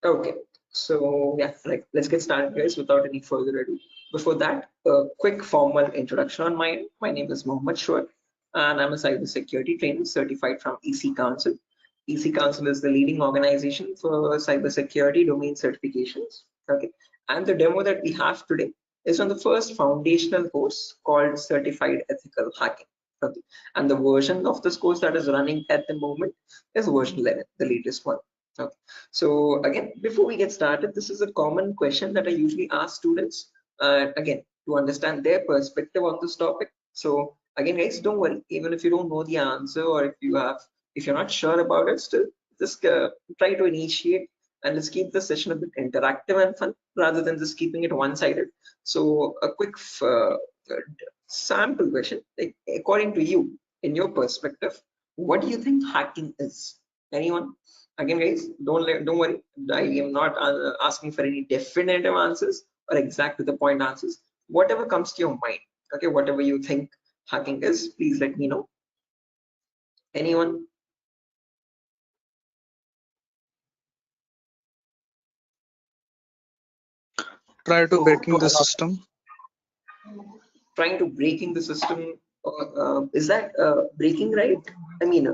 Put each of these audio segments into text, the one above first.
Okay, so yeah, right. Let's get started, guys, without any further ado. Before that, a quick formal introduction on my end. My name is Mohammed Shoaib, and I'm a cybersecurity trainer certified from EC Council. EC Council is the leading organization for cybersecurity domain certifications. Okay, and the demo that we have today is on the first foundational course called Certified Ethical Hacking. Okay, and the version of this course that is running at the moment is version 11, the latest one. Okay. So again, before we get started, this is a common question that I usually ask students, again, to understand their perspective on this topic. So again, guys, don't worry, even if you don't know the answer, or if you're not sure about it, still just try to initiate, and let's keep the session a bit interactive and fun rather than just keeping it one-sided. So a quick sample question, like, according to you, in your perspective, what do you think hacking is? Anyone? Again, guys, don't worry, I am not asking for any definitive answers or exact to the point answers. Whatever comes to your mind, okay, whatever you think hacking is, please let me know. Anyone? Try to breaking the system. Trying to breaking the system, is that breaking, right? I mean,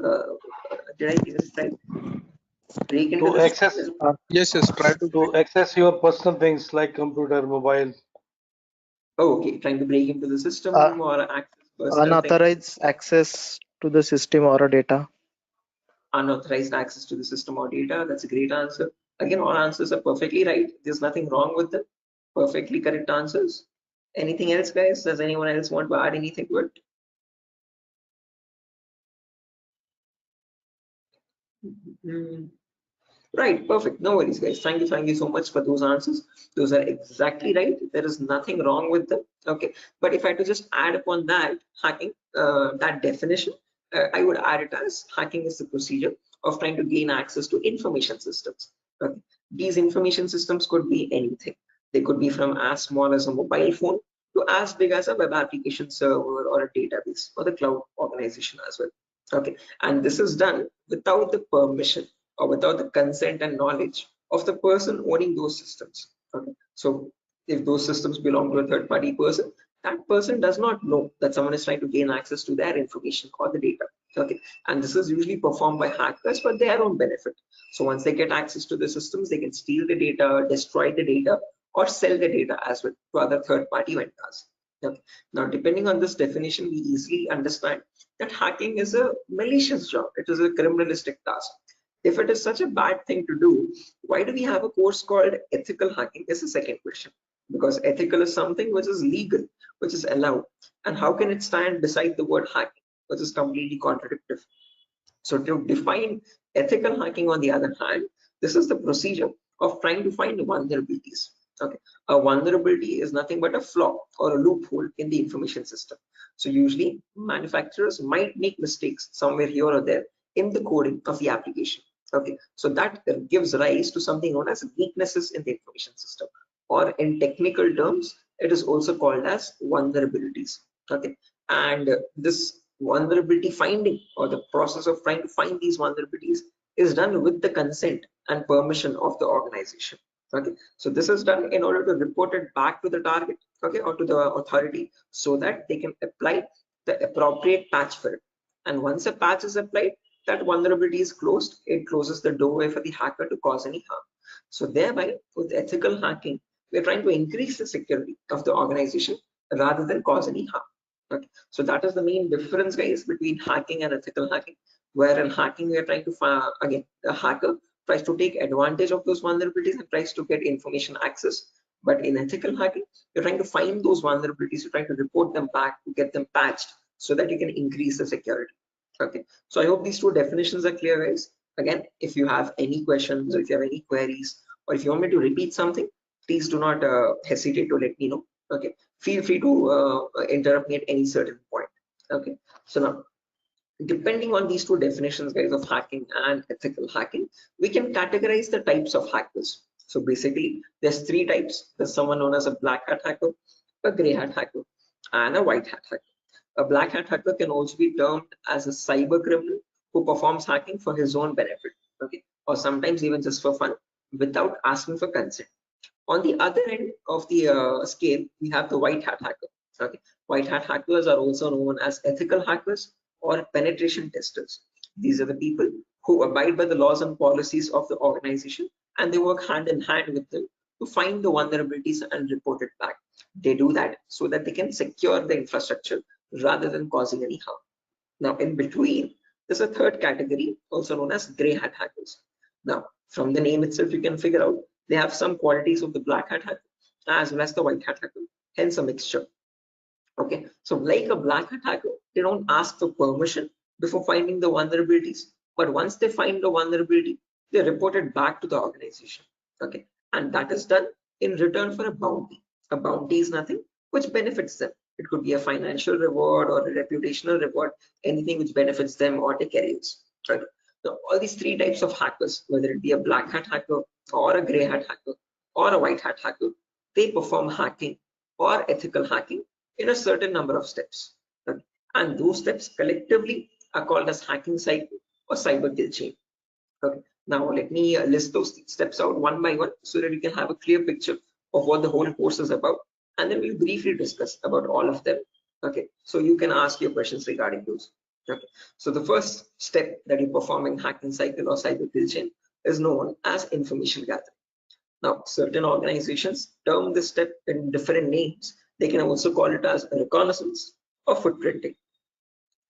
did I get it right? Break into To the system access is, Yes, try to to access your personal things like computer, mobile. oh, okay, trying to break into the Uh, system or access personal things. Unauthorized access to the system or a data. Unauthorized access to the system or data. That's a great answer. Again, all answers are perfectly right. There's nothing wrong with them. Perfectly correct answers. Anything else, guys? Does anyone else want to add anything to it? Right, perfect. No worries, guys. Thank you so much for those answers. Those are exactly right. There is nothing wrong with them. Okay, but if I had to just add upon that hacking, that definition, I would add it as hacking is the procedure of trying to gain access to information systems. Okay, these information systems could be anything. They could be from as small as a mobile phone to as big as a web application server or a database or the cloud organization as well. Okay, and this is done without the permission or without the consent and knowledge of the person owning those systems. Okay, so if those systems belong to a third party person, that person does not know that someone is trying to gain access to their information or the data. Okay, and this is usually performed by hackers for their own benefit. So once they get access to the systems, they can steal the data, destroy the data, or sell the data as well to other third party vendors. Okay. Now, depending on this definition, we easily understand that hacking is a malicious job. It is a criminalistic task. If it is such a bad thing to do, why do we have a course called ethical hacking? Is the second question. Because ethical is something which is legal, which is allowed. And how can it stand beside the word hacking, which is completely contradictory? So to define ethical hacking, on the other hand, this is the procedure of trying to find vulnerabilities. Okay, a vulnerability is nothing but a flaw or a loophole in the information system. So usually manufacturers might make mistakes somewhere here or there in the coding of the application. Okay, so that gives rise to something known as weaknesses in the information system, or in technical terms, it is also called as vulnerabilities. Okay, and this vulnerability finding, or the process of trying to find these vulnerabilities, is done with the consent and permission of the organization. Okay, so this is done in order to report it back to the target, okay, or to the authority, so that they can apply the appropriate patch for it. And once a patch is applied, that vulnerability is closed. It closes the doorway for the hacker to cause any harm. So thereby, with ethical hacking, we're trying to increase the security of the organization rather than cause any harm. Okay, so that is the main difference, guys, between hacking and ethical hacking. Where in hacking, we are trying to again, the hacker tries to take advantage of those vulnerabilities and tries to get information access. But in ethical hacking, you're trying to find those vulnerabilities, you're trying to report them back to get them patched so that you can increase the security. Okay, so I hope these two definitions are clear, guys. Again, if you have any questions, or if you have any queries, or if you want me to repeat something, please do not hesitate to let me know. Okay, feel free to interrupt me at any certain point. Okay, so now, depending on these two definitions, guys, of hacking and ethical hacking, we can categorize the types of hackers. So basically, there's three types. There's someone known as a black hat hacker, a gray hat hacker, and a white hat hacker. A black hat hacker can also be termed as a cyber criminal who performs hacking for his own benefit, okay, or sometimes even just for fun. without asking for consent. On the other end of the scale, we have the white hat hacker. Okay, white hat hackers are also known as ethical hackers or penetration testers. These are the people who abide by the laws and policies of the organization, and they work hand in hand with them to find the vulnerabilities and report it back. They do that so that they can secure the infrastructure rather than causing any harm. Now, in between, there's a third category, also known as gray hat hackers. Now, from the name itself, you can figure out they have some qualities of the black hat hacker as well as the white hat hacker, hence a mixture. Okay, so like a black hat hacker, they don't ask for permission before finding the vulnerabilities, but once they find the vulnerability, they report it back to the organization. Okay, and that is done in return for a bounty. A bounty is nothing which benefits them. It could be a financial reward or a reputational reward, anything which benefits them or their careers. Right. Now, all these three types of hackers, whether it be a black hat hacker or a gray hat hacker or a white hat hacker, they perform hacking or ethical hacking in a certain number of steps. Okay. And those steps collectively are called as hacking cycle or cyber kill chain. Okay. Now let me list those steps out one by one so that you can have a clear picture of what the whole course is about, and then we'll briefly discuss about all of them. Okay, so you can ask your questions regarding those. Okay, so the first step that you perform in hacking cycle or cyber kill chain is known as information gathering. Now, certain organizations term this step in different names. They can also call it as reconnaissance or footprinting.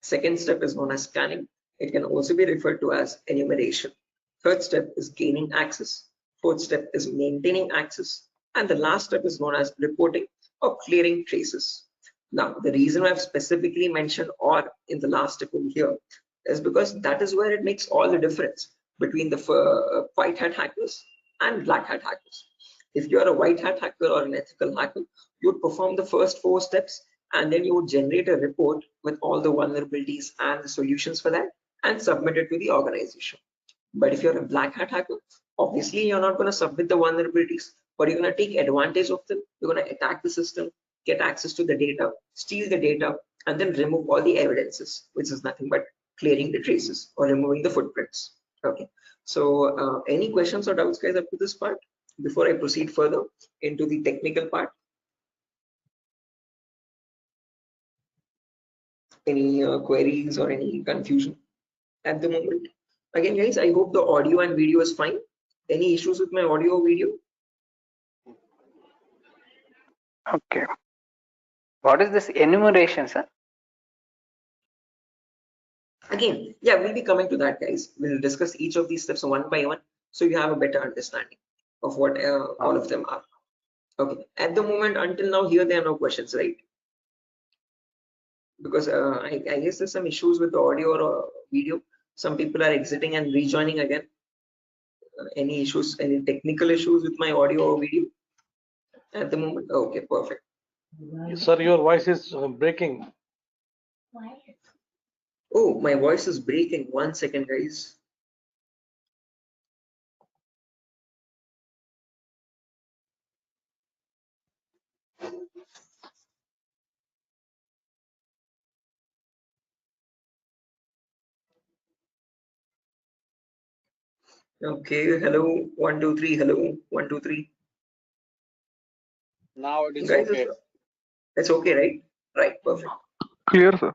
Second step is known as scanning. It can also be referred to as enumeration. Third step is gaining access. Fourth step is maintaining access. And the last step is known as reporting or clearing traces. Now, the reason I've specifically mentioned "or" in the last step over here is because that is where it makes all the difference between the white hat hackers and black hat hackers. If you're a white hat hacker or an ethical hacker, you would perform the first 4 steps and then you would generate a report with all the vulnerabilities and the solutions for that and submit it to the organization. But if you're a black hat hacker, obviously you're not going to submit the vulnerabilities, but you're going to take advantage of them. You're going to attack the system, get access to the data, steal the data, and then remove all the evidences, which is nothing but clearing the traces or removing the footprints. Okay, so any questions or doubts, guys, up to this part before I proceed further into the technical part? Any queries or any confusion at the moment? Again, guys, I hope the audio and video is fine. Any issues with my audio or video? Okay. What is this enumeration, sir? Again, yeah, we'll be coming to that, guys. We'll discuss each of these steps one by one so you have a better understanding of what all of them are. Okay, at the moment, until now, here there are no questions, right? Because I guess there's some issues with the audio or video. Some people are exiting and rejoining again. Any issues, any technical issues with my audio or video at the moment? Okay, perfect. Sir, your voice is breaking. Oh, my voice is breaking. 1 second, guys. Okay, hello, 1 2 3, hello, 1 2 3. Now it is Guys, okay. it's okay, right? Right, perfect. Clear, sir.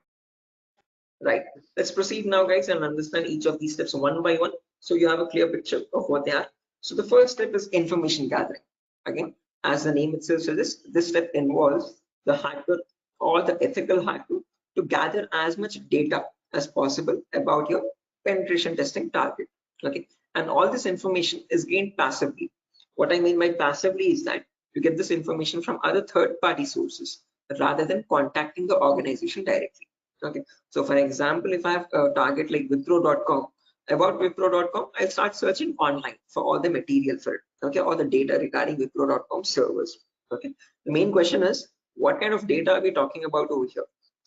Right, let's proceed now, guys, and understand each of these steps one by one so you have a clear picture of what they are. So the first step is information gathering. Again, as the name itself suggests, this step involves the hacker or the ethical hacker to gather as much data as possible about your penetration testing target. Okay, and all this information is gained passively. What I mean by passively is that you get this information from other third-party sources rather than contacting the organization directly. Okay, so for example, if I have a target like wipro.com, about wipro.com, I'll start searching online for all the material for it, okay, all the data regarding wipro.com servers. Okay, the main question is what kind of data are we talking about over here,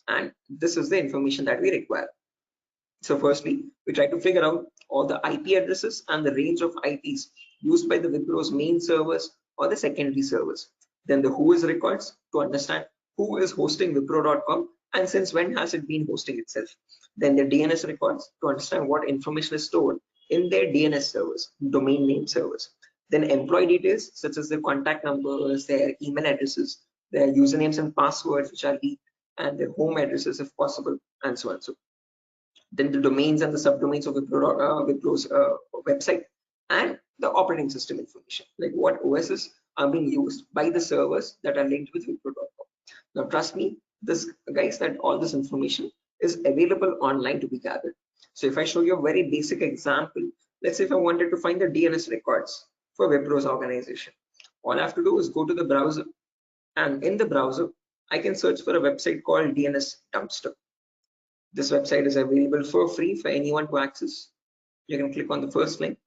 and this is the information that we require. So firstly, we try to figure out all the IP addresses and the range of IPs used by the Wipro's main servers or the secondary servers. Then the who is records to understand who is hosting wipro.com and since when has it been hosting itself. Then the DNS records to understand what information is stored in their DNS servers, domain name servers. Then employee details such as their contact numbers, their email addresses, their usernames and passwords which are leaked, and their home addresses if possible, and so on. So then the domains and the subdomains of Wipro's website, and the operating system information, like what OSs are being used by the servers that are linked with Wipro.com. Now trust me, this guys, that all this information is available online to be gathered. So if I show you a very basic example, let's say if I wanted to find the DNS records for Wipro's organization, all I have to do is go to the browser, and in the browser I can search for a website called DNS Dumpster. This website is available for free for anyone to access. You can click on the first link,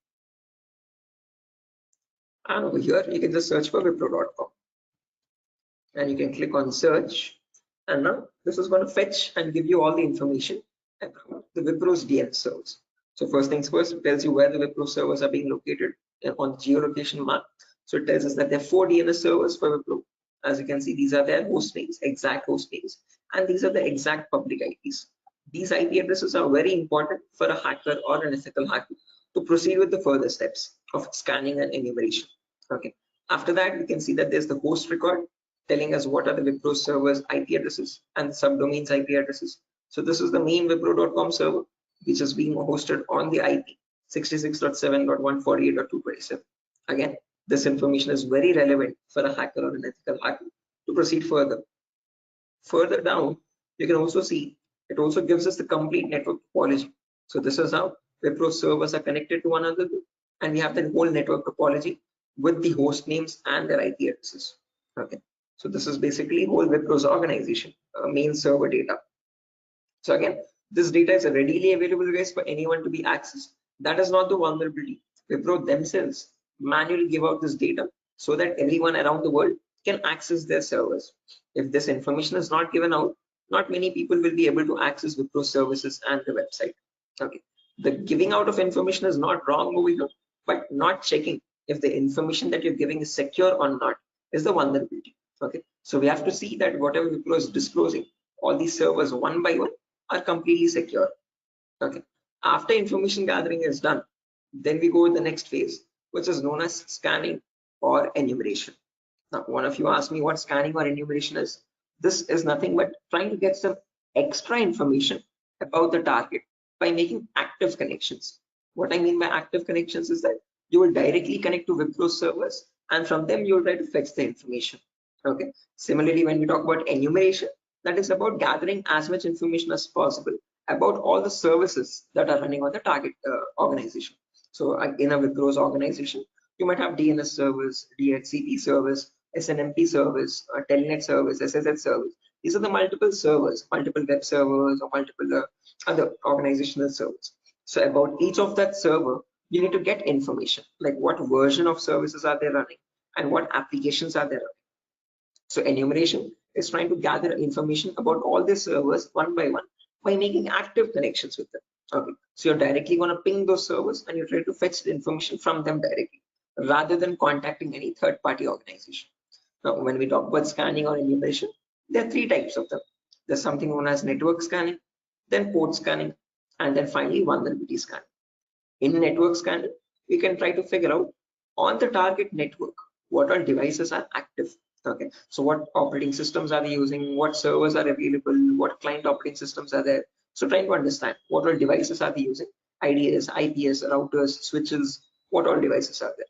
and over here you can just search for Wipro.com, and you can click on search, and now this is going to fetch and give you all the information about the Wipro's DNS servers. So first things first, it tells you where the Wipro servers are being located on the geolocation map. So it tells us that there are 4 DNS servers for Wipro. As you can see, these are their host names, exact host names, and these are the exact public IPs. These IP addresses are very important for a hacker or an ethical hacker to proceed with the further steps of scanning and enumeration. Okay. After that, we can see that there's the host record telling us what are the Wipro servers IP addresses and subdomains IP addresses. So this is the main Wipro.com server, which is being hosted on the IP 66.7.148.227. Again, this information is very relevant for a hacker or an ethical hacker to proceed further. Further down, you can also see it also gives us the complete network topology. So this is how Wipro servers are connected to one another, and we have the whole network topology with the host names and their IP addresses. Okay, so this is basically whole Wipro's organization main server data. So again, this data is readily available, guys, for anyone to be accessed. That is not the vulnerability. Wipro themselves manually give out this data so that everyone around the world can access their servers. If this information is not given out, not many people will be able to access Wipro services and the website. Okay, the giving out of information is not wrong over here, but not checking if the information that you're giving is secure or not is the vulnerability. Okay, so we have to see that whatever Wipro is disclosing, all these servers one by one are completely secure. Okay, after information gathering is done, then we go to the next phase, which is known as scanning or enumeration. Now, one of you asked me what scanning or enumeration is. This is nothing but trying to get some extra information about the target by making active connections. What I mean by active connections is that you will directly connect to Wipro servers, and from them you will try to fetch the information. Okay. Similarly, when we talk about enumeration, that is about gathering as much information as possible about all the services that are running on the target organization. So in a Wipro's organization, you might have DNS servers, DHCP servers, SNMP servers, Telnet servers, SSH servers. These are the multiple servers, multiple web servers, or multiple other organizational servers. So about each of that server, you need to get information, like what version of services are they running and what applications are they running. So enumeration is trying to gather information about all the servers one by one by making active connections with them. Okay, so you're directly going to ping those servers and you try to fetch the information from them directly rather than contacting any third-party organization. Now, when we talk about scanning or enumeration, there are 3 types of them. There's something known as network scanning, then port scanning, and then finally vulnerability scanning. In network scanning, we can try to figure out on the target network what all devices are active. Okay, so what operating systems are they using, what servers are available, what client operating systems are there. So trying to understand what all devices are they using, IDS, IPS, routers, switches, what all devices are there.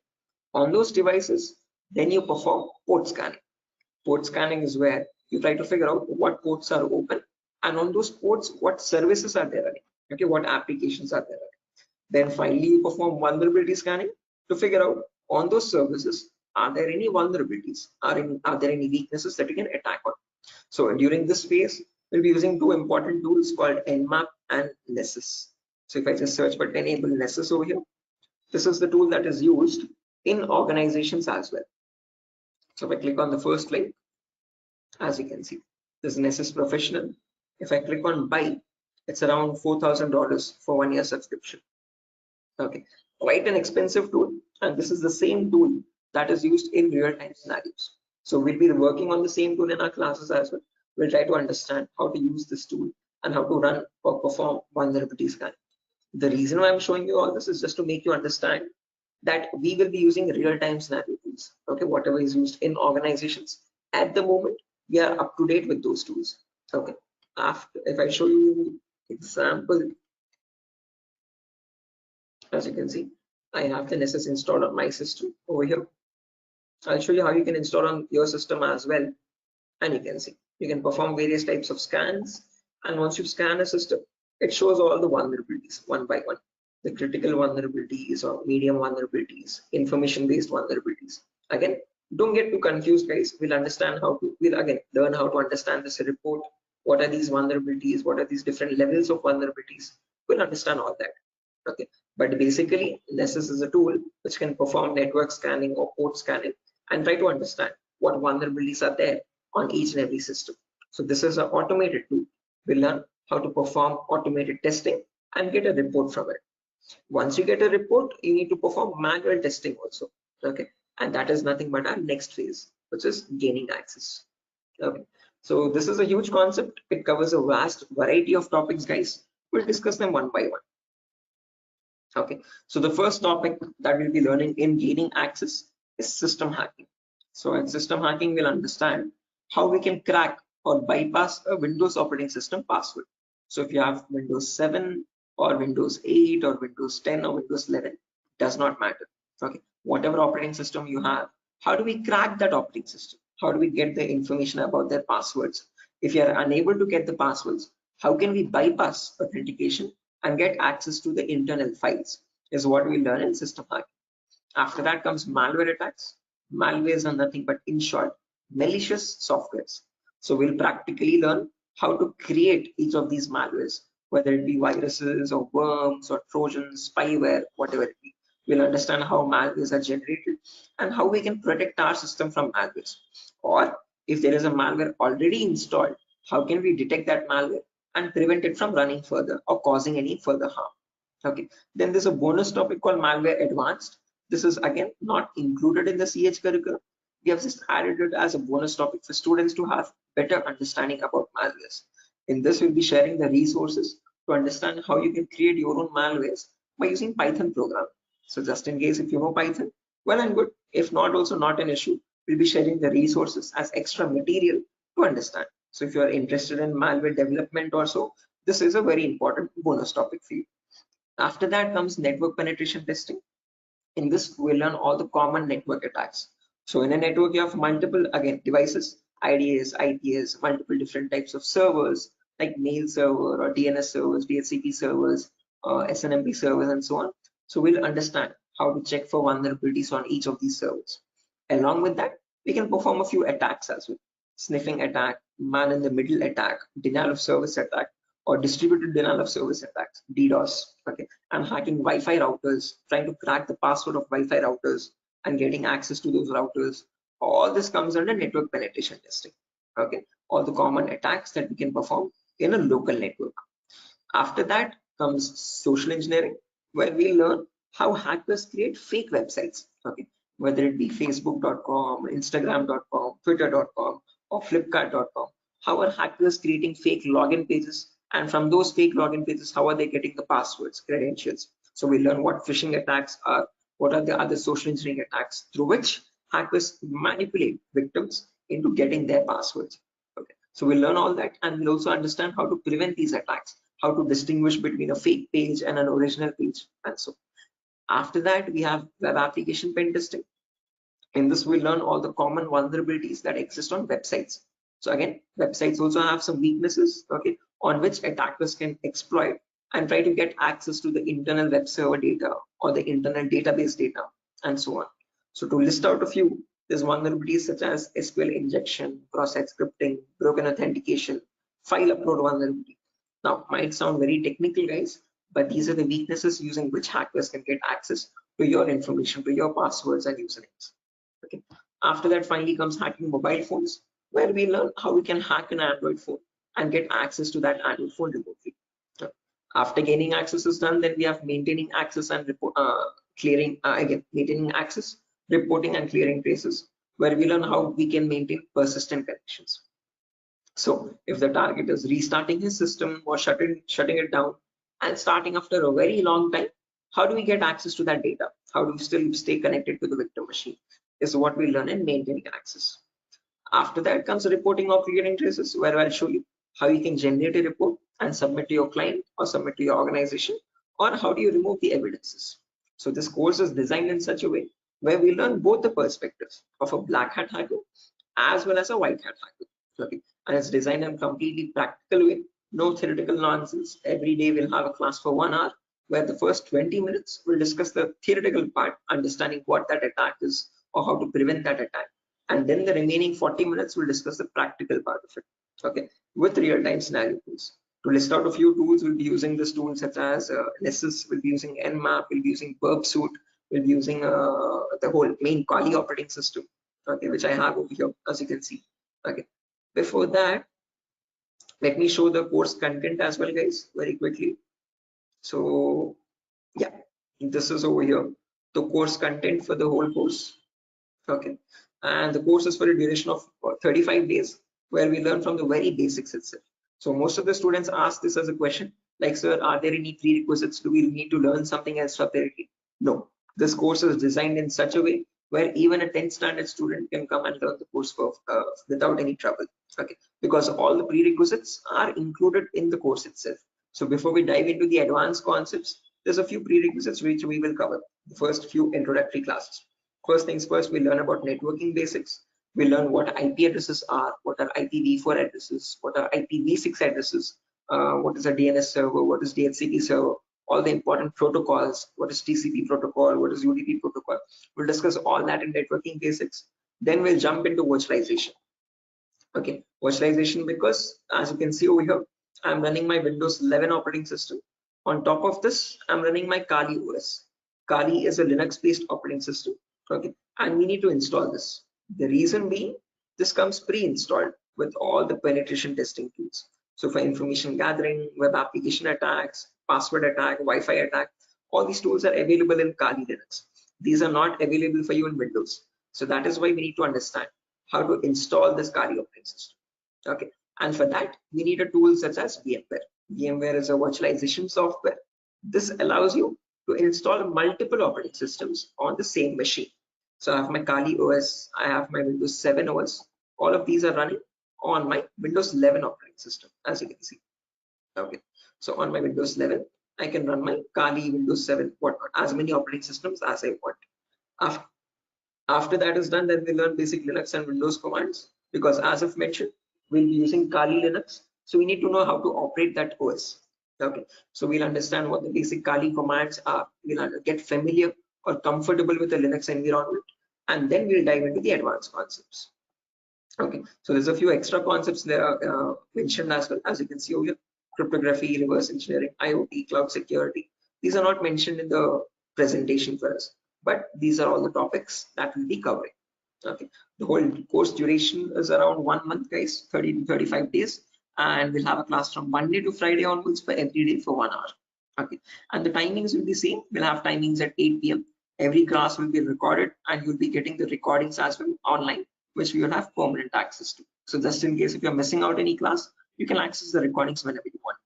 On those devices, then you perform port scanning. Port scanning is where you try to figure out what ports are open, and on those ports, what services are there running. Okay, what applications are there running. Then finally, you perform vulnerability scanning to figure out on those services, are there any vulnerabilities? Are there any weaknesses that you can attack on? So during this phase, we'll be using 2 important tools called Nmap and Nessus. So if I just search for enable Nessus over here, this is the tool that is used in organizations as well. So if I click on the first link, as you can see, this is Nessus Professional. If I click on buy, it's around $4,000 for 1 year subscription. Okay, quite an expensive tool, and this is the same tool that is used in real-time scenarios. So we'll be working on the same tool in our classes as well. We'll try to understand how to use this tool and how to run or perform vulnerability scanning. The reason why I'm showing you all this is just to make you understand that we will be using real-time scenario tools. Okay, whatever is used in organizations at the moment, we are up to date with those tools. Okay, after if I show you example, as you can see, I have the Nessus installed on my system over here. I'll show you how you can install on your system as well, and you can see you can perform various types of scans, and once you scan a system, it shows all the vulnerabilities one by one, the critical vulnerabilities or medium vulnerabilities, information based vulnerabilities. Again, don't get too confused, guys. We'll again learn how to understand this report. What are these vulnerabilities? What are these different levels of vulnerabilities? We'll understand all that. Okay, but basically Nessus is a tool which can perform network scanning or port scanning and try to understand what vulnerabilities are there on each and every system. So this is an automated tool. We learn how to perform automated testing and get a report from it. Once you get a report, you need to perform manual testing also. Okay, and that is nothing but our next phase, which is gaining access. Okay, so this is a huge concept. It covers a vast variety of topics, guys. We'll discuss them one by one. Okay, so the first topic that we'll be learning in gaining access is system hacking. So in system hacking, we'll understand how we can crack or bypass a Windows operating system password. So if you have Windows 7 or Windows 8 or Windows 10 or Windows 11, does not matter. Okay, whatever operating system you have, how do we crack that operating system? How do we get the information about their passwords? If you are unable to get the passwords, how can we bypass authentication and get access to the internal files is what we learn in system hacking. After that comes malware attacks. Malwares are nothing but, in short, malicious softwares. So we'll practically learn how to create each of these malwares, whether it be viruses or worms or trojans, spyware, whatever it be. We'll understand how malwares are generated and how we can protect our system from malwares. Or if there is a malware already installed, how can we detect that malware and prevent it from running further or causing any further harm. Okay, then there's a bonus topic called malware advanced. This is again not included in the CH curriculum. We have just added it as a bonus topic for students to have better understanding about malwares. In this, we'll be sharing the resources to understand how you can create your own malwares by using Python program. So just in case if you know Python, well and good. If not, also not an issue. We'll be sharing the resources as extra material to understand. So if you are interested in malware development or so, this is a very important bonus topic for you. After that comes network penetration testing. In this, we'll learn all the common network attacks. So in a network, you have multiple, again, devices, IDS, IPS, multiple different types of servers like mail server or DNS servers, DHCP servers, SNMP servers, and so on. So we'll understand how to check for vulnerabilities on each of these servers. Along with that, we can perform a few attacks as well. Sniffing attack, man-in-the-middle attack, denial of service attack, or distributed denial of service attacks, DDoS. Okay, and hacking Wi-Fi routers, trying to crack the password of Wi-Fi routers and getting access to those routers. All this comes under network penetration testing. Okay, all the common attacks that we can perform in a local network. After that comes social engineering, where we learn how hackers create fake websites. Okay, whether it be facebook.com, instagram.com, twitter.com, or flipkart.com. How are hackers creating fake login pages? And from those fake login pages, how are they getting the passwords, credentials? So we learn what phishing attacks are, what are the other social engineering attacks through which hackers manipulate victims into getting their passwords. Okay, so we learn all that, and we'll also understand how to prevent these attacks, how to distinguish between a fake page and an original page, and so. After that, we have web application pen testing. In this, we learn all the common vulnerabilities that exist on websites. So again, websites also have some weaknesses, okay, on which attackers can exploit and try to get access to the internal web server data or the internal database data, and so on. So to list out a few, there's vulnerabilities such as SQL injection, cross-site scripting, broken authentication, file upload vulnerability. Now, might sound very technical, guys, but these are the weaknesses using which hackers can get access to your information, to your passwords and usernames. Okay. After that, finally comes hacking mobile phones, where we learn how we can hack an Android phone and get access to that Android phone remotely. After gaining access is done, then we have maintaining access and maintaining access, reporting and clearing traces, where we learn how we can maintain persistent connections. So if the target is restarting his system or shutting it down and starting after a very long time, How do we get access to that data? How do we still stay connected to the victim machine? Is what we learn in maintaining access. After that comes reporting of creating traces, where I'll show you how you can generate a report and submit to your client or submit to your organization, or how do you remove the evidences. So this course is designed in such a way where we learn both the perspectives of a black hat hacker as well as a white hat hacker. Okay, and it's designed in a completely practical way, no theoretical nonsense. Every day we'll have a class for 1 hour where the first 20 minutes we'll discuss the theoretical part, understanding what that attack is or how to prevent that attack, and then the remaining 40 minutes we'll discuss the practical part of it, okay, with real-time scenario tools. To list out a few tools, we'll be using this tool such as Nessus, we'll be using Nmap, we'll be using Burp Suite, we'll be using the whole main Kali operating system, okay, which I have over here, as you can see. Okay, before that, let me show the course content as well, guys, very quickly. So yeah, this is over here, the course content for the whole course. Okay, and the course is for a duration of 35 days, where we learn from the very basics itself. So most of the students ask this as a question, like, sir, are there any prerequisites? Do we need to learn something else separately? No, this course is designed in such a way where even a 10th standard student can come and learn the course for, without any trouble. Okay, because all the prerequisites are included in the course itself. So before we dive into the advanced concepts, there's a few prerequisites which we will cover. The first few introductory classes. First things first, we learn about networking basics. We learn what IP addresses are, what are IPv4 addresses, what are IPv6 addresses, what is a DNS server, what is DHCP server, all the important protocols, what is TCP protocol, what is UDP protocol. We'll discuss all that in networking basics. Then we'll jump into virtualization. Okay, virtualization, because as you can see over here, I'm running my Windows 11 operating system. On top of this, I'm running my Kali OS. Kali is a Linux-based operating system. Okay, and we need to install this. The reason being, this comes pre-installed with all the penetration testing tools. So for information gathering, web application attacks, password attack, Wi-Fi attack, all these tools are available in Kali Linux. These are not available for you in Windows. So that is why we need to understand how to install this Kali operating system. Okay, and for that we need a tool such as VMware. VMware is a virtualization software. This allows you to install multiple operating systems on the same machine. So I have my Kali OS, I have my Windows 7 OS. All of these are running on my Windows 11 operating system, as you can see. Okay, so on my Windows 11, I can run my Kali, Windows 7, whatnot, as many operating systems as I want. After that is done, then we learn basic Linux and Windows commands, because as I've mentioned, we'll be using Kali Linux. So we need to know how to operate that OS. Okay, so we'll understand what the basic Kali commands are. We'll get familiar or comfortable with the Linux environment, and then we'll dive into the advanced concepts. Okay, so there's a few extra concepts there mentioned as well, as you can see over here: cryptography, reverse engineering, IoT, cloud security. These are not mentioned in the presentation for us, but these are all the topics that we'll be covering. Okay, the whole course duration is around 1 month, guys, 30 to 35 days, and we'll have a class from Monday to Friday onwards for every day for 1 hour. Okay, and the timings will be same. We'll have timings at 8 p.m. Every class will be recorded, and you'll be getting the recordings as well online, which we will have permanent access to. So just in case if you're missing out any class, you can access the recordings whenever you want.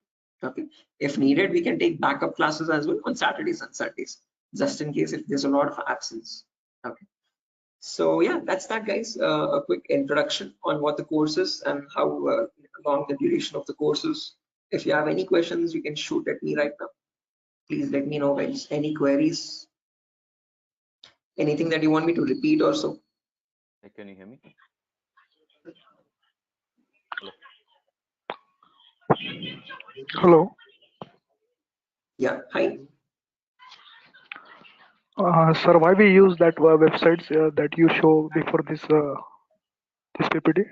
Okay, if needed, we can take backup classes as well on Saturdays and Sundays, just in case if there's a lot of absence. Okay, so yeah, that's that, guys. A quick introduction on what the course is and how long the duration of the course is. If you have any questions, you can shoot at me right now. Please let me know, guys. Any queries, anything that you want me to repeat or so. Can you hear me? Hello. Yeah, hi. Sir, why we use that websites that you show before this PPT?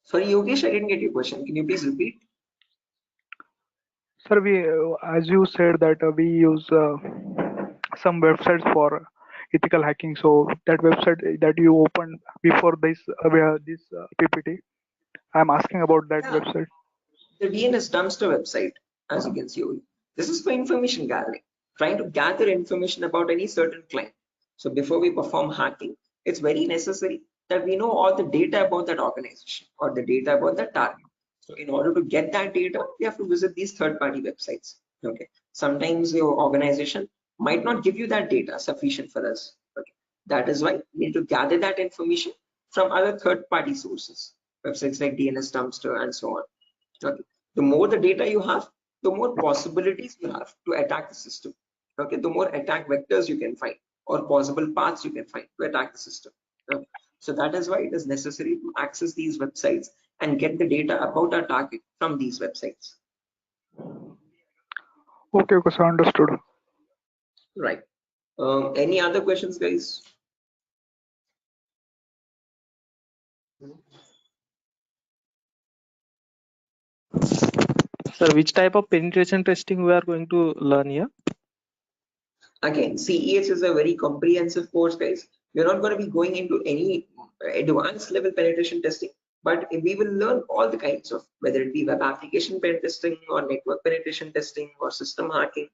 Sorry, Yogesh, I didn't get your question. Can you please repeat? Sir, we as you said that we use some websites for ethical hacking. So that website that you opened before this PPT, I'm asking about that Yeah, website. the DNS dumpster website, as you can see over here. This is for information gathering, trying to gather information about any certain client. So before we perform hacking, it's very necessary that we know all the data about that organization or the data about that target. So in order to get that data, we have to visit these third-party websites. Okay, Sometimes your organization might not give you that data sufficient for us. Okay. That is why we need to gather that information from other third-party sources, websites like DNS Dumpster and so on. Okay. The more the data you have, the more possibilities you have to attack the system. Okay. The more attack vectors you can find or possible paths you can find to attack the system. Okay. So that is why it is necessary to access these websites and get the data about our target from these websites. Okay, okay, so understood. Right. Any other questions, guys? Sir, which type of penetration testing we are going to learn here? Again, CEH is a very comprehensive course, guys. We're not going to be going into any advanced level penetration testing, but we will learn all the kinds of, whether it be web application pen testing or network penetration testing or system hacking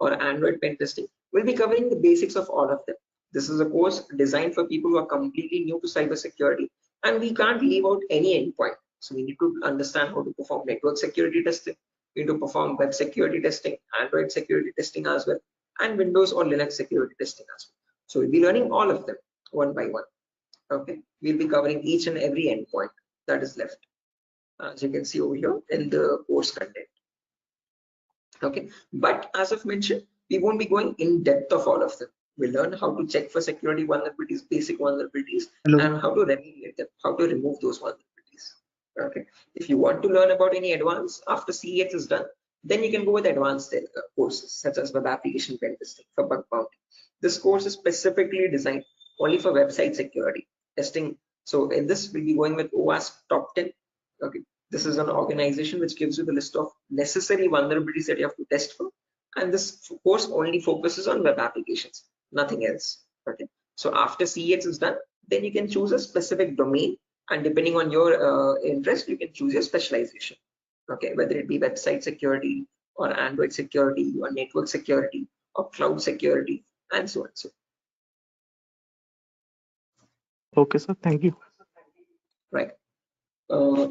or Android pen testing. We'll be covering the basics of all of them. This is a course designed for people who are completely new to cybersecurity, and we can't leave out any endpoint. So we need to understand how to perform network security testing. We need to perform web security testing, Android security testing as well, and Windows or Linux security testing as well. So we'll be learning all of them one by one. Okay, we'll be covering each and every endpoint that is left, as you can see over here in the course content. Okay, but as I've mentioned, we won't be going in depth of all of them. We'll learn how to check for security vulnerabilities, basic vulnerabilities, and how to remediate them, how to remove those vulnerabilities. Okay, if you want to learn about any advanced after CEX is done, then you can go with advanced courses such as web application pen testing for bug bounty. This course is specifically designed only for website security testing. So in this, we'll be going with OWASP Top 10. Okay, this is an organization which gives you the list of necessary vulnerabilities that you have to test for, and this course only focuses on web applications, nothing else. Okay, so after CEX is done, then you can choose a specific domain, and depending on your interest, you can choose your specialization. Okay, whether it be website security or Android security or network security or cloud security and so on. So Okay, sir. Thank you. right.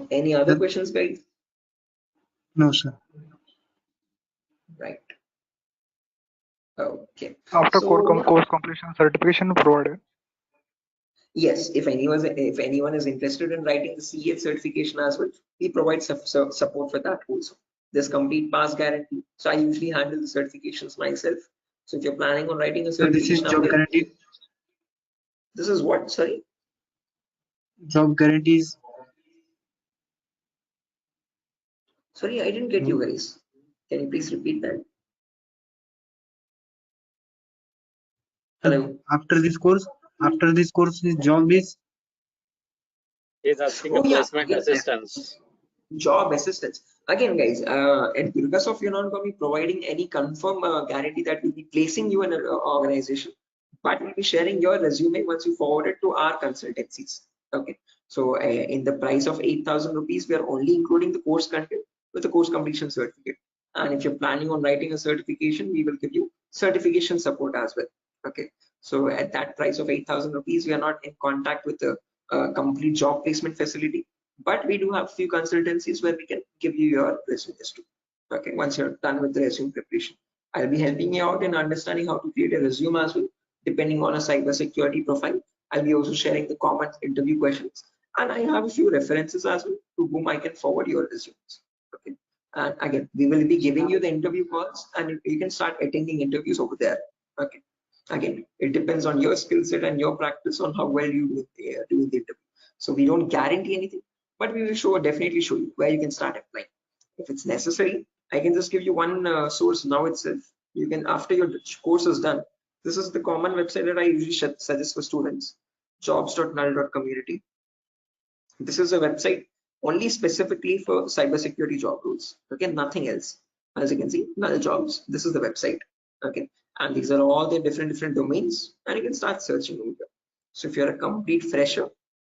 Any other questions, guys? No, sir. Right. Okay. After So course completion, certification provided. yes, if anyone is interested in writing the CEH certification as well, we provide support for that also. There's complete pass guarantee. So I usually handle the certifications myself. So if you're planning on writing a So this is certification, job guarantee. this is what? Sorry. Job guarantees. Sorry, I didn't get you guys. Can you please repeat that? Hello. After this course, his job is. He's asking Oh a yeah, placement again, assistance. job assistance. Again, guys, at Durga, you're not going to be providing any confirm guarantee that we'll be placing you in an organization, but we'll be sharing your resume once you forward it to our consultancies. Okay, so in the price of 8,000 rupees, we are only including the course content with the course completion certificate. And if you're planning on writing a certification, we will give you certification support as well. Okay, so at that price of 8,000 rupees, we are not in contact with the complete job placement facility, but we do have few consultancies where we can give you your resumes too. Okay, once you're done with the resume preparation, I'll be helping you out in understanding how to create a resume as well, depending on a cybersecurity profile. I'll be also sharing the common interview questions, and I have a few references as well to whom I can forward your resumes. Okay, and again, we will be giving you the interview calls, and you can start attending interviews over there. Okay, again, it depends on your skill set and your practice on how well you do the interview. So we don't guarantee anything, but we will definitely show you where you can start applying. If it's necessary, I can just give you one source now itself. You can, after your course is done, this is the common website that I usually suggest for students, jobs.null.community. This is a website only specifically for cybersecurity job roles. Okay, nothing else. As you can see, null jobs. This is the website. Okay, and these are all the different domains, and you can start searching over here. So if you're a complete fresher,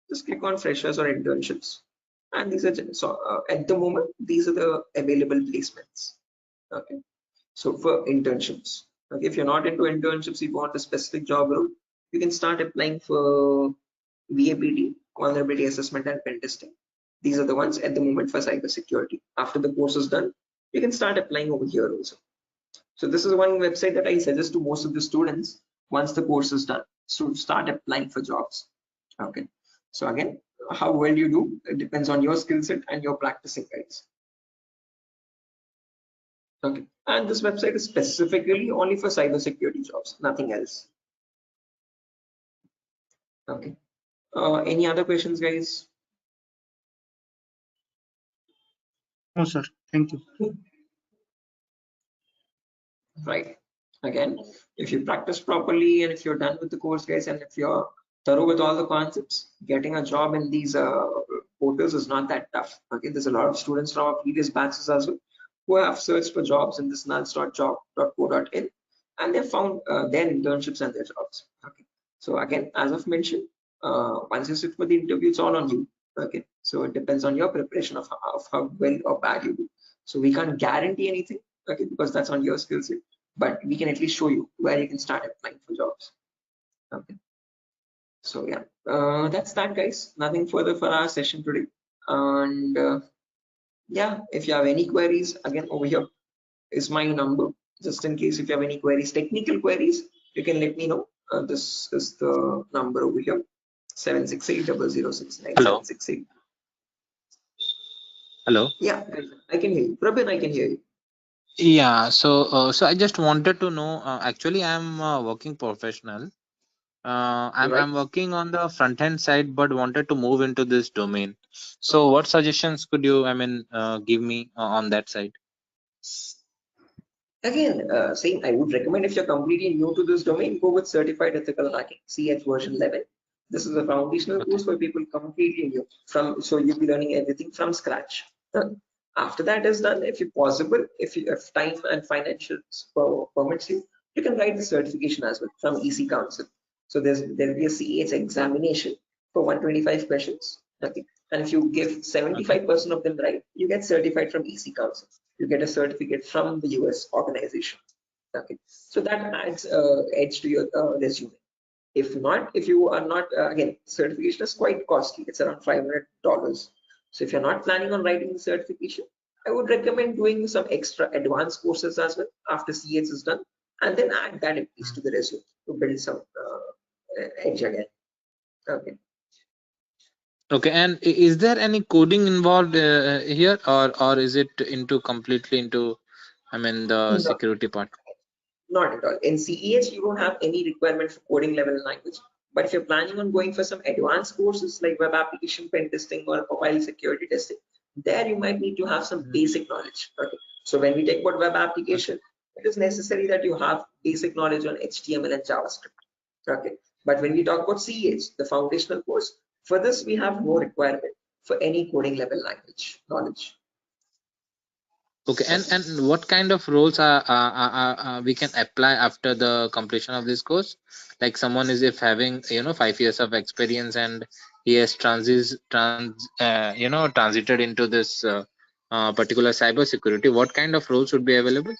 just click on freshers or internships, and these are at the moment these are the available placements. Okay, so for internships, okay, if you're not into internships, you want a specific job role, you can start applying for VAPT, vulnerability assessment and pen testing. These are the ones at the moment for cybersecurity. After the course is done, you can start applying over here also. So this is one website that I suggest to most of the students once the course is done, to start applying for jobs. Okay. So again, how well you do, it depends on your skill set and your practicing, guys. Okay. And this website is specifically only for cybersecurity jobs, nothing else. Okay. Any other questions, guys? No, sir. Thank you. Right. Again, if you practice properly and if you're done with the course, guys, and if you're thorough with all the concepts, getting a job in these portals is not that tough. Okay. There's a lot of students from our previous batches as well who have searched for jobs in this nuts.job.co.in and they found their internships and their jobs. Okay. So again, as I've mentioned, once you sit for the interview, it's all on you. Okay. So it depends on your preparation of how well or bad you do. So we can't guarantee anything, okay, because that's on your skill set, but we can at least show you where you can start applying for jobs. Okay. So yeah, that's that, guys. Nothing further for our session today. And yeah, if you have any queries, again, over here is my number. Just in case if you have any queries, technical queries, you can let me know. This is the number over here, 768-006-9768. Hello. Hello. Yeah, I can hear you. Prabin, I can hear you. Yeah. So I just wanted to know. Actually, I'm a working professional. I'm Right. I'm working on the front end side, but wanted to move into this domain. So, what suggestions could you, give me on that side? Again, same, I would recommend if you're completely new to this domain, go with Certified Ethical Hacking, CH version 11. This is a foundational Okay. course for people completely new, so you'll be learning everything from scratch. After that is done, if you possible, if time and financial permits you, you can write the certification as well from EC Council. So there'll be a CH examination for 125 questions. Okay. And if you give 75% of them right, you get certified from EC Council. You get a certificate from the US organization. Okay. So that adds edge to your resume. If not, if you are not, again, certification is quite costly. It's around $500. So if you're not planning on writing the certification, I would recommend doing some extra advanced courses as well after CH is done, and then add that at least to the resume to build some edge again. Okay. Okay. And is there any coding involved here, or is it into completely into, the No, security part? not at all. In CEH, you don't have any requirement for coding level language. But if you're planning on going for some advanced courses like web application pen testing or mobile security testing, there you might need to have some basic knowledge. Okay. So when we talk about web application, it is necessary that you have basic knowledge on HTML and JavaScript. Okay. But when we talk about CEH, the foundational course, for this we have no requirement for any coding level language knowledge. Okay. And what kind of roles we can apply after the completion of this course? Like someone is if having 5 years of experience and he has transited into this particular cyber security. What kind of roles would be available?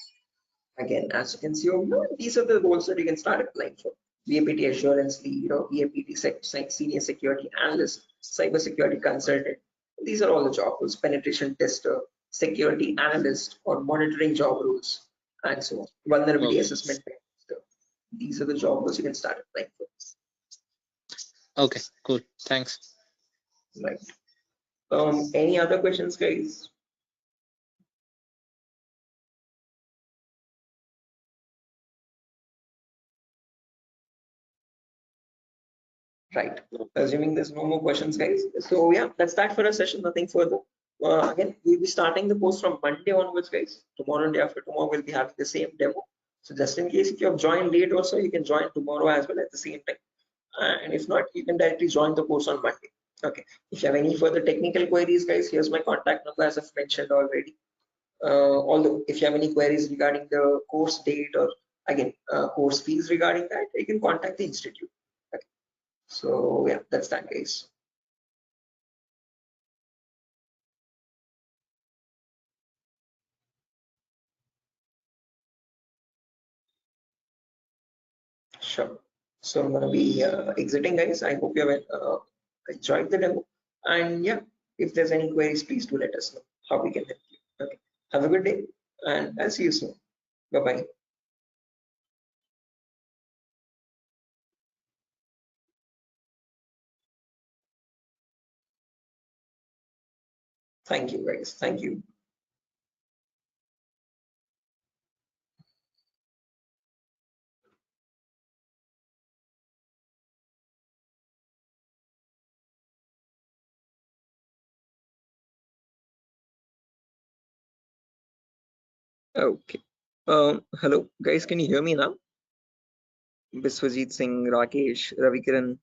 Again, as you can see over here, these are the roles that you can start applying for. VAPT assurance lead or VAPT senior security analyst, cyber security consultant. These are all the job roles. Penetration tester, security analyst, or monitoring job roles, and so on. Vulnerability Okay. assessment tester. These are the job roles you can start applying for. Okay. Cool. Thanks. Right. Any other questions, guys? Right. Assuming there's no more questions, guys. So yeah, that's that for a session. Nothing further. Again, we'll be starting the course from Monday onwards, guys. Tomorrow and day after tomorrow, we'll be having the same demo. So just in case if you have joined late also, you can join tomorrow as well at the same time. And if not, you can directly join the course on Monday. Okay. If you have any further technical queries, guys, here's my contact number as I've mentioned already. Although if you have any queries regarding the course date or again course fees regarding that, you can contact the institute. Okay. So yeah, that's that, guys. Sure. So I'm gonna be exiting, guys. I hope you have enjoyed the demo. And yeah, if there's any queries, please do let us know how we can help you. Okay. Have a good day, and I'll see you soon. Bye bye. Thank you, guys. Thank you. Okay. Hello, guys. Can you hear me now? Biswajit Singh, Rakesh, Ravikiran,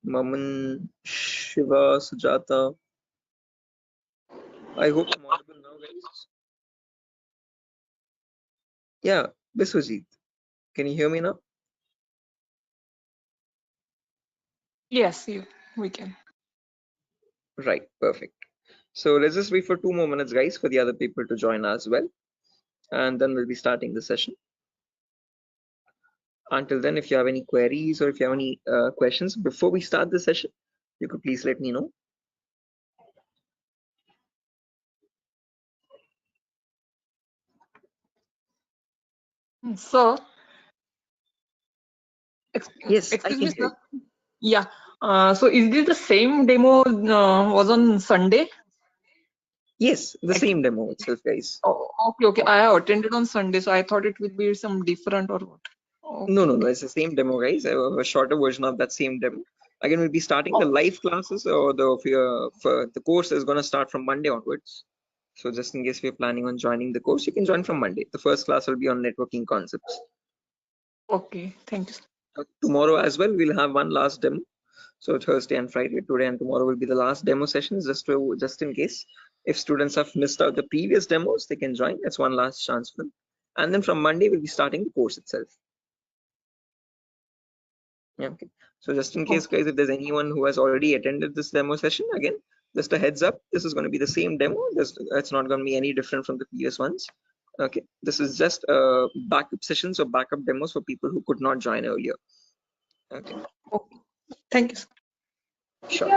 Maman, Shiva, Sujata. I hope I'm audible now, guys. Yeah, Biswajit. Can you hear me now? Yes, we can. Right, perfect. So let's just wait for 2 more minutes, guys, for the other people to join as well. And then we'll be starting the session. Until then, if you have any queries or if you have any questions before we start the session, you could please let me know. So, Yes, I excuse can me, hear sir. you. Yeah. So, is this the same demo was on Sunday? Yes, the same demo itself, guys. Oh, okay. I have attended on Sunday, so I thought it would be some different or what. No, it's the same demo, guys. A shorter version of that same demo. Again, we'll be starting the live classes, or the course is going to start from Monday onwards. So just in case we're planning on joining the course, you can join from Monday. The first class will be on networking concepts. Okay, thank you. Tomorrow as well, we'll have one last demo. So Thursday and Friday, today and tomorrow will be the last demo sessions, just in case if students have missed out the previous demos, they can join. That's one last chance for them. And then from Monday, we'll be starting the course itself. Yeah, okay. So just in case, guys, if there's anyone who has already attended this demo session, again, just a heads up, this is going to be the same demo. It's not going to be any different from the previous ones. Okay, this is just backup sessions or backup demos for people who could not join earlier. Okay. Okay. Thank you. Sure.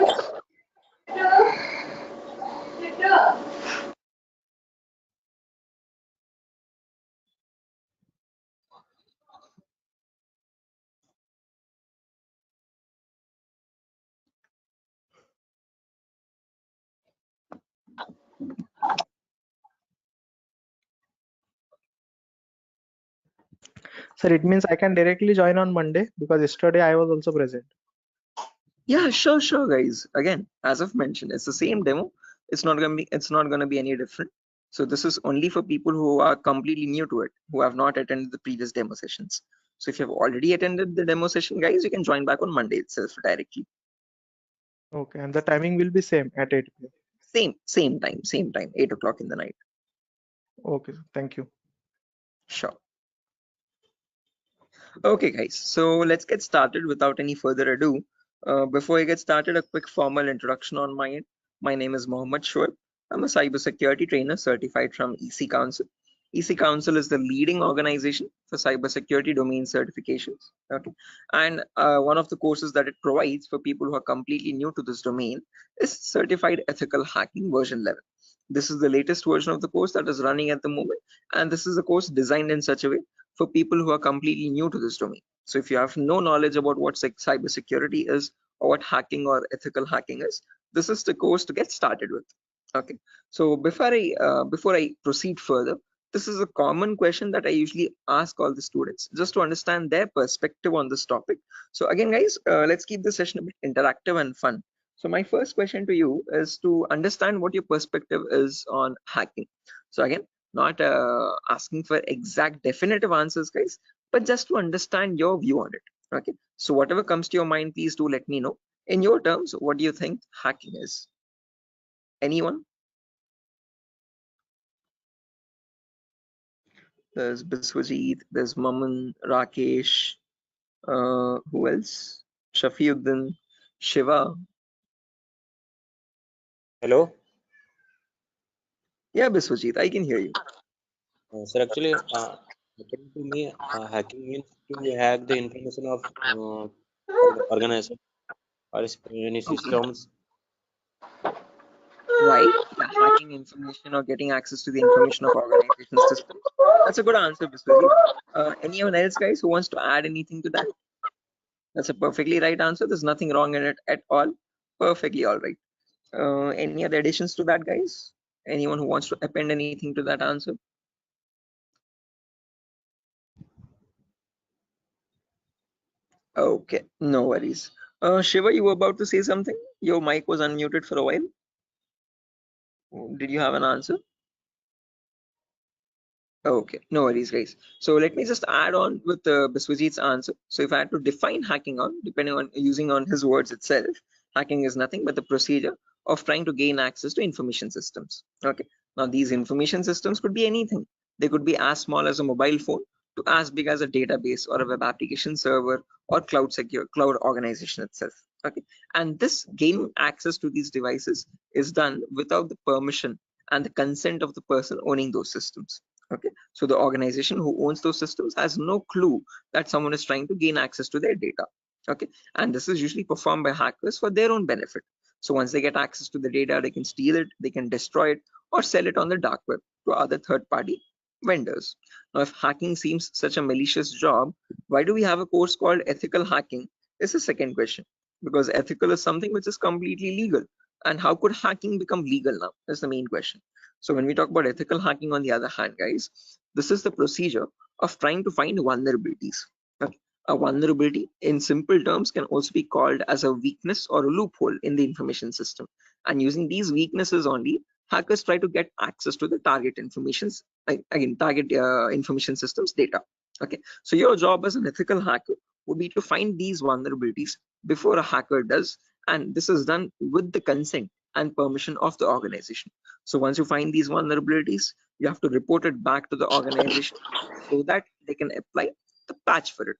Sir, it means I can directly join on Monday because yesterday I was also present. Yeah, sure, guys. Again, as I've mentioned, it's the same demo. It's not gonna be any different. So this is only for people who are completely new to it, who have not attended the previous demo sessions. So if you have already attended the demo session, guys, you can join back on Monday itself directly. Okay, and the timing will be same at 8 p.m. Same time, 8 o'clock in the night. Okay, thank you. Sure. Okay, guys, so let's get started without any further ado. Before I get started, a quick formal introduction on my end. My name is Mohammed Shoaib. I'm a cybersecurity trainer certified from EC Council. EC Council is the leading organization for cybersecurity domain certifications. Okay, and one of the courses that it provides for people who are completely new to this domain is Certified Ethical Hacking version 11. This is the latest version of the course that is running at the moment, and this is a course designed in such a way for people who are completely new to this domain. So if you have no knowledge about what cybersecurity is or what hacking or ethical hacking is, this is the course to get started with. Okay. So before I proceed further, this is a common question that I usually ask all the students just to understand their perspective on this topic. So again, guys, let's keep this session a bit interactive and fun. So my first question to you is to understand what your perspective is on hacking. So again, not asking for exact definitive answers, guys, but just to understand your view on it. Okay, so whatever comes to your mind, please do let me know. In your terms, what do you think hacking is? Anyone? There's Biswajit, there's Maman, Rakesh, who else? Shafiuddin, Shiva. Hello. Yeah, Biswajit, I can hear you. Sir, actually, according to me, hacking means to hack the information of organization or any systems. Right, yeah, hacking information or getting access to the information of organization systems. That's a good answer, Biswajit. Anyone else, guys, who wants to add anything to that? That's a perfectly right answer. There's nothing wrong in it at all. Perfectly all right. Any other additions to that, guys? Anyone who wants to append anything to that answer? Okay, no worries. Shiva, you were about to say something? Your mic was unmuted for a while. Did you have an answer? Okay, no worries, guys. So let me just add on with Biswajit's answer. So if I had to define hacking on, depending on using on his words itself, hacking is nothing but the procedure of trying to gain access to information systems. Okay, now these information systems could be anything. They could be as small as a mobile phone to as big as a database or a web application server or cloud organization itself. Okay, and this gaining access to these devices is done without the permission and the consent of the person owning those systems. Okay, so the organization who owns those systems has no clue that someone is trying to gain access to their data. Okay, and this is usually performed by hackers for their own benefit. So once they get access to the data, they can steal it, they can destroy it, or sell it on the dark web to other third-party vendors. Now, if hacking seems such a malicious job, why do we have a course called ethical hacking? Is the second question. Because ethical is something which is completely legal. And how could hacking become legal now? That's the main question. So when we talk about ethical hacking, on the other hand, guys, this is the procedure of trying to find vulnerabilities. Okay. A vulnerability, in simple terms, can also be called as a weakness or a loophole in the information system. And using these weaknesses only, hackers try to get access to the target informations, target information systems data. Okay. So your job as an ethical hacker would be to find these vulnerabilities before a hacker does, and this is done with the consent and permission of the organization. So once you find these vulnerabilities, you have to report it back to the organization so that they can apply the patch for it.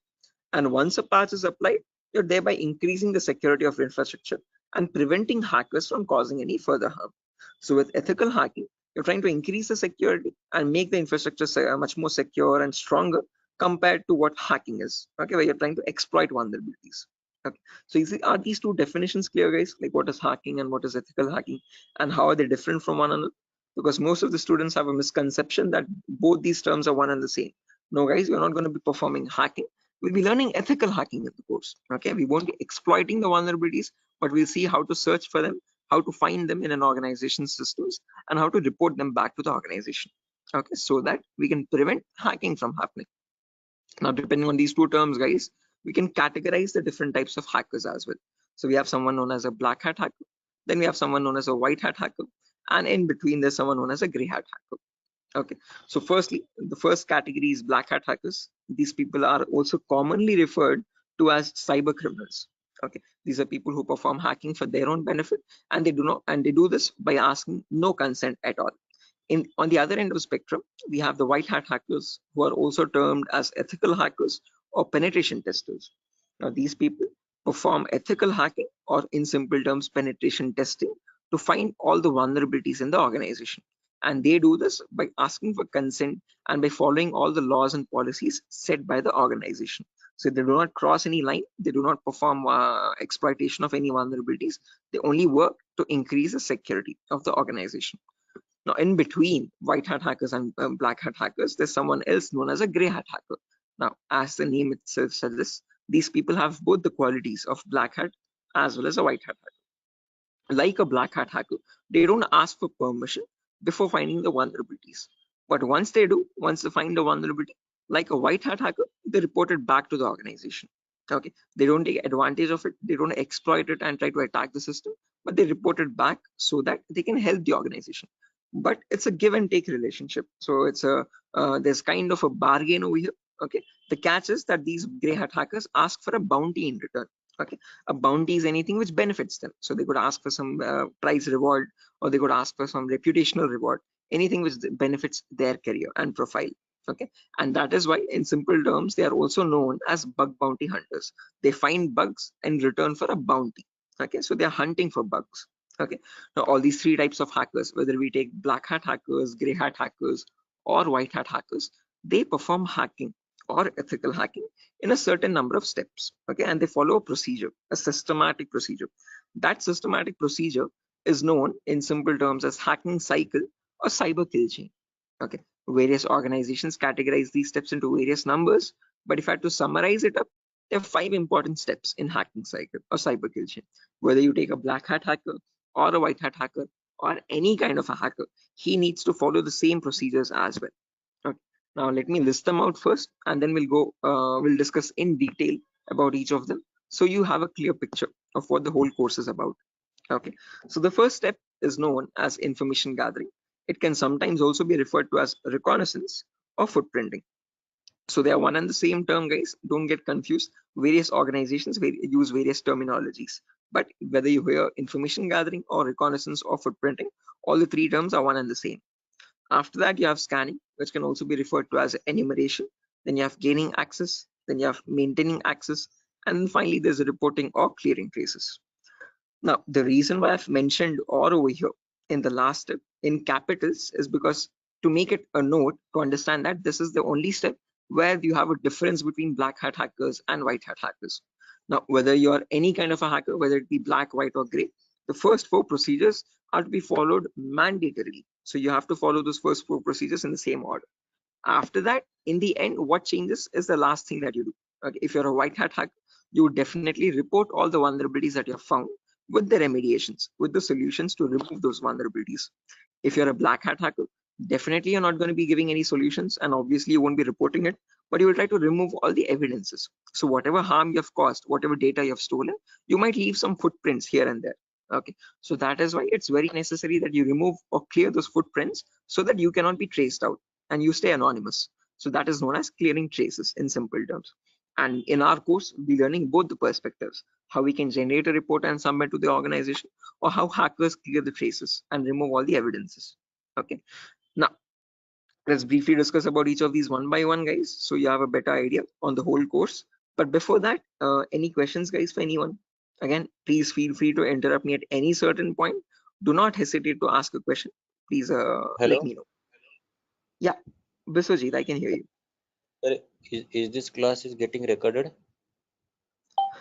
And once a patch is applied, you're thereby increasing the security of infrastructure and preventing hackers from causing any further harm. So with ethical hacking, you're trying to increase the security and make the infrastructure much more secure and stronger compared to what hacking is. Okay, where you're trying to exploit vulnerabilities. Okay, so you see, are these two definitions clear, guys? Like what is hacking and what is ethical hacking, and how are they different from one another? Because most of the students have a misconception that both these terms are one and the same. No, guys, we're not going to be performing hacking. We'll be learning ethical hacking in the course. Okay, we won't be exploiting the vulnerabilities, but we'll see how to search for them, how to find them in an organization's systems, and how to report them back to the organization. Okay, so that we can prevent hacking from happening. Now, depending on these two terms, guys, we can categorize the different types of hackers as well. So we have someone known as a black hat hacker, then we have someone known as a white hat hacker, and in between there's someone known as a gray hat hacker. Okay, so firstly, the first category is black hat hackers. These people are also commonly referred to as cyber criminals. Okay, these are people who perform hacking for their own benefit, and they do this by asking no consent at all. On the other end of the spectrum, we have the white hat hackers, who are also termed as ethical hackers or penetration testers. Now, these people perform ethical hacking, or in simple terms, penetration testing, to find all the vulnerabilities in the organization. And they do this by asking for consent and by following all the laws and policies set by the organization. So they do not cross any line, they do not perform exploitation of any vulnerabilities, they only work to increase the security of the organization. Now, in between white hat hackers and black hat hackers, there's someone else known as a gray hat hacker. Now, as the name itself suggests, these people have both the qualities of black hat as well as a white hat hacker. Like a black hat hacker, they don't ask for permission before finding the vulnerabilities. But once they find a vulnerability, like a white hat hacker, they report it back to the organization. Okay, they don't take advantage of it, they don't exploit it and try to attack the system, but they report it back so that they can help the organization. But it's a give and take relationship, so it's there's kind of a bargain over here. Okay, the catch is that these gray hat hackers ask for a bounty in return. Okay, a bounty is anything which benefits them, so they could ask for some prize reward, or they could ask for some reputational reward, anything which benefits their career and profile. Okay, and that is why, in simple terms, they are also known as bug bounty hunters. They find bugs in return for a bounty. Okay, so they're hunting for bugs. Okay, now all these three types of hackers, whether we take black hat hackers, gray hat hackers, or white hat hackers, they perform hacking or ethical hacking in a certain number of steps. Okay, and they follow a procedure, a systematic procedure. That systematic procedure is known in simple terms as hacking cycle or cyber kill chain. Okay, various organizations categorize these steps into various numbers, but if I had to summarize it up, there are 5 important steps in hacking cycle or cyber kill chain. Whether you take a black hat hacker or a white hat hacker or any kind of a hacker, he needs to follow the same procedures as well. Okay. Now let me list them out first, and then we'll discuss in detail about each of them, so you have a clear picture of what the whole course is about. Okay. So the first step is known as information gathering. It can sometimes also be referred to as reconnaissance or footprinting. So they are one and the same term, guys. Don't get confused. Various organizations use various terminologies, but whether you hear information gathering or reconnaissance or footprinting, all the three terms are one and the same. After that, you have scanning, which can also be referred to as enumeration. Then you have gaining access, then you have maintaining access, and then finally there's reporting or clearing traces. Now, the reason why I've mentioned or over here in the last step in capitals is because to make it a note to understand that this is the only step where you have a difference between black hat hackers and white hat hackers. Now, whether you're any kind of a hacker, whether it be black, white, or gray, the first four procedures are to be followed mandatorily. So you have to follow those first four procedures in the same order. After that, in the end, what changes is the last thing that you do. Okay, if you're a white hat hacker, you would definitely report all the vulnerabilities that you have found with the remediations, with the solutions to remove those vulnerabilities. If you're a black hat hacker, definitely you're not going to be giving any solutions, and obviously you won't be reporting it, but you will try to remove all the evidences. So whatever harm you have caused, whatever data you have stolen, you might leave some footprints here and there. Okay, so that is why it's very necessary that you remove or clear those footprints so that you cannot be traced out and you stay anonymous. So that is known as clearing traces in simple terms. And in our course, we're learning both the perspectives, how we can generate a report and submit to the organization, or how hackers clear the traces and remove all the evidences. Okay, now let's briefly discuss about each of these one by one, guys, so you have a better idea on the whole course. But before that, any questions, guys, for anyone? Again, please feel free to interrupt me at any certain point. Do not hesitate to ask a question. Please let Hello, me know. Yeah, Biswajit, I can hear you. sir. Is this class is getting recorded?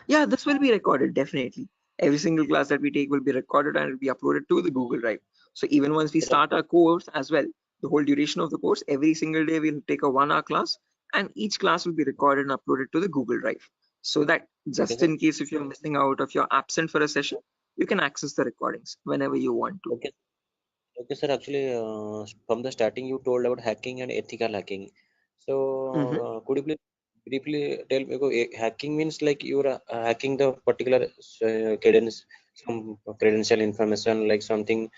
Yeah, this will be recorded, definitely. Every single class that we take will be recorded and it will be uploaded to the Google Drive. So even once we start our course as well, the whole duration of the course, every single day we'll take a 1 hour class, and each class will be recorded and uploaded to the Google Drive. So that Okay, just sir. in case if you're missing out, if you're absent for a session, you can access the recordings whenever you want to. Okay, okay, sir. Actually, from the starting, you told about hacking and ethical hacking. So, Mhm. could you please briefly tell me? Hacking means like you're hacking the particular cadence, some credential information, like something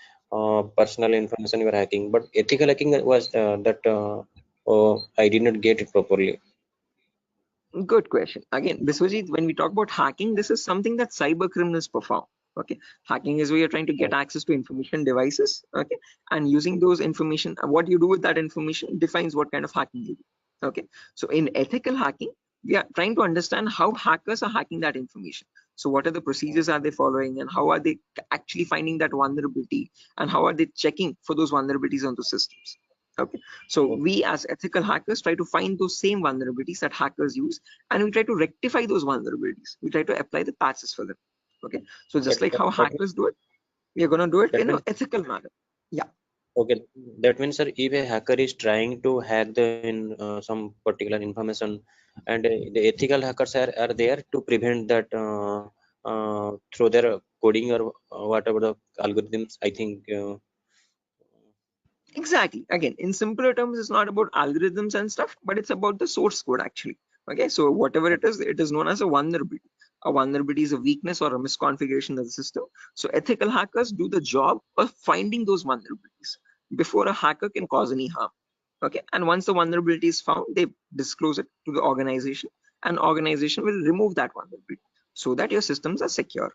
personal information you are hacking. But ethical hacking was that I did not get it properly. Good question. Again, Biswajit, when we talk about hacking, this is something that cyber criminals perform. Okay, hacking is where you're trying to get access to information devices. Okay, and using those information, what you do with that information defines what kind of hacking you do. Okay, so in ethical hacking, we are trying to understand how hackers are hacking that information. So what are the procedures are they following, and how are they actually finding that vulnerability, and how are they checking for those vulnerabilities on the systems? Okay, so we as ethical hackers try to find those same vulnerabilities that hackers use, and we try to rectify those vulnerabilities. We try to apply the patches for them. Okay, so just That, like that, how that means hackers do it, we are going to do it that in an means ethical manner. Yeah, okay. That means, sir, if a hacker is trying to hack some particular information, and the ethical hackers are there to prevent that through their coding or whatever the algorithms. I think. exactly. Again, in simpler terms, it's not about algorithms and stuff, but it's about the source code actually. Okay, so whatever it is known as a vulnerability. A vulnerability is a weakness or a misconfiguration of the system. So ethical hackers do the job of finding those vulnerabilities before a hacker can cause any harm. Okay, and once the vulnerability is found, they disclose it to the organization, and organization will remove that vulnerability so that your systems are secure.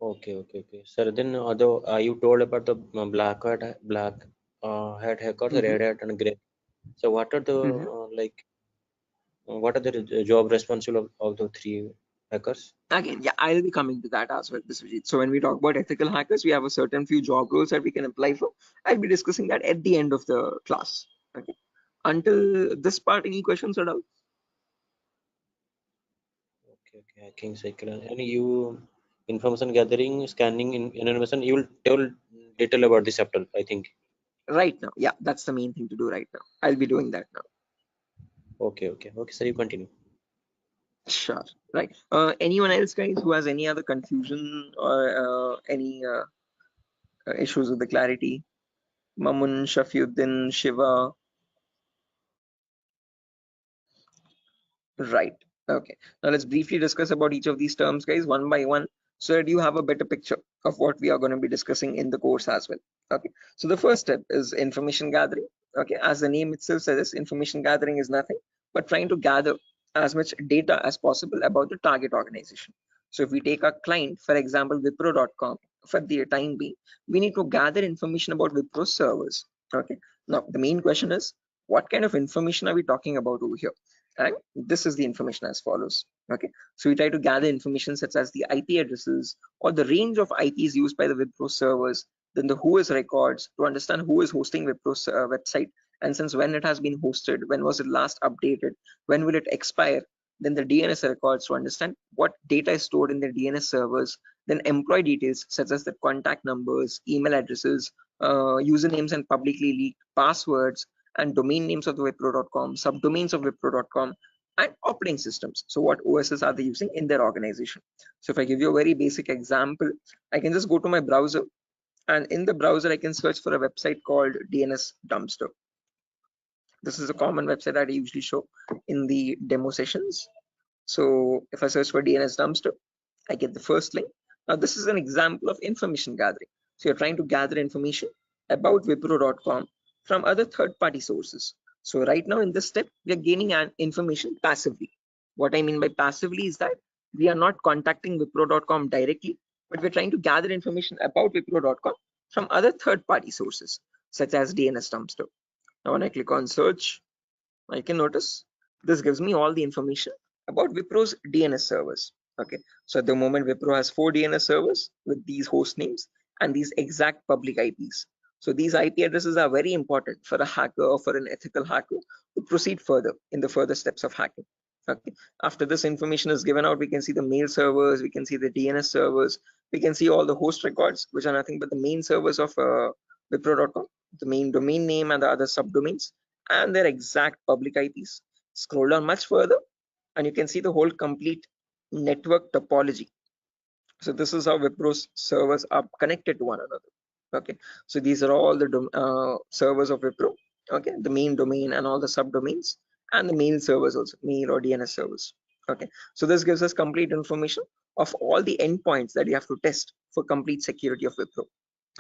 Okay, okay, okay. Sir, then although you told about the black hat hackers, Mhm. red hat, and gray. So what are the Mhm. what are the job responsible of the three hackers? Again, yeah, I'll be coming to that as well, Biswajit. So when we talk about ethical hackers, we have a certain few job roles that we can apply for. I'll be discussing that at the end of the class. Okay. Until this part, any questions at all? Okay, okay, hacking cycle. And you information gathering, scanning, information. You will tell detail about this chapter, I think. Right now, yeah, that's the main thing to do right now. I'll be doing that now. Okay, okay, okay. Sir, you continue. Sure. Right. Anyone else, guys, who has any other confusion or any issues with the clarity? Mamun, Shafiuddin, Shiva. Right. Okay. Now let's briefly discuss about each of these terms, guys, one by one, so that you have a better picture of what we are going to be discussing in the course as well. Okay. So the first step is information gathering. Okay. As the name itself says, information gathering is nothing but trying to gather as much data as possible about the target organization. So if we take a client, for example, Wipro.com, for the time being, we need to gather information about Wipro servers. Okay. Now the main question is, what kind of information are we talking about over here? And this is the information as follows. Okay, so we try to gather information such as the IP addresses or the range of IPs used by the Wipro servers, then the whois records to understand who is hosting Wipro's website, and since when it has been hosted, when was it last updated, when will it expire, then the DNS records to understand what data is stored in the DNS servers, then employee details such as the contact numbers, email addresses, usernames and publicly leaked passwords, and domain names of the Wipro.com, subdomains of Wipro.com, and operating systems. So what OSs are they using in their organization? So if I give you a very basic example, I can just go to my browser, and in the browser I can search for a website called DNS Dumpster. This is a common website that I usually show in the demo sessions. So if I search for DNS Dumpster, I get the first link. Now this is an example of information gathering. So you're trying to gather information about Wipro.com from other third-party sources. So right now in this step, we are gaining information passively. What I mean by passively is that we are not contacting Wipro.com directly, but we're trying to gather information about Wipro.com from other third-party sources, such as DNS Dumpster. Now when I click on search, I can notice this gives me all the information about Wipro's DNS servers. Okay, so at the moment Wipro has 4 DNS servers with these host names and these exact public IPs. So these IP addresses are very important for a hacker or for an ethical hacker to proceed further in the further steps of hacking. Okay, after this information is given out, we can see the mail servers, we can see the DNS servers, we can see all the host records, which are nothing but the main servers of Wipro.com, the main domain name and the other subdomains, and their exact public IPs. Scroll down much further and you can see the whole complete network topology. So this is how Wipro's servers are connected to one another. Okay, so these are all the servers of Wipro. Okay, the main domain and all the subdomains, and the mail servers also, mail or DNS servers. Okay, so this gives us complete information of all the endpoints that you have to test for complete security of Wipro.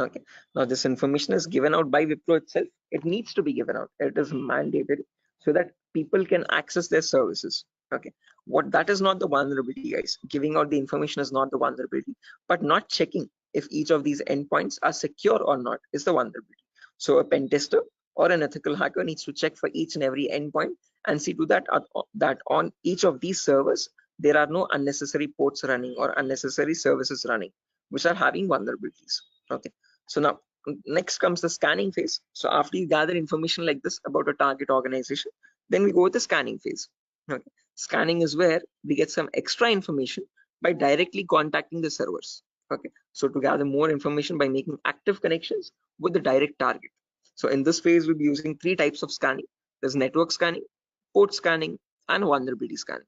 Okay, now this information is given out by Wipro itself. It needs to be given out. It is mandated so that people can access their services. Okay, what that is not the vulnerability, guys. Giving out the information is not the vulnerability, but not checking if each of these endpoints are secure or not is the vulnerability. So a pen tester or an ethical hacker needs to check for each and every endpoint and see to that that on each of these servers there are no unnecessary ports running or unnecessary services running which are having vulnerabilities. Okay, so now next comes the scanning phase. So after you gather information like this about a target organization, then we go with the scanning phase. Okay, scanning is where we get some extra information by directly contacting the servers. Okay, so to gather more information by making active connections with the direct target. So in this phase, we'll be using 3 types of scanning. There's network scanning, port scanning, and vulnerability scanning.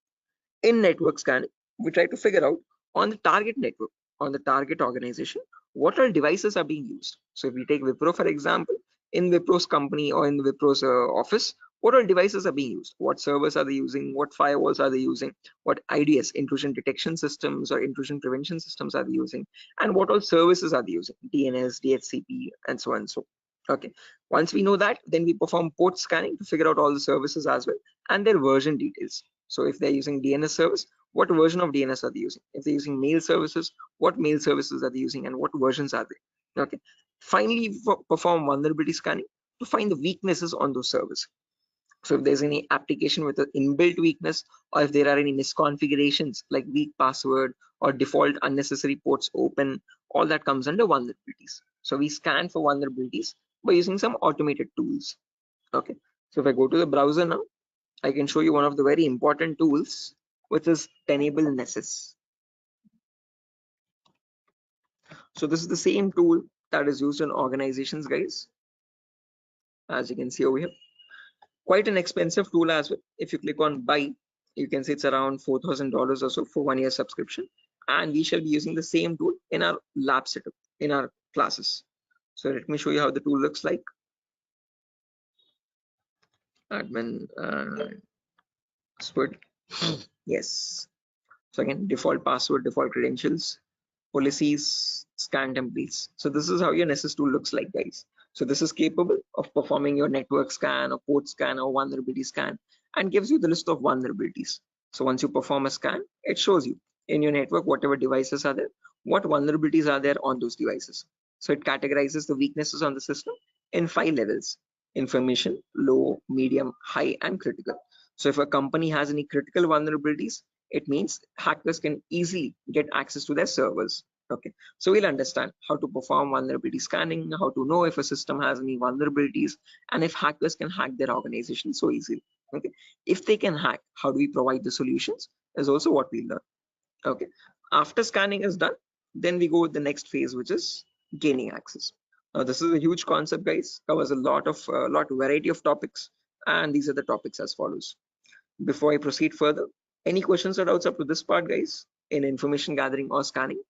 In network scanning, we try to figure out on the target network, on the target organization, what all devices are being used. So if we take Wipro, for example, in Wipro's company or in the Wipro's office, what all devices are being used? What servers are they using? What firewalls are they using? What IDS, intrusion detection systems or intrusion prevention systems are they using? And what all services are they using? DNS, DHCP, and so on and so. Okay, once we know that, then we perform port scanning to figure out all the services as well and their version details. So if they're using DNS service, what version of DNS are they using? If they're using mail services, what mail services are they using and what versions are they? Okay. Finally, perform vulnerability scanning to find the weaknesses on those servers. So if there's any application with an inbuilt weakness, or if there are any misconfigurations like weak password or default unnecessary ports open, all that comes under vulnerabilities. So we scan for vulnerabilities by using some automated tools. Okay. So if I go to the browser now, I can show you one of the very important tools, which is Tenable Nessus. So this is the same tool that is used in organizations, guys. As you can see over here, quite an expensive tool as well. If you click on buy, You can see it's around $4,000 or so for 1 year subscription, and we shall be using the same tool in our lab setup in our classes. So let me show you how the tool looks like. Admin password. Yes. So again, default password, default credentials, policies, scan templates. So this is how your Nessus tool looks like, guys. So this is capable of performing your network scan or port scan or vulnerability scan, and gives you the list of vulnerabilities. So once you perform a scan, it shows you in your network whatever devices are there, what vulnerabilities are there on those devices. So it categorizes the weaknesses on the system in 5 levels: information, low, medium, high, and critical. So if a company has any critical vulnerabilities, it means hackers can easily get access to their servers. Okay, so we'll understand how to perform vulnerability scanning, how to know if a system has any vulnerabilities, and if hackers can hack their organization so easily. Okay, if they can hack, how do we provide the solutions is also what we learn. Okay, after scanning is done, then we go with the next phase, which is gaining access. Now this is a huge concept, guys, covers a lot of variety of topics, and these are the topics as follows. Before I proceed further, any questions or doubts up to this part, guys, in information gathering or scanning?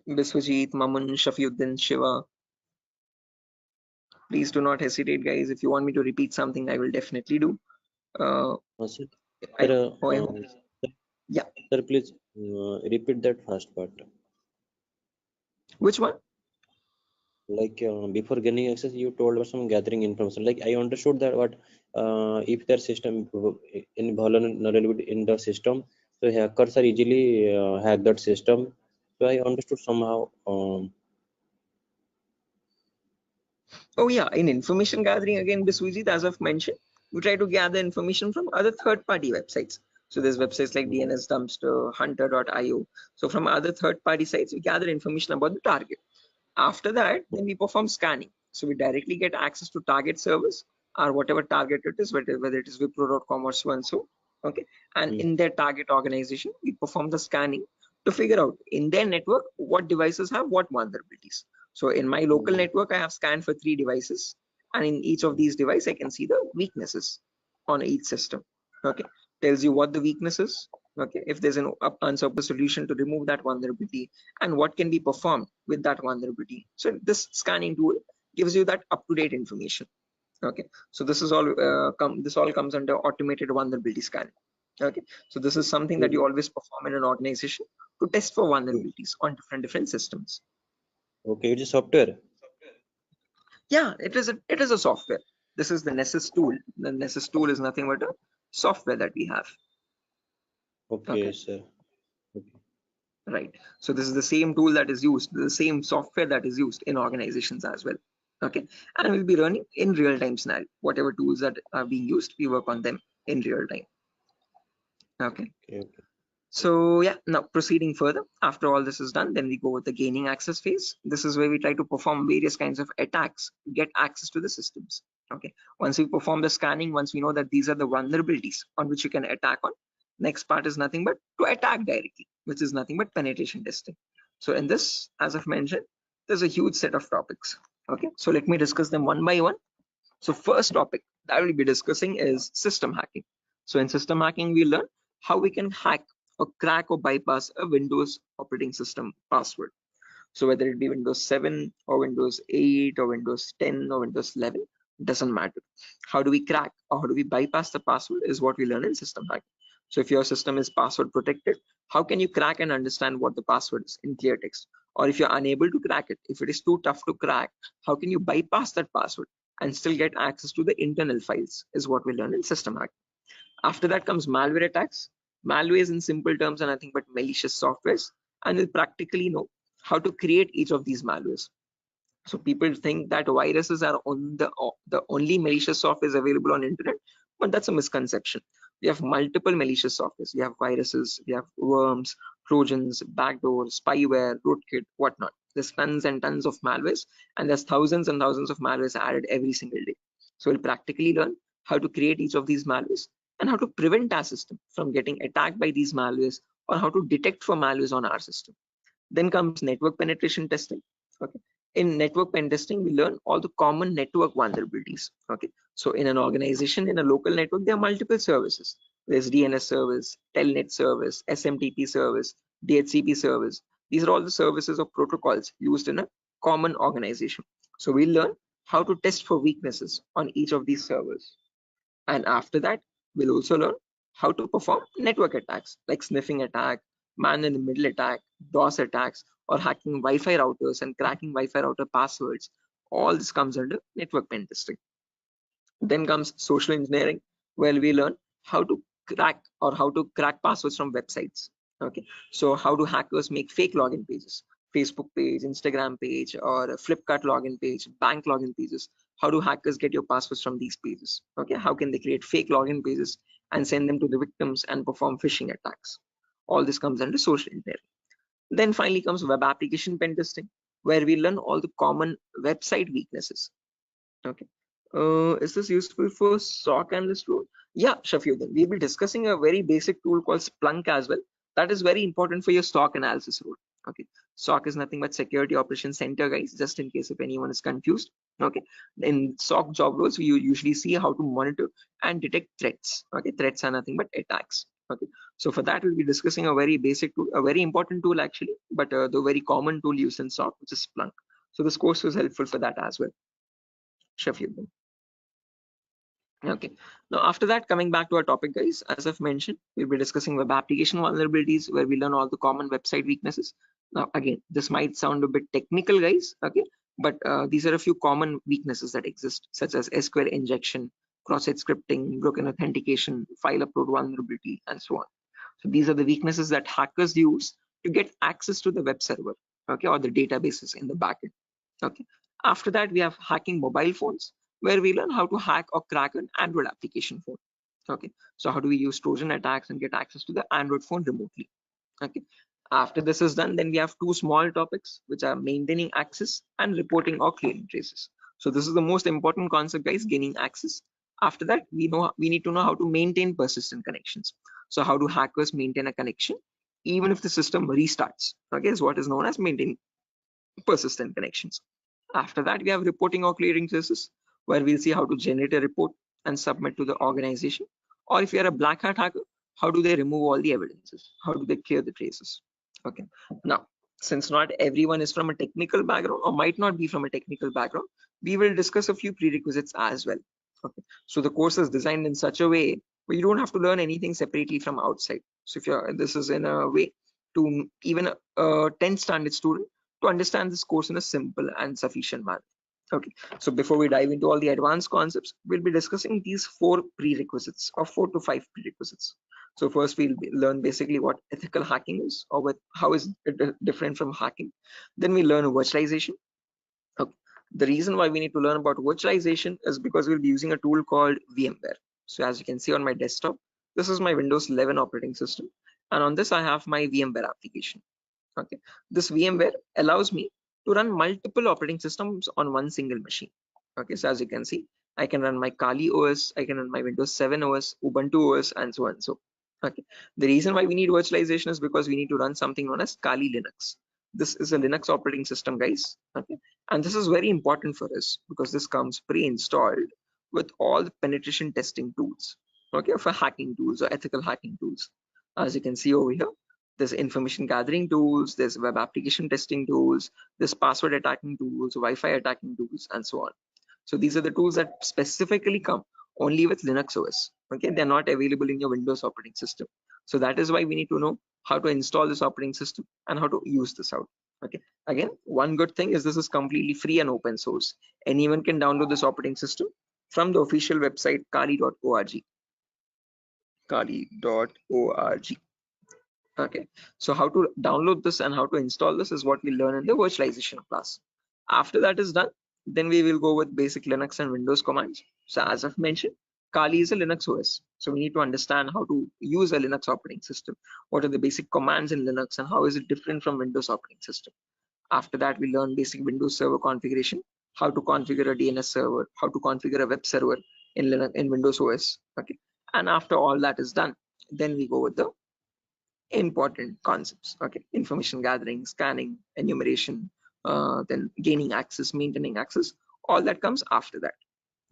Biswajit, Mamun, Shafiuddin, Shiva, please do not hesitate, guys. If you want me to repeat something, I will definitely do. Sir, Yeah. Sir, please repeat that first part. Which one? Like before gaining access, you told us some gathering information. Like I understood that what if their system in vulnerability in the system, so hackers are easily hack that system. So I understood somehow. Oh yeah, in information gathering again, Biswajit, as I've mentioned, we try to gather information from other third-party websites. So there's websites like DNS Dumpster, Hunter.io. So from other third-party sites, we gather information about the target. After that, then we perform scanning. So we directly get access to target servers or whatever target it is, whether it is Wipro.com or so and so. Okay, and in their target organization, we perform the scanning to figure out in their network what devices have what vulnerabilities. So in my local network, I have scanned for 3 devices, and in each of these devices, I can see the weaknesses on each system. Okay, tells you what the weakness is. Okay, if there's an unsurpassed solution to remove that vulnerability, and what can be performed with that vulnerability. So this scanning tool gives you that up-to-date information. Okay, so this is all this all comes under automated vulnerability scanning. Okay, so this is something that you always perform in an organization to test for vulnerabilities on different systems. Okay, it's a software. Yeah, it is a software. This is the Nessus tool. The Nessus tool is nothing but a software that we have. Okay, sir. Okay. Right, so this is the same tool that is used, the same software that is used in organizations as well. Okay, and we'll be running in real-time scenario. Whatever tools that are being used, we work on them in real time. Okay. So yeah, now proceeding further, after all this is done, then we go with the gaining access phase. This is where we try to perform various kinds of attacks to get access to the systems. Okay, once we perform the scanning, once we know that these are the vulnerabilities on which you can attack on, next part is nothing but to attack directly, which is nothing but penetration testing. So in this, as I've mentioned, there's a huge set of topics. Okay, so let me discuss them one by one. So first topic that I will be discussing is system hacking. So in system hacking, we learn how we can hack or crack or bypass a Windows operating system password. So whether it be Windows 7 or Windows 8 or Windows 10 or Windows 11, doesn't matter. How do we crack or how do we bypass the password is what we learn in system hacking. So if your system is password protected, how can you crack and understand what the password is in clear text? Or if you're unable to crack it, if it is too tough to crack, how can you bypass that password and still get access to the internal files is what we learn in system hacking. After that comes malware attacks. Malwares in simple terms are nothing but malicious softwares, and we'll practically know how to create each of these malwares. So people think that viruses are on the only malicious software is available on internet, but that's a misconception. We have multiple malicious softwares. We have viruses, we have worms, trojans, backdoors, spyware, rootkit, whatnot. There's tons and tons of malwares, and there's thousands and thousands of malwares added every single day. So we'll practically learn how to create each of these malwares and how to prevent our system from getting attacked by these malwares, or how to detect for malwares on our system. Then comes network penetration testing. Okay, in network pen testing, we learn all the common network vulnerabilities. Okay, so in an organization, in a local network, there are multiple services. There's DNS service, Telnet service, SMTP service, DHCP service. These are all the services or protocols used in a common organization. So we learn how to test for weaknesses on each of these servers. And after that, we'll also learn how to perform network attacks like sniffing attack, man in the middle attack, DOS attacks, or hacking Wi-Fi routers and cracking Wi-Fi router passwords. All this comes under network pen testing. Then comes social engineering, where we learn how to crack passwords from websites. Okay, so how do hackers make fake login pages, Facebook page, Instagram page, or a Flipkart login page, bank login pages? How do hackers get your passwords from these pages? Okay, how can they create fake login pages and send them to the victims and perform phishing attacks? All this comes under social engineering. Then finally comes web application pen testing, where we learn all the common website weaknesses. Okay. Is this useful for SOC analyst role? Yeah, Shafiuddin. We'll be discussing a very basic tool called Splunk as well. That is very important for your SOC analysis role. Okay. SOC is nothing but Security Operations Center, guys, just in case if anyone is confused. Okay. In SOC job roles, we usually see how to monitor and detect threats. Okay. Threats are nothing but attacks. Okay. So for that, we'll be discussing a very basic tool, a very important tool actually, but the very common tool used in SOC, which is Splunk. So this course was helpful for that as well. Shafiuddin. Okay, now after that, coming back to our topic, guys, as I've mentioned, we'll be discussing web application vulnerabilities, where we learn all the common website weaknesses. Now again, this might sound a bit technical, guys, okay, but these are a few common weaknesses that exist, such as SQL injection, cross-site scripting, broken authentication, file upload vulnerability, and so on. So these are the weaknesses that hackers use to get access to the web server, okay, or the databases in the backend. Okay, after that, we have hacking mobile phones, where we learn how to hack or crack an Android application phone. Okay, so how do we use Trojan attacks and get access to the Android phone remotely? Okay, after this is done, then we have two small topics, which are maintaining access and reporting or clearing traces. So this is the most important concept, guys, gaining access. After that, we need to know how to maintain persistent connections. So how do hackers maintain a connection even if the system restarts? Okay, is what is known as maintaining persistent connections. After that, we have reporting or clearing traces, where we'll see how to generate a report and submit to the organization. Or if you're a black hat hacker, how do they remove all the evidences? How do they clear the traces? Okay. Now, since not everyone is from a technical background or might not be from a technical background, we will discuss a few prerequisites as well. Okay. So the course is designed in such a way where you don't have to learn anything separately from outside. So if you're, this is in a way to even a 10th standard student to understand this course in a simple and sufficient manner. Okay, so before we dive into all the advanced concepts, we'll be discussing these 4 prerequisites or 4 to 5 prerequisites. So first we'll learn basically what ethical hacking is, or how is it different from hacking. Then we learn virtualization. Okay. The reason why we need to learn about virtualization is because we'll be using a tool called VMware. So as you can see on my desktop, this is my Windows 11 operating system, and on this I have my VMware application. Okay, this VMware allows me to run multiple operating systems on one single machine. Okay, so as you can see, I can run my Kali OS, I can run my Windows 7 OS, Ubuntu OS, and so on and so. Okay, the reason why we need virtualization is because we need to run something known as Kali Linux. This is a Linux operating system, guys. Okay, and this is very important for us because this comes pre-installed with all the penetration testing tools. Okay, for hacking tools or ethical hacking tools. As you can see over here, there's information gathering tools, there's web application testing tools, there's password attacking tools, Wi-Fi attacking tools, and so on. So these are the tools that specifically come only with Linux OS. Okay, they're not available in your Windows operating system. So that is why we need to know how to install this operating system and how to use this out. Okay, again, one good thing is this is completely free and open source. Anyone can download this operating system from the official website kali.org. Kali.org. Okay, so how to download this and how to install this is what we learn in the virtualization class. After that is done, then we will go with basic Linux and Windows commands. So as I've mentioned, Kali is a Linux OS. So we need to understand how to use a Linux operating system. What are the basic commands in Linux and how is it different from Windows operating system? After that, we learn basic Windows server configuration, how to configure a DNS server, how to configure a web server in Linux, in Windows OS. Okay, and after all that is done, then we go with the important concepts. Okay, information gathering, scanning, enumeration, then gaining access, maintaining access, all that comes after that.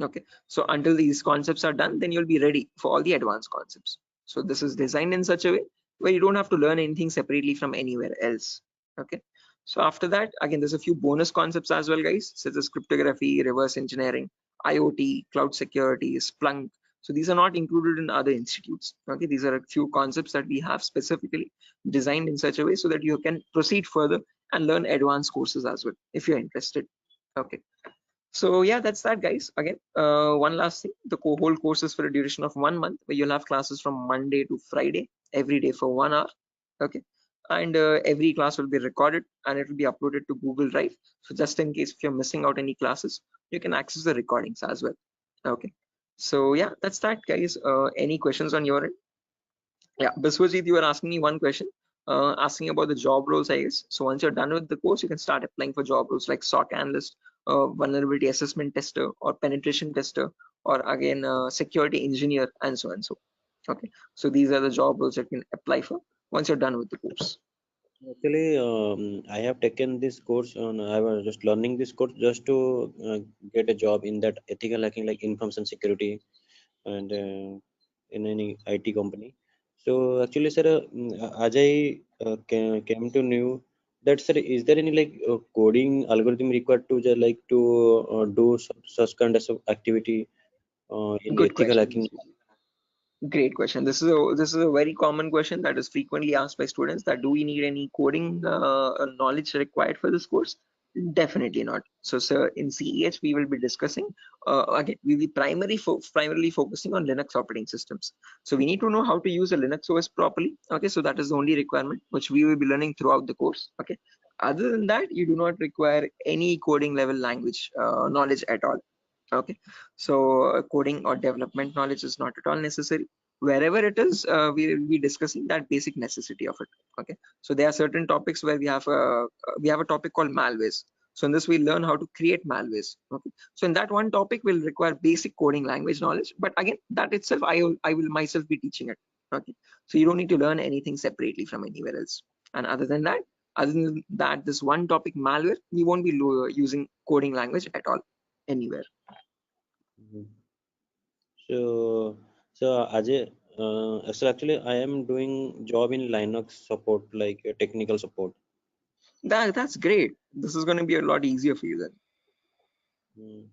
Okay, so until these concepts are done, then you'll be ready for all the advanced concepts. So this is designed in such a way where you don't have to learn anything separately from anywhere else. Okay, so after that, again, there's a few bonus concepts as well, guys, such as cryptography, reverse engineering, IoT, cloud security, Splunk. So these are not included in other institutes. Okay, these are a few concepts that we have specifically designed in such a way so that you can proceed further and learn advanced courses as well if you're interested. Okay, so yeah, that's that, guys. Again, one last thing, the whole course is for a duration of 1 month, where you'll have classes from Monday to Friday every day for 1 hour. Okay, and every class will be recorded and it will be uploaded to Google Drive. So just in case if you're missing out any classes, you can access the recordings as well. Okay, so yeah, that's that, guys. Any questions on your end? Yeah, Biswajit, you were asking me one question, asking about the job roles, I guess. So once you're done with the course, you can start applying for job roles like SOC analyst, vulnerability assessment tester, or penetration tester, or again, security engineer, and so on. So, okay. So these are the job roles that you can apply for once you're done with the course. Actually, I have taken this course on. I was just learning this course just to get a job in that ethical hacking, like information security, and in any IT company. So actually, sir, as I came to know that, sir, is there any like coding algorithm required to just like to do such kind of activity in Good ethical question. hacking? Great question. This is a very common question that is frequently asked by students, that do we need any coding knowledge required for this course? Definitely not. So, sir, in CEH we will be discussing again. We will be primarily focusing on Linux operating systems. So we need to know how to use a Linux OS properly. Okay, so that is the only requirement which we will be learning throughout the course. Okay. Other than that, you do not require any coding level language knowledge at all. Okay, so coding or development knowledge is not at all necessary. Wherever it is, we will be discussing that basic necessity of it. Okay, so there are certain topics where we have a topic called malwares. So in this we learn how to create malwares. Okay, so in that one topic will require basic coding language knowledge, but again, that itself I will myself be teaching it. Okay, so you don't need to learn anything separately from anywhere else. And other than that, this one topic malware, we won't be using coding language at all anywhere. Mhm. So, Ajay, so actually, I am doing job in Linux support, like technical support. That's great. This is going to be a lot easier for you then. Mm.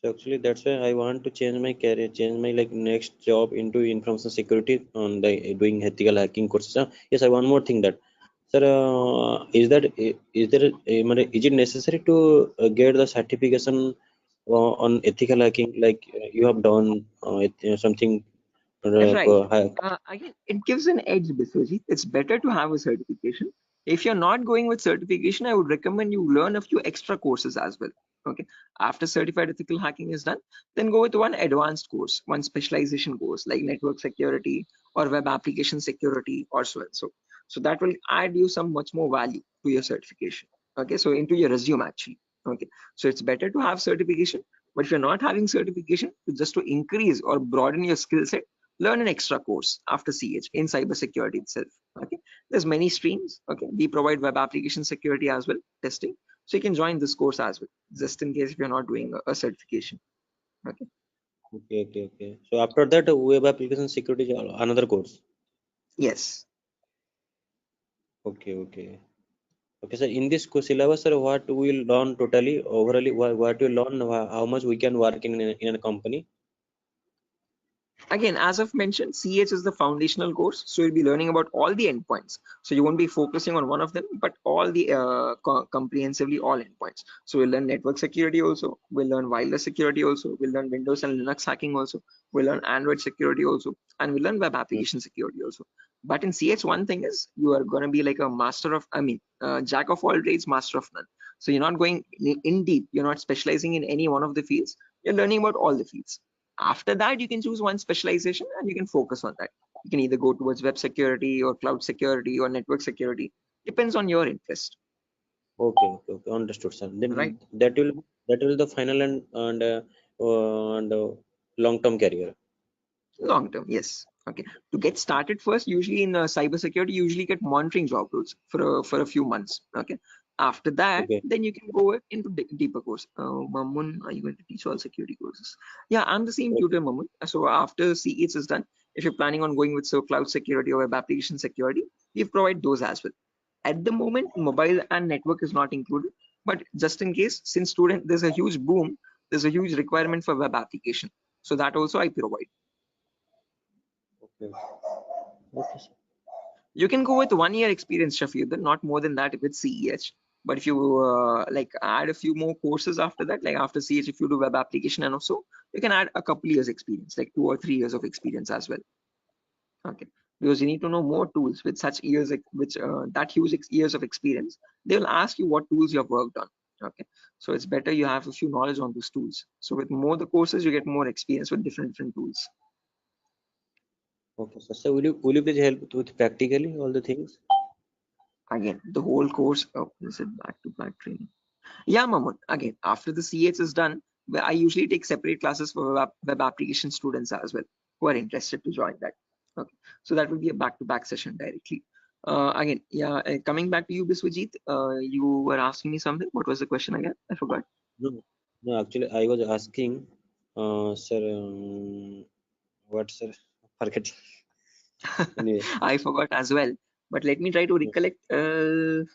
So actually, that's why I want to change my career, change my like next job into information security on the doing ethical hacking courses. Yes, I one more thing that, sir, is there is it necessary to get the certification on ethical hacking, like you have done something Right. hack? Again, it gives an edge, Biswajit. It's better to have a certification. If you're not going with certification, I would recommend you learn a few extra courses as well. Okay. After certified ethical hacking is done, then go with one advanced course, one specialization course like network security or web application security or so and so. So that will add you some much more value to your certification. Okay. So into your resume actually. Okay. So it's better to have certification, but if you're not having certification, just to increase or broaden your skill set, learn an extra course after CH in cybersecurity itself. Okay, there's many streams. Okay, we provide web application security as well, testing. So you can join this course as well, just in case if you're not doing a certification. Okay. Okay, okay, okay. So after that, web application security is another course. Yes. Okay, okay. Okay, sir. In this syllabus, sir, what we will learn totally, overally, what we learn, how much we can work in a company. Again, as I've mentioned, CH is the foundational course, so you'll be learning about all the endpoints. So you won't be focusing on one of them, but all the comprehensively all endpoints. So we'll learn network security also, we'll learn wireless security also, we'll learn Windows and Linux hacking also, we'll learn Android security also, and we'll learn web Mm. application security also. But in CH, one thing is you are going to be like a master of, jack of all trades, master of none. So you're not going in deep, you're not specializing in any one of the fields, you're learning about all the fields. After that, you can choose one specialization and you can focus on that. You can either go towards web security or cloud security or network security. Depends on your interest, Okay, okay, okay. Understood, sir. right? Then that will the final and long-term career. Long term, yes. Okay. To get started first, usually in cybersecurity, you usually get monitoring job roles for a few months. Okay. After that, Okay. then you can go into deeper course. Mamun, are you going to teach all security courses? Yeah, I'm the same tutor, Mamun. So after CH is done, if you're planning on going with cloud security or web application security, we provide those as well. At the moment, mobile and network is not included, but just in case, since there's a huge boom, there's a huge requirement for web application. So that also I provide. Okay. Okay, sir. You can go with 1 year experience, Shafiq, not more than that with CEH. But if you like add a few more courses after that, like after CH, if you do web application and also, you can add a couple years experience, like 2 or 3 years of experience as well. Okay, because you need to know more tools with such years, that huge years of experience. They will ask you what tools you have worked on. Okay, so it's better you have a few knowledge on those tools. So with more the courses, you get more experience with different tools. Okay, sir. So will you please help with practically all the things? Again, the whole course. Oh, is it back-to-back training? Yeah, Mamun. Again, after the CH is done, I usually take separate classes for web application students as well who are interested to join that. Okay, so that will be a back-to-back session directly. Again, yeah, coming back to you, Biswajit, you were asking me something. What was the question again? I forgot. No, actually, I was asking, sir, what, sir? Forget. Anyway, I forgot as well. But let me try to recollect. Does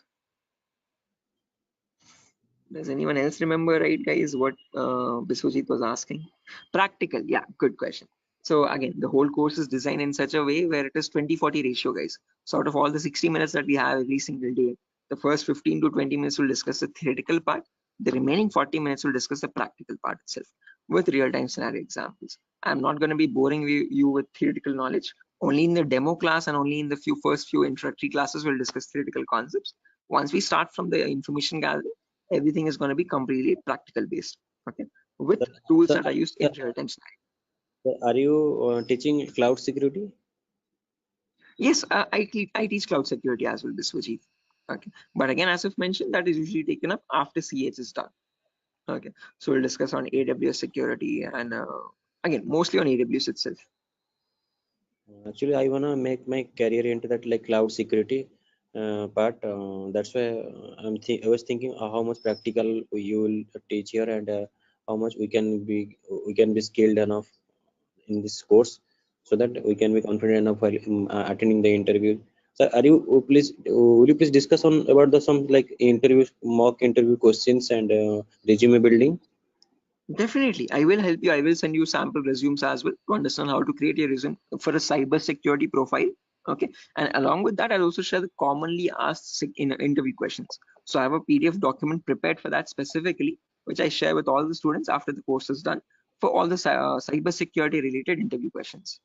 anyone else remember, right, guys, what Biswajit was asking? Practical, yeah, good question. So again, the whole course is designed in such a way where it is 20-40 ratio, guys. So out of all the 60 minutes that we have every single day, the first 15 to 20 minutes will discuss the theoretical part. The remaining 40 minutes will discuss the practical part itself with real-time scenario examples. I'm not going to be boring you with theoretical knowledge. Only in the demo class and only in the first few introductory classes we'll discuss theoretical concepts. Once we start from the information gathering, everything is going to be completely practical based. Okay, with tools that are used in real-time scenario. Are you teaching cloud security? Yes, I teach cloud security as well, Biswajit. Okay, but again, as I've mentioned, that is usually taken up after CH is done. Okay, so we'll discuss on AWS security and again, mostly on AWS itself. Actually, I wanna make my career into that like cloud security part. That's why I was thinking how much practical you will teach here and how much we can be skilled enough in this course, so that we can be confident enough while attending the interview. So, will you please discuss on about some like mock interview questions and resume building? Definitely, I will help you. I will send you sample resumes as well to understand how to create a resume for a cyber security profile. Okay, and along with that, I'll also share the commonly asked in interview questions. So I have a PDF document prepared for that specifically, which I share with all the students after the course is done for all the cyber security related interview questions.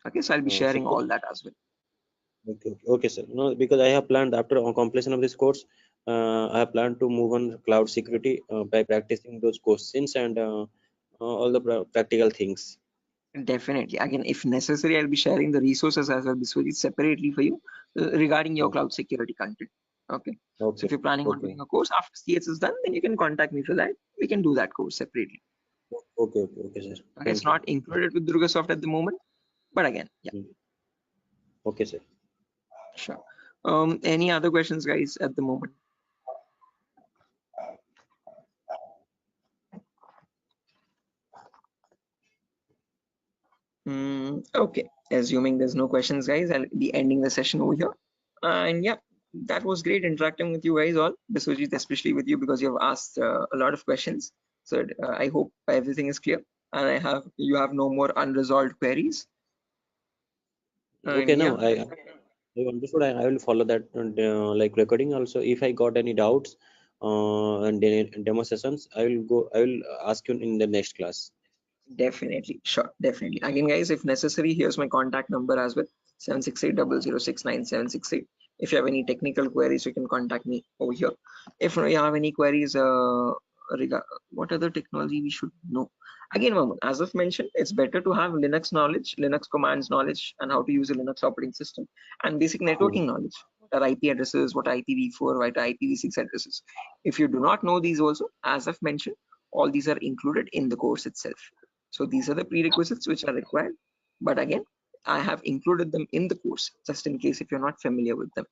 Okay, so I'll be sharing all that as well. Okay, sir. No, because I have planned after completion of this course, I have planned to move on cloud security by practicing those questions and all the practical things. Definitely. Again, if necessary, I'll be sharing the resources as well, Biswajit, separately for you regarding your cloud security content. Okay. So if you're planning on doing a course after CS is done, then you can contact me for that. We can do that course separately. Okay, sir. Okay, it's not included with Durga Soft at the moment, but again, yeah. Okay, sir. Sure. Any other questions, guys, at the moment? Okay, assuming there's no questions, guys, I'll be ending the session over here. And yeah, that was great interacting with you guys all, Biswajit, especially with you because you have asked a lot of questions. So I hope everything is clear and you have no more unresolved queries. Okay, and now yeah, I understood. I will follow that like recording also. If I got any doubts and demo sessions, I will ask you in the next class. Definitely, sure, definitely. Again, guys, if necessary, here's my contact number as well, 76800696768. If you have any technical queries, you can contact me over here. If you have any queries regarding what other technology we should know, again, Mamun, as I've mentioned, it's better to have Linux knowledge, Linux commands knowledge, and how to use a Linux operating system, and basic networking knowledge. What are IP addresses, what are IPv4, what are IPv6 addresses. If you do not know these also, as I've mentioned, all these are included in the course itself. So these are the prerequisites which are required. But again, I have included them in the course just in case if you're not familiar with them.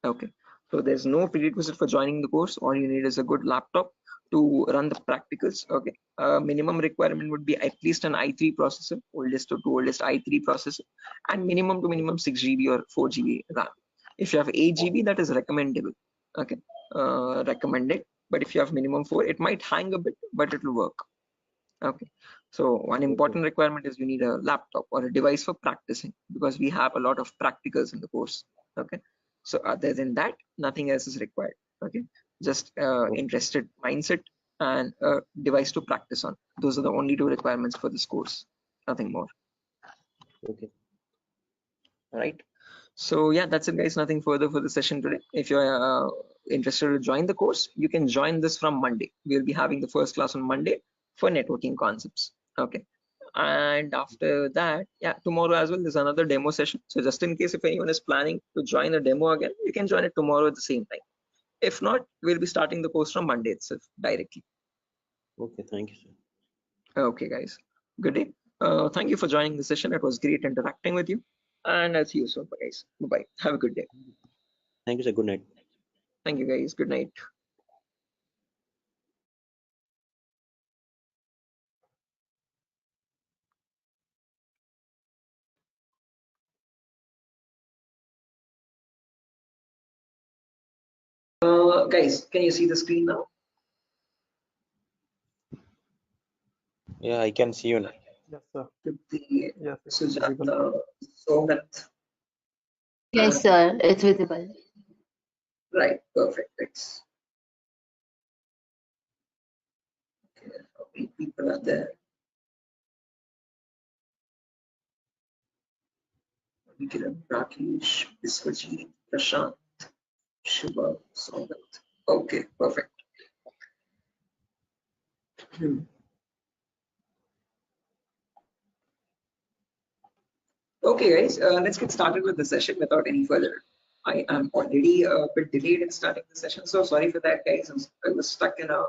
Okay. So there's no prerequisite for joining the course. All you need is a good laptop to run the practicals. Okay, minimum requirement would be at least an i3 processor, oldest to oldest i3 processor, and minimum to minimum 6 GB or 4 GB RAM. If you have 8 GB, that is recommendable. Okay, recommended. But if you have minimum 4, it might hang a bit, but it will work. Okay, so one important requirement is you need a laptop or a device for practicing, because we have a lot of practicals in the course. Okay, so other than that, nothing else is required. Okay, just interested mindset and a device to practice on. Those are the only 2 requirements for this course, nothing more. Okay. All right, so yeah, that's it guys, nothing further for the session today. If you're interested to join the course, you can join this from Monday. We'll be having the first class on Monday for networking concepts. Okay, and after that, yeah, tomorrow as well there's another demo session. So just in case if anyone is planning to join a demo again, you can join it tomorrow at the same time. If not, we'll be starting the course from Monday itself directly. Okay, thank you, sir. Okay guys, good day. Thank you for joining the session. It was great interacting with you, and I'll see you soon guys. Bye, have a good day. Thank you, sir. Good night. Thank you guys, good night. Guys, can you see the screen now? Yeah, I can see you now. Yes, sir. The Yes, it's Sujata, Somat. Yes, sir, it's visible. Right, perfect. Thanks. Okay, how many people are there? Vikiran, Rakesh, Biswajit, Prashant, Shiva, Somat. Okay, perfect. Okay, guys, let's get started with the session without any further. I am already a bit delayed in starting the session, so sorry for that, guys. I was stuck in a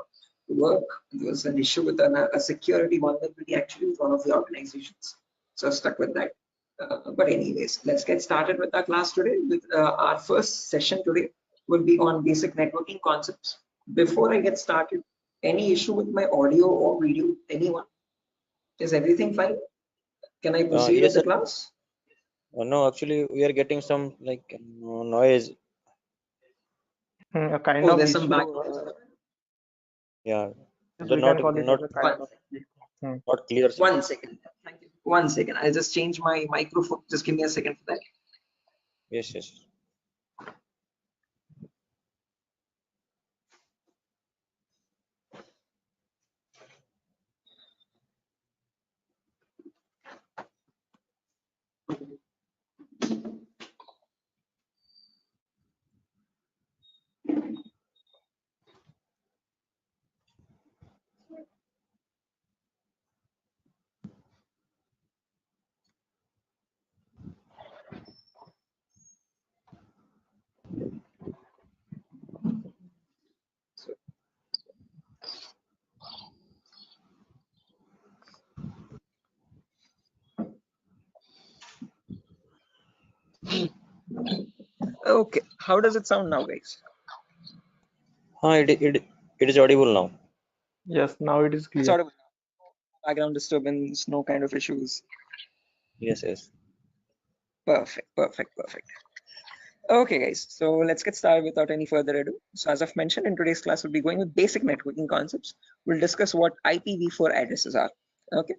work. There was an issue with a security vulnerability actually with one of the organizations, so I was stuck with that. But anyways, let's get started with our class today. With our first session today will be on basic networking concepts. Before I get started, any issue with my audio or video? Anyone? Is everything fine? Can I proceed with Yes, the sir. class? No, actually, we are getting some like noise. a kind Oh, of there's some issue. background. Yeah, Yes, the we can call it not as a kind of. not clear. Sir. 1 second. Thank you. 1 second. I'll just change my microphone. Just give me a second for that. Yes, yes. Okay. How does it sound now, guys? It is audible now. Yes, now it is It's clear. audible. Background disturbance, no kind of issues. Yes, yes. Perfect, perfect, perfect. Okay, guys. So let's get started without any further ado. So as I've mentioned, in today's class, we'll be going with basic networking concepts. We'll discuss what IPv4 addresses are. Okay.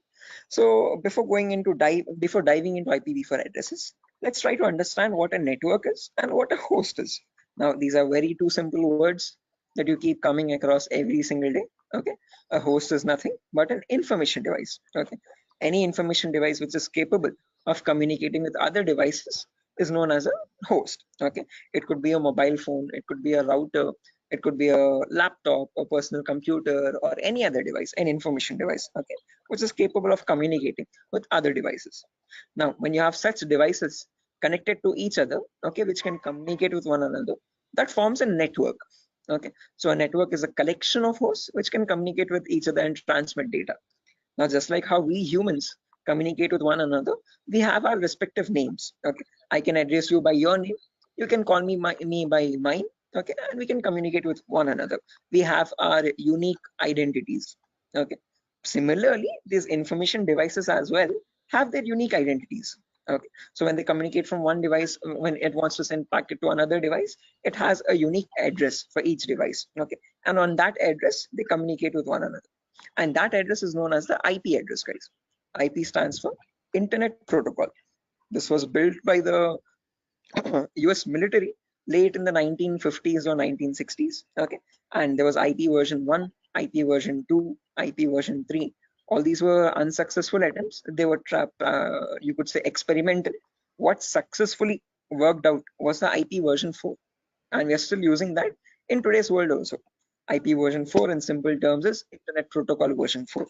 So before diving into IPv4 addresses, let's try to understand what a network is and what a host is. Now, these are very two simple words that you keep coming across every single day. Okay. A host is nothing but an information device. Okay. Any information device which is capable of communicating with other devices is known as a host. Okay. It could be a mobile phone, it could be a router, it could be a laptop, a personal computer, or any other device, an information device. Okay, which is capable of communicating with other devices. Now, when you have such devices connected to each other, okay, which can communicate with one another, that forms a network. Okay, so a network is a collection of hosts which can communicate with each other and transmit data. Now, just like how we humans communicate with one another, we have our respective names. Okay, I can address you by your name. You can call me by mine, okay, and we can communicate with one another. We have our unique identities, okay. Similarly, these information devices as well have their unique identities, okay. So when they communicate from one device, when it wants to send packet to another device, it has a unique address for each device, okay, and on that address they communicate with one another, and that address is known as the IP address, guys. IP stands for Internet Protocol. This was built by the US military late in the 1950s or 1960s, okay, and there was IP version 1, IP version 2, IP version 3. All these were unsuccessful attempts. They were you could say experimental. What successfully worked out was the IP version 4, and we are still using that in today's world also. IP version 4 in simple terms is Internet Protocol version 4,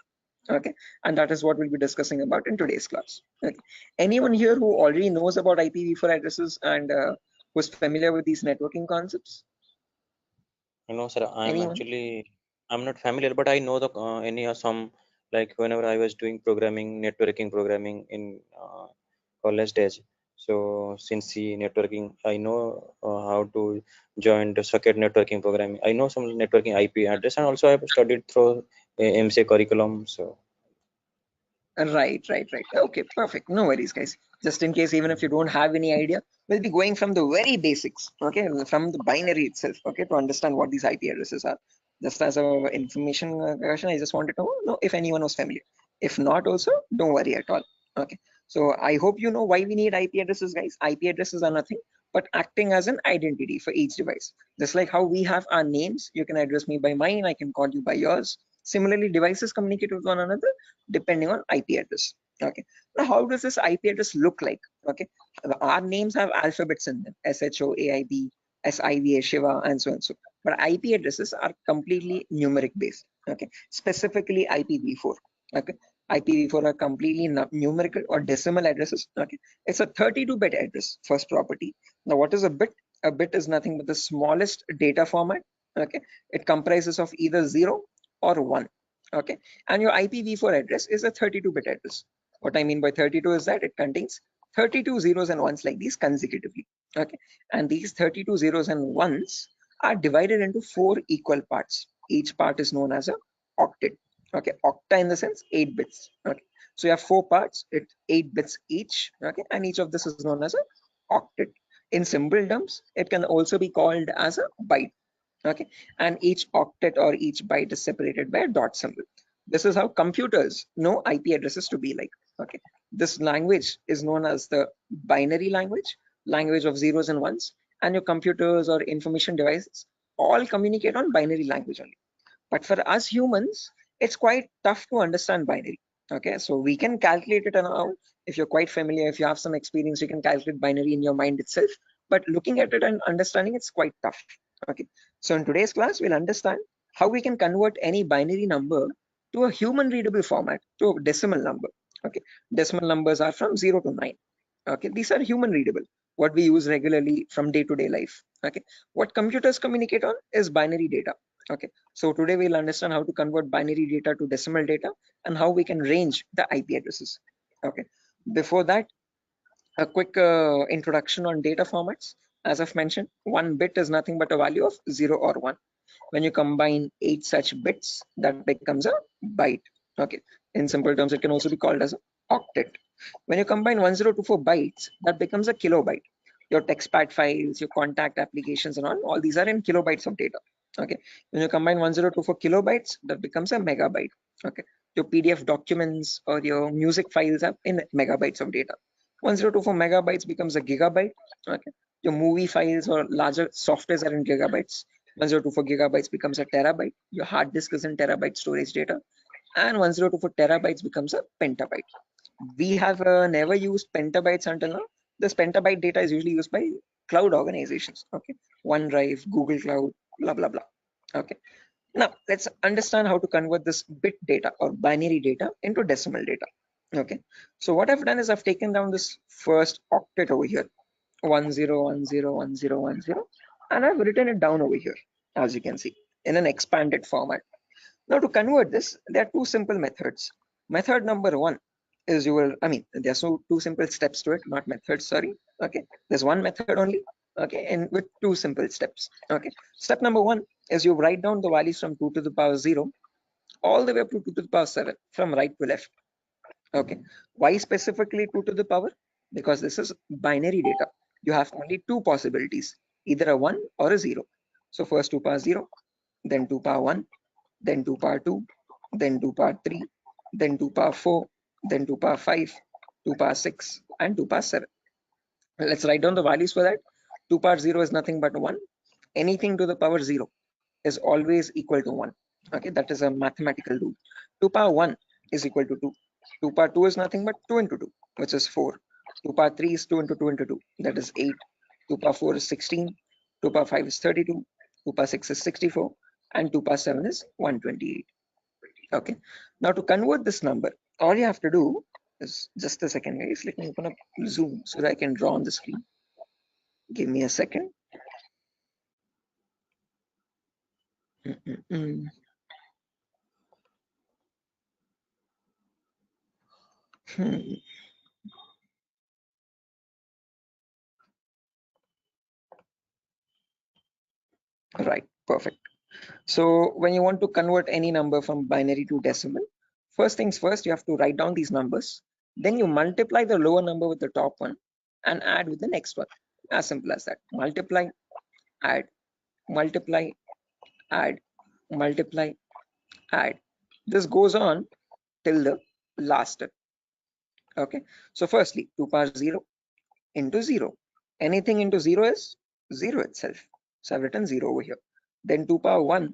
okay, and that is what we'll be discussing about in today's class, okay. Anyone here who already knows about IPv4 addresses and who's familiar with these networking concepts? No, sir, Anyone? I'm not familiar, but I know the any some, like whenever I was doing programming, networking programming in college days. So since the networking, I know how to join the socket networking programming. I know some networking IP address, and also I've studied through MCA curriculum. So Right. Okay, perfect. No worries, guys. Just in case, even if you don't have any idea, we'll be going from the very basics, okay, from the binary itself, okay, to understand what these IP addresses are. Just as a information question, I just wanted to know if anyone was familiar. If not, also don't worry at all. Okay. So I hope you know why we need IP addresses, guys. IP addresses are nothing but acting as an identity for each device. Just like how we have our names, you can address me by mine, I can call you by yours. Similarly, devices communicate with one another depending on IP address. Okay. Now, how does this IP address look like? Okay. Our names have alphabets in them: SHOAIB, SIVA, Shiva, and so and so. But IP addresses are completely numeric based. Okay. Specifically IPv4. Okay. IPv4 are completely numerical or decimal addresses. Okay. It's a 32-bit address, first property. Now, what is a bit? A bit is nothing but the smallest data format. Okay. It comprises of either 0 or 1. Okay, and your IPv4 address is a 32-bit address. What I mean by 32 is that it contains 32 zeros and ones like these consecutively. Okay, and these 32 zeros and ones are divided into 4 equal parts. Each part is known as a octet. Okay, octa in the sense 8 bits. Okay, so you have 4 parts, it's 8 bits each. Okay, and each of this is known as a octet. In simple terms, it can also be called as a byte. Okay, and each octet or each byte is separated by a dot symbol. This is how computers know IP addresses to be like. Okay, this language is known as the binary language of zeros and ones, and your computers or information devices all communicate on binary language only. But for us humans, it's quite tough to understand binary. Okay, so we can calculate it now. If you're quite familiar, if you have some experience, you can calculate binary in your mind itself. But looking at it and understanding it's quite tough. Okay, so in today's class, we'll understand how we can convert any binary number to a human readable format, to a decimal number. Okay, decimal numbers are from 0 to 9. Okay, these are human readable, what we use regularly from day-to-day life. Okay, what computers communicate on is binary data. Okay, so today we'll understand how to convert binary data to decimal data and how we can range the IP addresses. Okay, before that, a quick introduction on data formats. As I've mentioned, 1 bit is nothing but a value of 0 or 1. When you combine 8 such bits, that becomes a byte. Okay, in simple terms, it can also be called as an octet. When you combine 1024 bytes, that becomes a kilobyte. Your textpad files, your contact applications and all these are in kilobytes of data. Okay, when you combine 1024 kilobytes, that becomes a megabyte. Okay, your PDF documents or your music files are in megabytes of data. 1024 megabytes becomes a gigabyte. Okay, your movie files or larger softwares are in gigabytes. 1024 gigabytes becomes a terabyte. Your hard disk is in terabyte storage data, and 1024 terabytes becomes a petabyte. We have never used petabytes until now. This petabyte data is usually used by cloud organizations. Okay, OneDrive, Google Cloud, blah blah blah. Okay, now let's understand how to convert this bit data or binary data into decimal data. Okay, so what I've done is I've taken down this first octet over here, 10101010, and I've written it down over here, as you can see, in an expanded format. Now to convert this, there are 2 simple methods. Method number 1 is there's two simple steps to it, not methods, sorry. Okay, there's one method only. Okay, and with two simple steps. Okay, step number one is you write down the values from 2 to the power 0 all the way up to 2 to the power 7 from right to left. Okay, why specifically 2 to the power? Because this is binary data. You have only two possibilities, either a 1 or a 0. So first 2 power 0, then 2 power 1, then 2 power 2, then 2 power 3, then 2 power 4, then 2 power 5, 2 power 6, and 2 power 7. Let's write down the values for that. 2 power 0 is nothing but 1. Anything to the power 0 is always equal to 1. Okay, that is a mathematical rule. 2 power 1 is equal to 2. 2 power 2 is nothing but 2 into 2, which is 4. 2 power 3 is 2 into 2 into 2, that is 8. 2 power 4 is 16. 2 power 5 is 32. 2 power 6 is 64. And 2 power 7 is 128. Okay, now to convert this number, all you have to do is, just a second guys, let me open up Zoom so that I can draw on the screen. Give me a second. Right, perfect. So when you want to convert any number from binary to decimal, first things first, you have to write down these numbers. Then you multiply the lower number with the top one and add with the next one. As simple as that. Multiply, add, multiply, add, multiply, add. This goes on till the last step. Okay. So firstly, 2 power 0 into 0. Anything into 0 is 0 itself. So I've written 0 over here. Then 2 power 1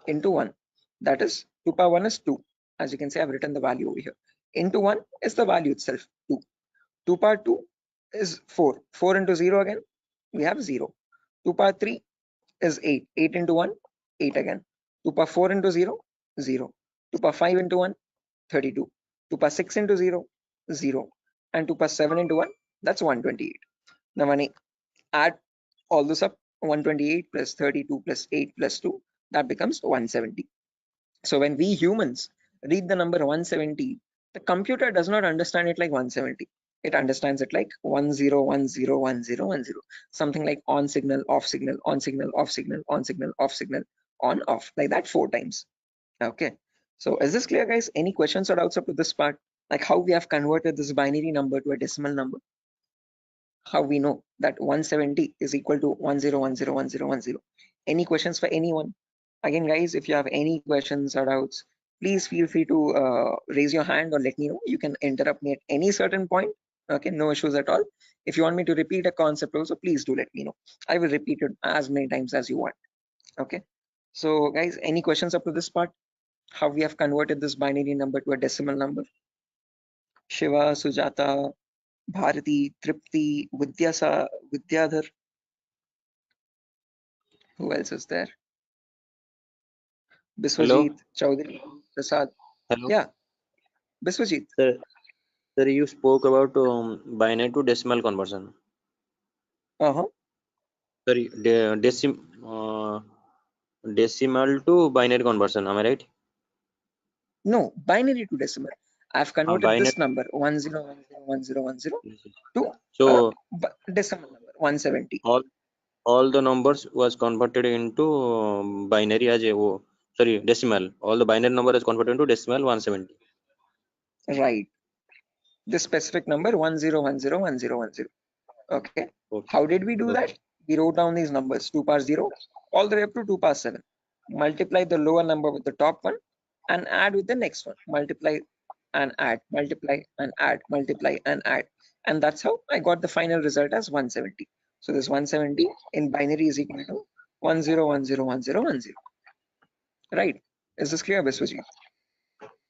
into 1. That is 2 power 1 is 2. As you can see, I've written the value over here. Into 1 is the value itself, 2. 2 power 2 is 4. 4 into 0 again, we have 0. 2 power 3 is 8. 8 into 1, 8 again. 2 power 4 into 0, 0. 2 power 5 into 1, 32. 2 power 6 into 0, 0. And 2 power 7 into 1, that's 128. Now when I add all this up, 128 plus 32 plus 8 plus 2, that becomes 170. So when we humans read the number 170, the computer does not understand it like 170. It understands it like 10101010, something like on signal, off signal, on signal, off signal, on signal, off signal, on, off, like that 4 times. Okay. So is this clear, guys? Any questions or doubts up to this part? Like how we have converted this binary number to a decimal number? How we know that 170 is equal to 10101010? Any questions for anyone? Again, guys, if you have any questions or doubts, please feel free to raise your hand or let me know. You can interrupt me at any certain point. Okay, no issues at all. If you want me to repeat a concept also, please do let me know. I will repeat it as many times as you want. Okay, so guys, any questions up to this part? How we have converted this binary number to a decimal number? Shiva, Sujata, Bharati, Tripti, Vidyadhar. Who else is there? Hello. Biswajit, Chaudhary, Prasad. Hello. Yeah, Biswajit. Sir, you spoke about binary to decimal conversion. Sorry, decimal to binary conversion. Am I right? No, binary to decimal. I've converted Binary. this number 10101010 to So decimal number 170. all the numbers was converted into binary as a decimal. All the binary number is converted into decimal 170. Right. This specific number 10101010. Okay. How did we do that? We wrote down these numbers 2 power 0 all the way up to 2 power 7. Multiply the lower number with the top one and add with the next one. Multiply and add, multiply and add, multiply and add. And that's how I got the final result as 170. So this 170 in binary is equal to 10101010. Right. Is this clear, Biswajit?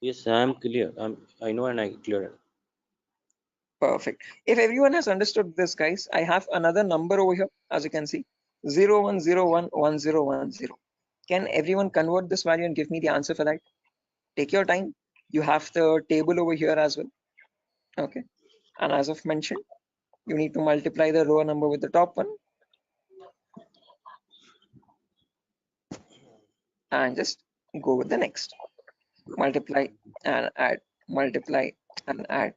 Yes, I am clear. I know and I clear. Perfect. If everyone has understood this, guys, I have another number over here, as you can see, 01011010. Can everyone convert this value and give me the answer for that? Take your time. You have the table over here as well. Okay. And as I've mentioned, you need to multiply the lower number with the top one. And just go with the next. Multiply and add, multiply and add.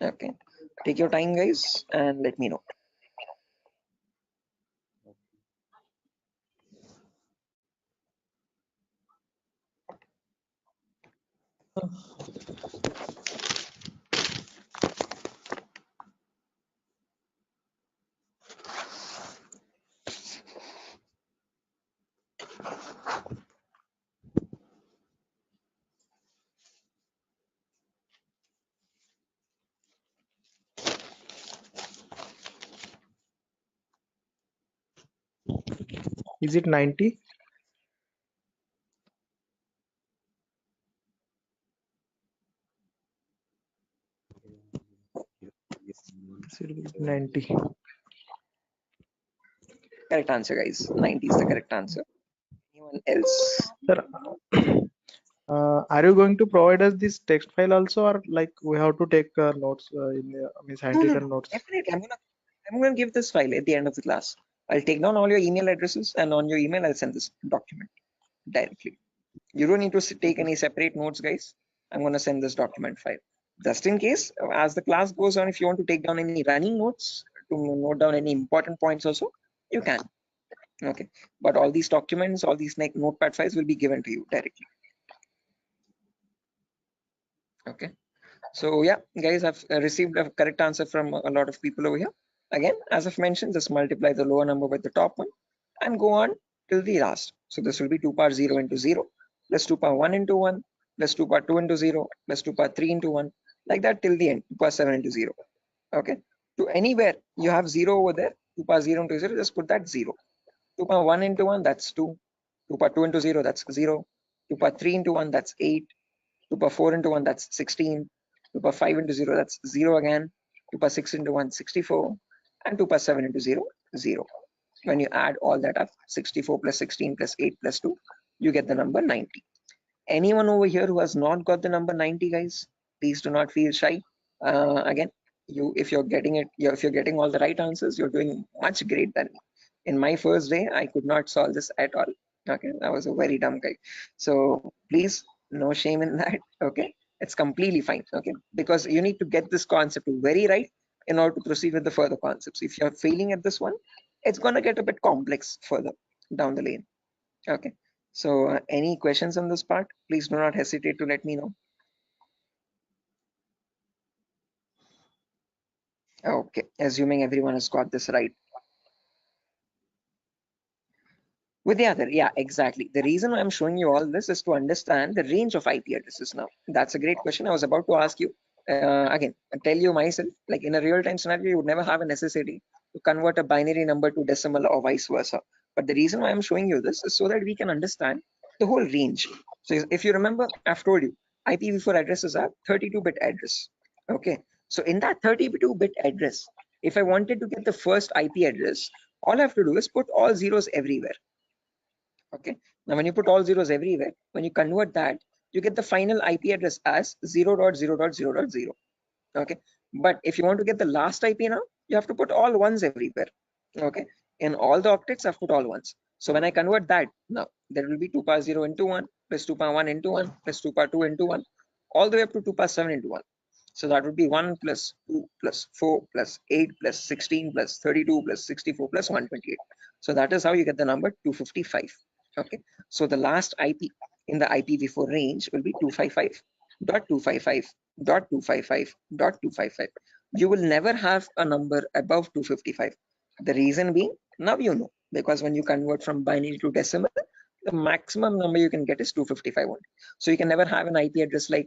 Okay. Take your time, guys, and let me know. Is it 90? Should be 90. Correct answer, guys. 90 is the correct answer. Anyone else? Sir, are you going to provide us this text file also, or like we have to take notes in means No, no, handwritten no. notes? Definitely. I'm gonna give this file at the end of the class. I'll take down all your email addresses, and on your email, I'll send this document directly. You don't need to take any separate notes, guys. I'm gonna send this document file. Just in case, as the class goes on, if you want to take down any running notes to note down any important points also, you can. Okay. But all these documents, all these notepad files will be given to you directly. Okay. So yeah, guys, I've received a correct answer from a lot of people over here. Again, as I've mentioned, just multiply the lower number with the top one and go on till the last. So this will be 2 power 0 into 0 plus 2 power 1 into 1 plus 2 power 2 into 0 plus 2 power 3 into 1, like that till the end, 2 power 7 into 0. Okay. To anywhere you have 0 over there, 2 power 0 into 0, just put that 0. 2 power 1 into 1, that's 2. 2 power 2 into 0, that's 0. 2 power 3 into 1, that's 8. 2 power 4 into 1, that's 16. 2 power 5 into 0, that's 0 again. 2 power 6 into 1, 64. And 2 power 7 into 0, 0. When you add all that up, 64 plus 16 plus 8 plus 2, you get the number 90. Anyone over here who has not got the number 90, guys, please do not feel shy. Again, if you're getting all the right answers, you're doing much great than me. In my first day, I could not solve this at all. Okay, I was a very dumb guy. So please, no shame in that. Okay, it's completely fine. Okay, because you need to get this concept very right in order to proceed with the further concepts. If you're failing at this one, it's gonna get a bit complex further down the lane. Okay, so any questions on this part, please do not hesitate to let me know. Okay, assuming everyone has got this right. With the other, yeah, exactly. The reason I'm showing you all this is to understand the range of IP addresses now. That's a great question. I was about to ask you. Again, I tell you myself, like in a real-time scenario, you would never have a necessity to convert a binary number to decimal or vice versa. But the reason why I'm showing you this is so that we can understand the whole range. So if you remember, I've told you, IPv4 addresses are 32-bit address. Okay, so in that 32-bit address, if I wanted to get the first IP address, all I have to do is put all zeros everywhere. Okay, now when you put all zeros everywhere, when you convert that, you get the final IP address as 0.0.0.0. Okay, but if you want to get the last IP now, you have to put all ones everywhere. Okay, in all the octets I've put all ones. So when I convert that, now there will be 2 power 0 into 1 plus 2 power 1 into 1 plus 2 power 2 into 1 all the way up to 2 power 7 into 1. So that would be 1 plus 2 plus 4 plus 8 plus 16 plus 32 plus 64 plus 128. So that is how you get the number 255. Okay, so the last IP in the IPv4 range will be 255.255.255.255. You will never have a number above 255. The reason being, now you know, because when you convert from binary to decimal, the maximum number you can get is 255 only. So you can never have an IP address like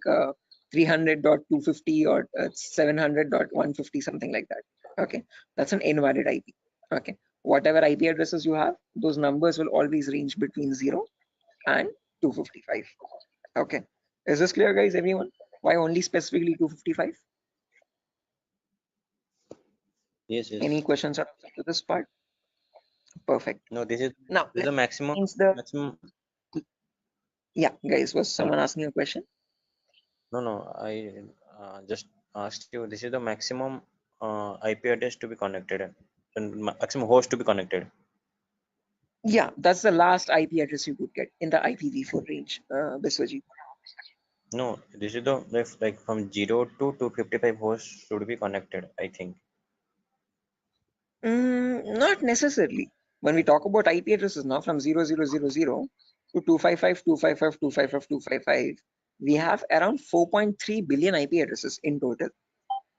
300.250 or 700.150, something like that. Okay, that's an invalid IP. Okay, whatever IP addresses you have, those numbers will always range between 0 and 255. Okay, is this clear, guys? Everyone, why only specifically 255? Yes, yes. Any questions up to this part? Perfect. No, this is Now the maximum. Maximum. Yeah, guys, was someone asking a question? No, I just asked you. This is the maximum IP address to be connected, and maximum host to be connected. Yeah, that's the last IP address you could get in the IPv4 range, Biswajit. No, this is the like from 0 to 255 hosts should be connected, I think. Not necessarily. When we talk about IP addresses now from 0000 to 255, 255, 255, 255, we have around 4.3 billion IP addresses in total.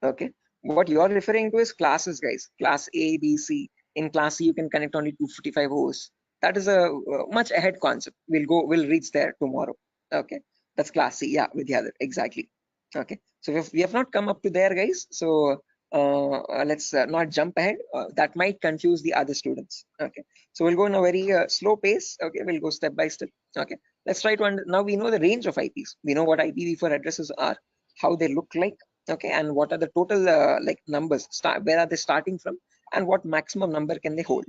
Okay. What you're referring to is classes, guys. Class A, B, C. In class C, you can connect only 255 hosts. That is a much ahead concept. We'll reach there tomorrow. Okay. That's class C. Yeah, Vidyadhar. Exactly. Okay. So we have not come up to there, guys. So let's not jump ahead. That might confuse the other students. Okay. So we'll go in a very slow pace. Okay. We'll go step by step. Okay. Let's try to now we know the range of IPs. We know what IPv4 addresses are, how they look like. Okay, and what are the total like numbers, where are they starting from, and what maximum number can they hold.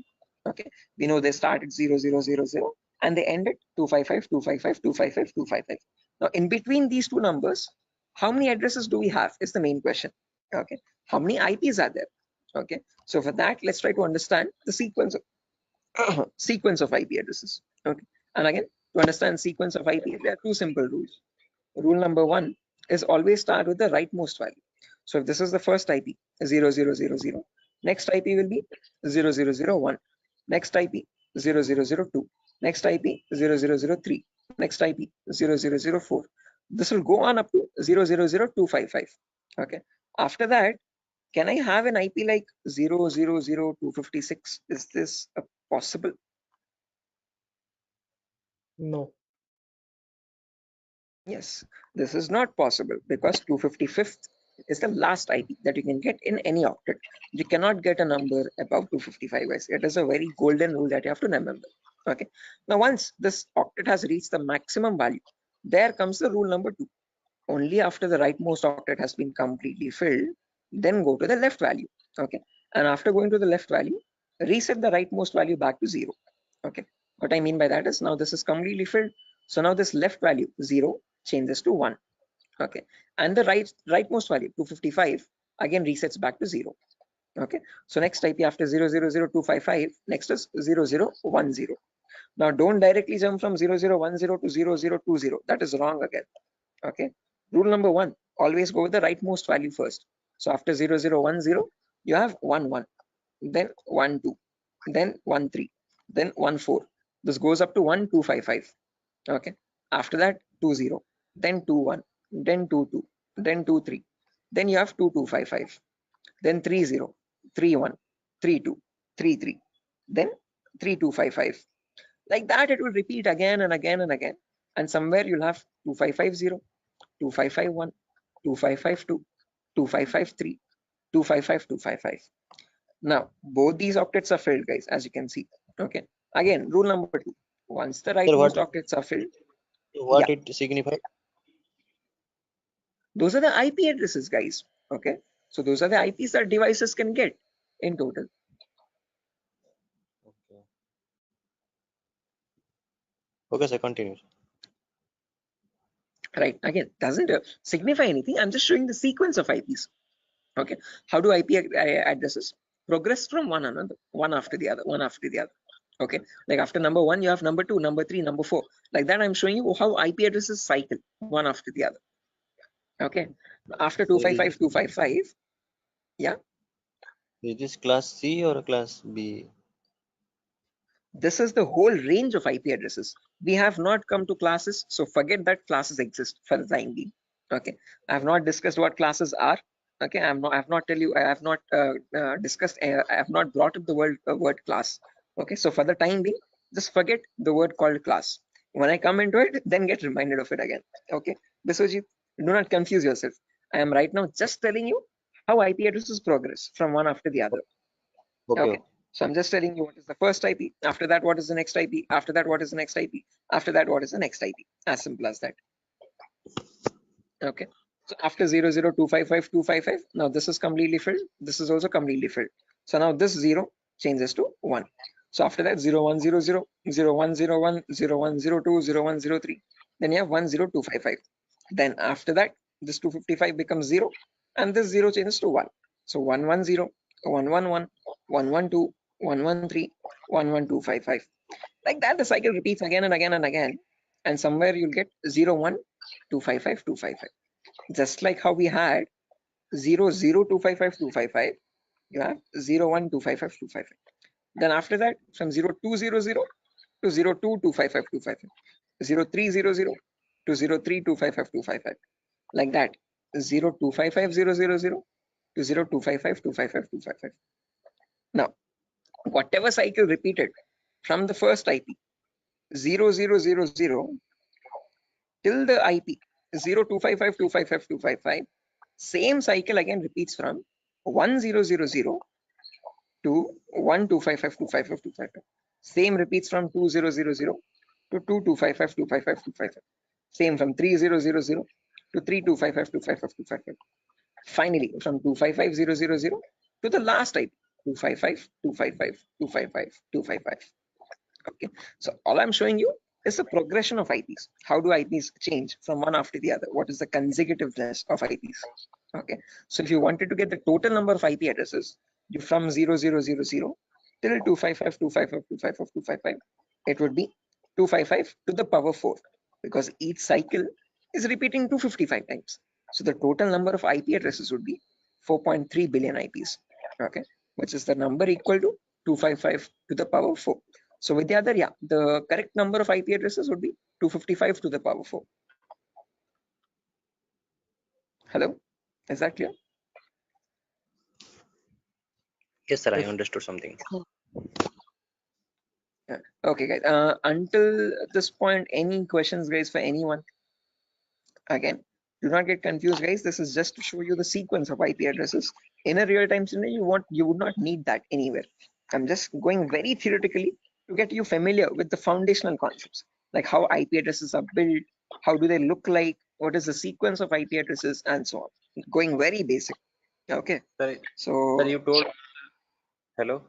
Okay, we know they start at 0000 and they end at 255, 255, 255, 255. Now in between these two numbers, how many addresses do we have is the main question. Okay, how many IPs are there? Okay, so for that, let's try to understand the sequence of sequence of IP addresses. Okay, and again, to understand sequence of IP, there are two simple rules. Rule number one is always start with the rightmost value. So if this is the first IP, 0000, next IP will be 0001, next IP 0002, next IP 0003, next IP 0004. This will go on up to 000255. Okay. After that, can I have an IP like 000256? Is this possible? No. Yes, this is not possible because 255th is the last IP that you can get in any octet. You cannot get a number above 255, guys. It is a very golden rule that you have to remember. Okay. Now, once this octet has reached the maximum value, there comes the rule number two. Only after the rightmost octet has been completely filled, then go to the left value. Okay. And after going to the left value, reset the rightmost value back to 0. Okay. What I mean by that is now this is completely filled. So now this left value 0 changes to 1. Okay. And the rightmost value 255 again resets back to 0. Okay. So next IP after 000255, next is 0010. Now don't directly jump from 0010 to 0020. That is wrong again. Okay. Rule number one, always go with the rightmost value first. So after 0010, you have 11, then 12, then 13, then 14. This goes up to 1255. Okay. After that, 20, then 21, then 22, then 23. Then you have 2255, then 30, 31, 32, 33, then 3255. Like that, it will repeat again and again and again. And somewhere you'll have 2550, 2551, 2552, 2553, 255, 255. Now, both these octets are filled, guys, as you can see. Okay. Again, rule number two. Once the Sir, rightmost octets are filled, what yeah, it signifies? those are the IP addresses, guys. Okay. So those are the IPs that devices can get in total. Okay. Okay, sir, continue. Right. Again, doesn't signify anything. I'm just showing the sequence of IPs. Okay. How do IP addresses progress from one another, one after the other, one after the other? Okay. Like after number one, you have number two, number three, number four. Like that, I'm showing you how IP addresses cycle one after the other. Okay. After 255, 255. Yeah. Is this class C or class B? This is the whole range of IP addresses. We have not come to classes, so forget that classes exist for the time being. Okay, I have not discussed what classes are. Okay, I have not discussed. I have not brought up the word class. Okay, so for the time being, just forget the word called class. When I come into it, then get reminded of it again. Okay, Biswajit, do not confuse yourself. I am right now just telling you how IP addresses progress from one after the other. Okay. So I'm just telling you what is the first IP. After that, what is the next IP? After that, what is the next IP? After that, what is the next IP? As simple as that. Okay. So after 00255, 255, now this is completely filled. This is also completely filled. So now this 0 changes to 1. So after that, 0100, 0101, 0102, 0103. Then you have 10255. Then after that, this 255 becomes 0 and this 0 changes to 1. So 110, 111, 112, 113, 11255. Like that, the cycle repeats again and again and again. And somewhere you'll get 01 255.255. Just like how we had 0.0255.255, you have 0.1.255.255. Then after that, from 0.200 to 0.2255255, 0.300 to 0.3255255, like that, 0.255000 to 0.255255255. Now, whatever cycle repeated from the first IP 0000 till the IP 0.255255255, same cycle again repeats from 1000 to 1.255255255. Same repeats from 2000 to 2.255255255. Same from 3000 to 3.255255255. Finally, from 255.000 to the last IP 255.255.255.255. Okay, so all I'm showing you is the progression of IPs. How do IPs change from one after the other? What is the consecutiveness of IPs? Okay, so if you wanted to get the total number of IP addresses, you from 0000 till 255.255.255.255, it would be 255 to the power 4, because each cycle is repeating 255 times. So the total number of IP addresses would be 4.3 billion IPs. Okay, which is the number equal to 255 to the power 4. So with the other, yeah, the correct number of IP addresses would be 255 to the power 4. Hello, is that clear? Yes, sir. I Yes. understood something. Yeah. Okay, guys. Until this point, any questions, guys, for anyone? Again, do not get confused, guys. This is just to show you the sequence of IP addresses. In a real-time scenario, you would not need that anywhere. I'm just going very theoretically to get you familiar with the foundational concepts, like how IP addresses are built, how do they look like, what is the sequence of IP addresses, and so on. Going very basic. Okay. Sir, So you told. Hello.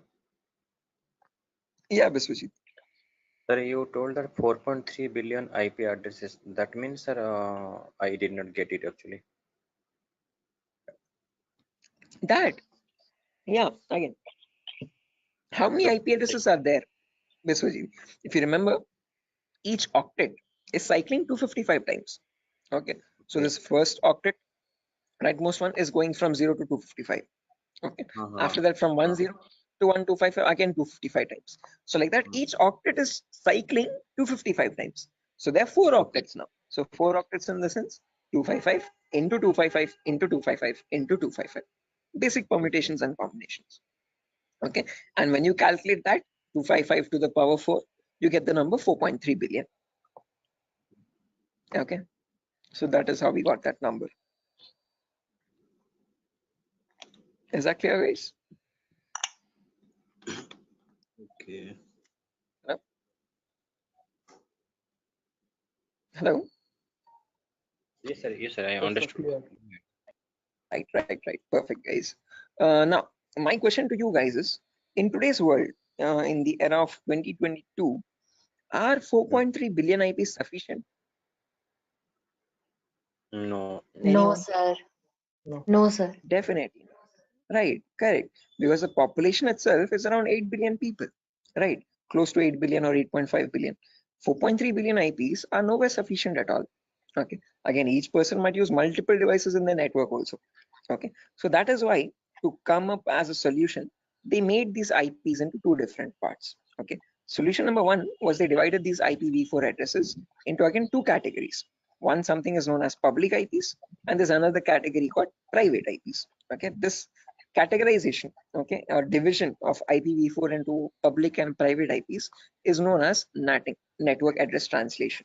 yeah, Biswajit. Sir, you told that 4.3 billion IP addresses. That means, sir, I did not get it actually. That, yeah, again, how many IP addresses are there, Biswajit? If you remember, each octet is cycling 255 times. Okay, so this first octet, rightmost one, is going from 0 to 255. Okay, after that from 10 to 1255, again 255 times. So like that, each octet is cycling 255 times. So there are 4 octets now. So 4 octets in the sense 255 into 255 into 255 into 255. Basic permutations and combinations. Okay, and when you calculate that 255 to the power 4, you get the number 4.3 billion. Okay, so that is how we got that number. Is that clear, guys? Okay. Hello? Hello? Yes, sir. Yes, sir. I understood. Right. Perfect, guys. Now, my question to you guys is, in today's world, in the era of 2022, are 4.3 billion IPs sufficient? No. No, sir. No, sir. Definitely. Right, correct. Because the population itself is around 8 billion people, right? Close to 8 billion or 8.5 billion. 4.3 billion IPs are nowhere sufficient at all. Okay. Again, each person might use multiple devices in the network also. Okay. So that is why, to come up as a solution, they made these IPs into 2 different parts. Okay. Solution number 1 was they divided these IPv4 addresses into again 2 categories. One, something is known as public IPs, and there's another category called private IPs. Okay. This categorization, okay, or division of IPv4 into public and private IPs is known as NATing, network address translation.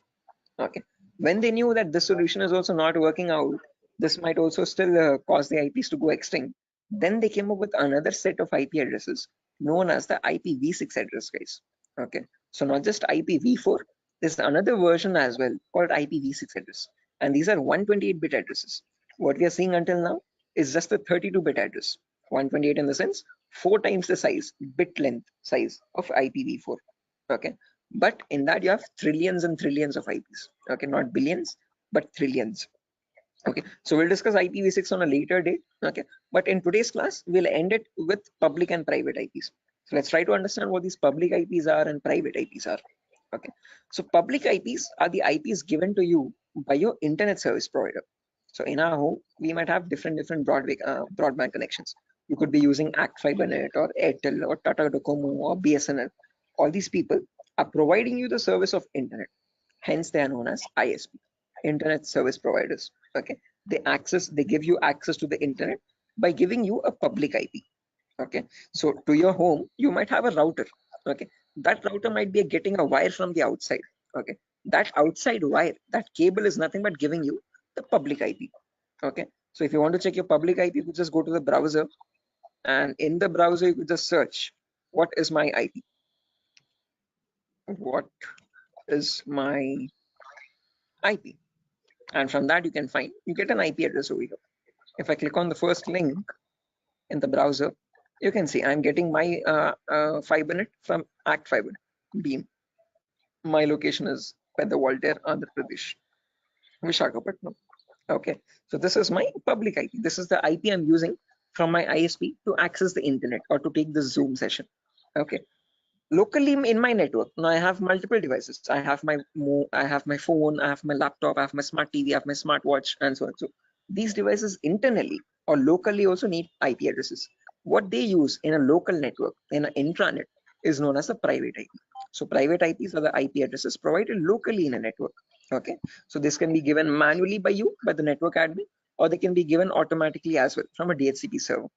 Okay, when they knew that this solution is also not working out, this might also still cause the IPs to go extinct, then they came up with another set of IP addresses known as the IPv6 address, guys. Okay, so not just IPv4, there's another version as well called IPv6 address, and these are 128-bit addresses. What we are seeing until now is just the 32-bit address. 128 in the sense 4 times the size, bit length size of IPv4. Okay, but in that you have trillions and trillions of IPs. Okay, not billions, but trillions. Okay, so we'll discuss IPv6 on a later date. Okay, but in today's class, we'll end it with public and private IPs. So let's try to understand what these public IPs are and private IPs are. Okay, so public IPs are the IPs given to you by your internet service provider. So in our home, we might have different broadband connections. You could be using Act FiberNet or Airtel or Tata Docomo or BSNL. All these people are providing you the service of internet. Hence, they are known as ISP, internet service providers. Okay, they give you access to the internet by giving you a public IP. Okay, so to your home, you might have a router. Okay, that router might be getting a wire from the outside. Okay, that outside wire, that cable is nothing but giving you the public IP. Okay, so if you want to check your public IP, you could just go to the browser, and in the browser you could just search what is my IP. What is my IP? And from that you get an IP address over here. If I click on the first link in the browser, you can see I'm getting my FiberNet from Act Fiber Beam. My location is Pedda Andhra Pradesh, Vishakhapatnam. Okay, so this is my public IP. This is the IP I'm using from my ISP to access the internet or to take the Zoom session. Okay, locally in my network, now I have multiple devices. I have my phone, I have my laptop, I have my smart TV, I have my smartwatch, and so on. So these devices internally or locally also need IP addresses. What they use in a local network, in an intranet, is known as a private IP. So private IPs are the IP addresses provided locally in a network. Okay, so this can be given manually by you, by the network admin, or they can be given automatically as well from a DHCP server.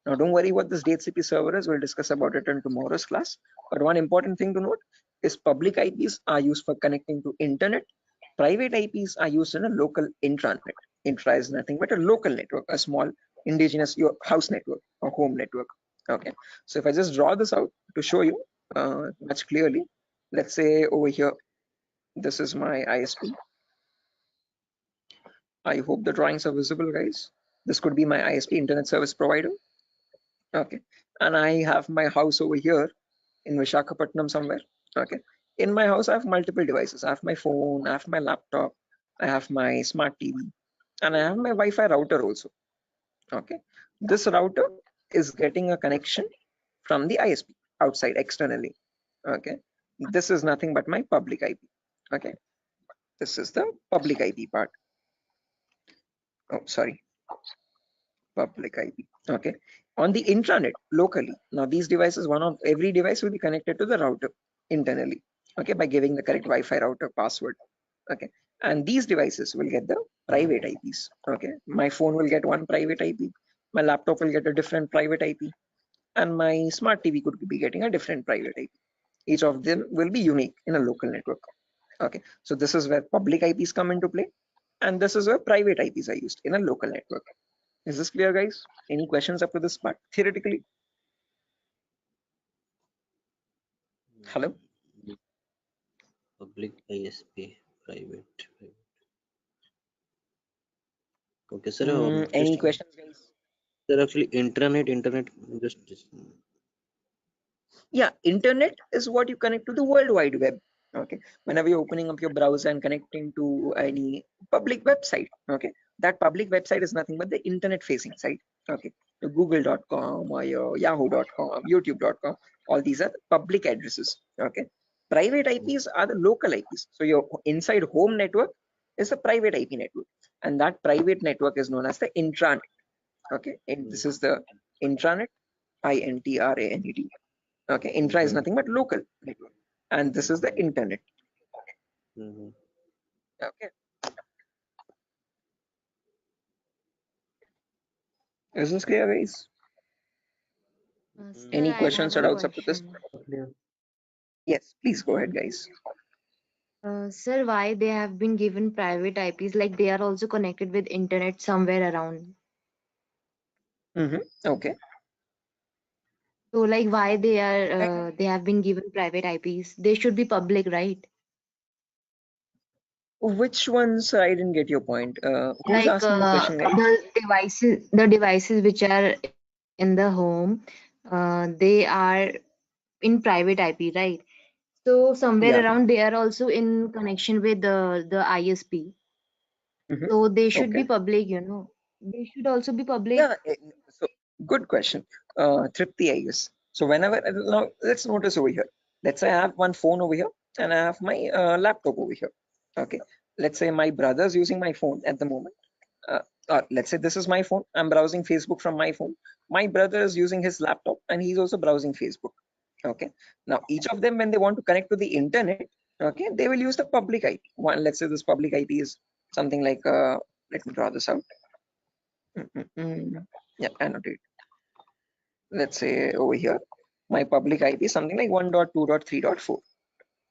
Now, don't worry what this DHCP server is. We'll discuss about it in tomorrow's class. But one important thing to note is public IPs are used for connecting to internet. Private IPs are used in a local intranet. Intra is nothing but a local network, a small indigenous your house network or home network. Okay. So if I just draw this out to show you much clearly, let's say over here, this is my ISP. I hope the drawings are visible, guys. This could be my ISP, internet service provider. Okay, and I have my house over here in Vishakhapatnam somewhere. Okay, in my house I have multiple devices. I have my phone, I have my laptop, I have my smart TV, and I have my Wi-Fi router also. Okay, this router is getting a connection from the ISP outside externally. Okay, this is nothing but my public IP. Okay, this is the public IP part. Oh, sorry, public IP. Okay, on the intranet locally. Now these devices, every device will be connected to the router internally. Okay, by giving the correct Wi-Fi router password. Okay, and these devices will get the private IPs. Okay, my phone will get one private IP, my laptop will get a different private IP, and my smart TV could be getting a different private IP. Each of them will be unique in a local network. Okay, so this is where public IPs come into play, and this is where private IPs are used in a local network. Is this clear, guys? Any questions up to this part theoretically? Hello? Public ISP, private. Okay, sir. Any questions, guys? Sir, actually, internet, just Yeah, internet is what you connect to the World Wide Web. Okay, whenever you're opening up your browser and connecting to any public website, okay, that public website is nothing but the internet facing site. Okay, your google.com or your yahoo.com, youtube.com, all these are the public addresses. Okay, private IPs are the local IPs. So your inside home network is a private IP network, and that private network is known as the intranet. Okay, and this is the intranet, INTRANET. Okay, intra is nothing but local network, and this is the internet. Okay, is this clear, guys? Sir, Any I questions have or a doubts up to this? question. Yes, please go ahead, guys. Sir, why they have been given private IPs? Like they are also connected with internet somewhere around. Okay. So, like, why they have been given private IPs? They should be public, right? Which ones? I didn't get your point. Who's Like asking the question, guys? the devices which are in the home, they are in private IP, right? So somewhere Yeah. around they are also in connection with the ISP. So they should be Okay. public, you know. They should also be public. Yeah. So good question, Tripti, I guess. So whenever now let's notice over here. Let's say I have one phone over here. and I have my laptop over here. Okay, let's say my brother's using my phone at the moment. Let's say this is my phone. I'm browsing Facebook from my phone. My brother is using his laptop and he's also browsing Facebook. Okay, now each of them, when they want to connect to the internet, okay, they will use the public IP. One, let's say this public IP is something like, let me draw this out. Yeah, annotate. Let's say over here, my public IP is something like 1.2.3.4.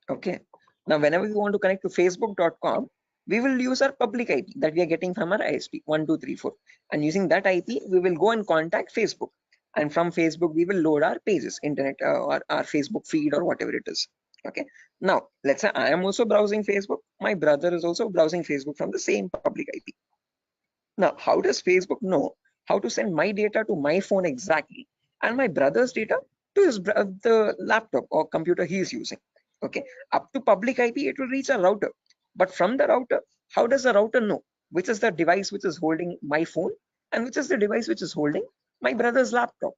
Okay, now whenever we want to connect to facebook.com, we will use our public IP that we are getting from our ISP 1234, and using that IP we will go and contact Facebook, and from Facebook we will load our pages, internet or our Facebook feed or whatever it is. Okay, now let's say I am also browsing Facebook, my brother is also browsing Facebook from the same public IP. Now how does Facebook know how to send my data to my phone exactly, and my brother's data to his the laptop or computer he is using? Okay, up to public IP it will reach a router, but from the router, how does the router know which is the device which is holding my phone and which is the device which is holding my brother's laptop?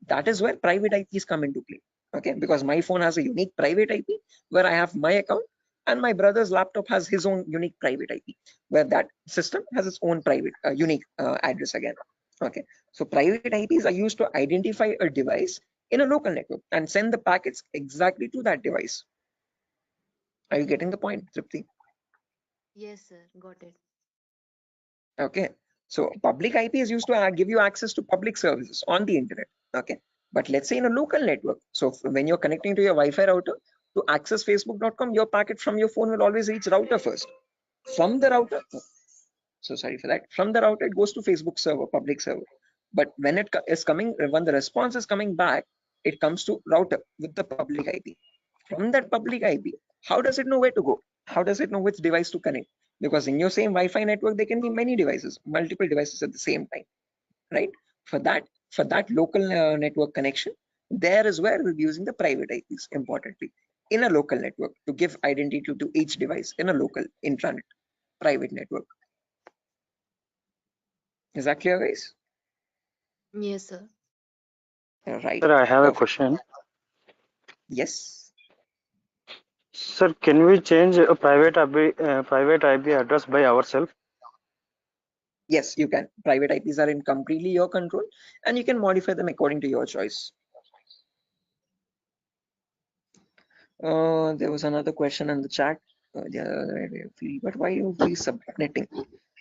That is where private IPs come into play. Okay, because my phone has a unique private IP where I have my account, and my brother's laptop has his own unique private IP where that system has its own private unique address again. Okay, so private IPs are used to identify a device in a local network and send the packets exactly to that device. Are you getting the point, Tripti? Yes, sir. Got it. Okay, so public IP is used to give you access to public services on the internet. Okay, but let's say in a local network, so when you're connecting to your Wi-Fi router to access facebook.com, your packet from your phone will always reach router first. From the router, so sorry for that, from the router it goes to Facebook server, public server, but when it is coming, when the response is coming back, it comes to router with the public IP. From that public IP, how does it know where to go? How does it know which device to connect? Because in your same Wi-Fi network there can be many devices, multiple devices at the same time, right? For that local network connection, there is where we'll be using the private IPs importantly in a local network to give identity to each device in a local intranet private network. Is that clear, guys? Yes, sir. Right. Sir, I have a Perfect. question. Yes. Sir, can we change a private IP address by ourselves? Yes, you can. Private IPs are in completely your control, and you can modify them according to your choice. There was another question in the chat. But why you be subnetting?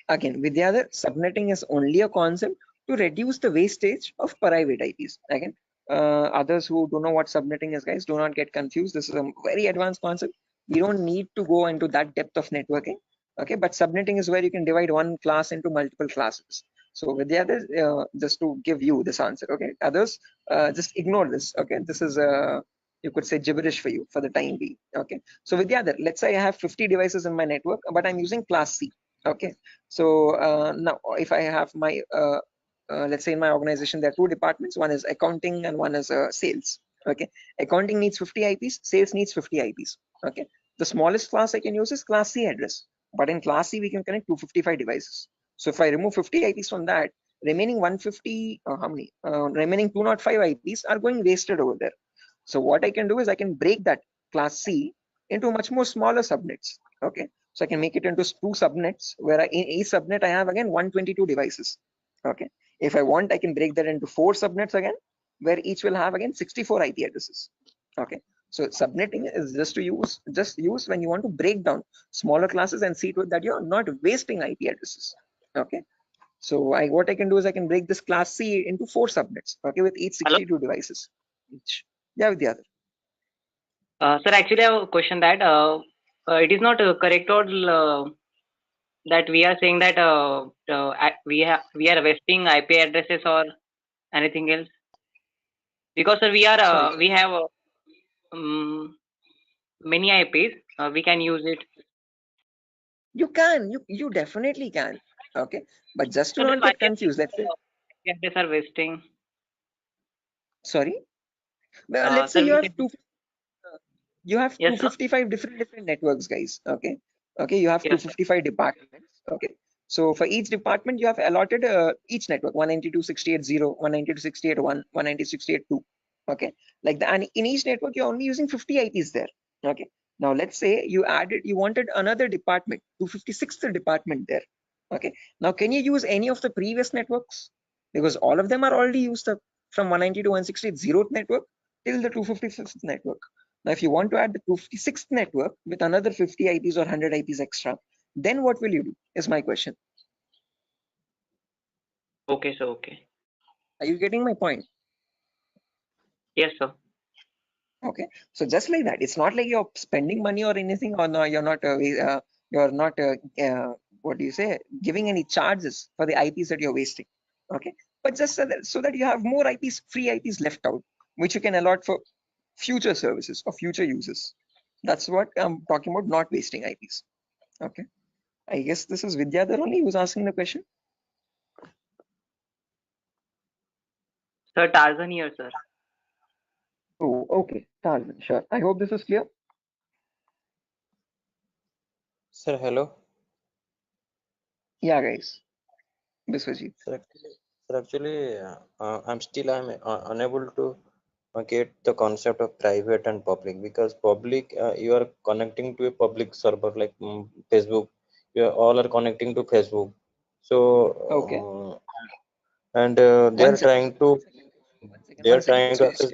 Again, with the other, subnetting is only a concept to reduce the wastage of private IPs. Again, others who don't know what subnetting is, guys, do not get confused. This is a very advanced concept. We don't need to go into that depth of networking. Okay, but subnetting is where you can divide one class into multiple classes. So with the others, just to give you this answer, okay, others, just ignore this. Okay, this is you could say gibberish for you for the time being. Okay, so with the other, let's say I have 50 devices in my network, but I'm using class C. Okay, so now if I have my let's say in my organization there are two departments, one is accounting and one is sales. Okay, accounting needs 50 IPs, sales needs 50 IPs. Okay, the smallest class I can use is class C address, but in class C we can connect 255 devices. So if I remove 50 IPs from that, remaining 150 how many remaining 205 IPs are going wasted over there. So what I can do is I can break that class C into much more smaller subnets. Okay, so I can make it into two subnets where in each subnet I have again 122 devices. Okay, if I want, I can break that into 4 subnets again, where each will have again 64 IP addresses. Okay, so subnetting is just use when you want to break down smaller classes and see to it that you're not wasting IP addresses. Okay, so what I can do is I can break this class C into 4 subnets. Okay, with each 62 devices each. Yeah, with the other. Sir, actually, I have a question that it is not correct or that we are saying that we are wasting IP addresses or anything else, because sir, we have many IPs. We can use it. You can, you definitely can. Okay, but just to So then not why get confused, let's say. IP addresses are wasting? Sorry. Well, let's say Sir, you we have said, yes, yes, sir. 255 different networks, guys. Okay, you have Yes, sir. 255 departments. Okay, so for each department you have allotted each network 192.168.0, 192.168.1, 192.168.2. Okay, like that, and in each network you're only using 50 IPs there. Okay, Now let's say you wanted another department, 256th department there. Okay. Now can you use any of the previous networks? Because all of them are already used up from 190 to 160, 0th network till the 255th network. Now if you want to add the 256th network with another 50 IPs or 100 IPs extra, then what will you do is my question. Okay, sir. Okay. Are you getting my point? Yes, sir. Okay, so just like that, it's not like you're spending money or anything, or no, you're not what do you say, giving any charges for the IPs that you're wasting. Okay, but just so that you have more IPs, free IPs left out, which you can allot for future services or future uses. That's what I'm talking about, not wasting IPs. Okay, I guess this is Vidyadhar only who's asking the question. Sir, Tarzan here, sir. Oh, okay, Tarzan, sure. I hope this is clear. Sir, hello. Yeah, guys. Biswajit. Sir, actually, I'm unable to get the concept of private and public, because public, you are connecting to a public server like Facebook. You all are connecting to Facebook. So Okay. and they One are second. trying to access.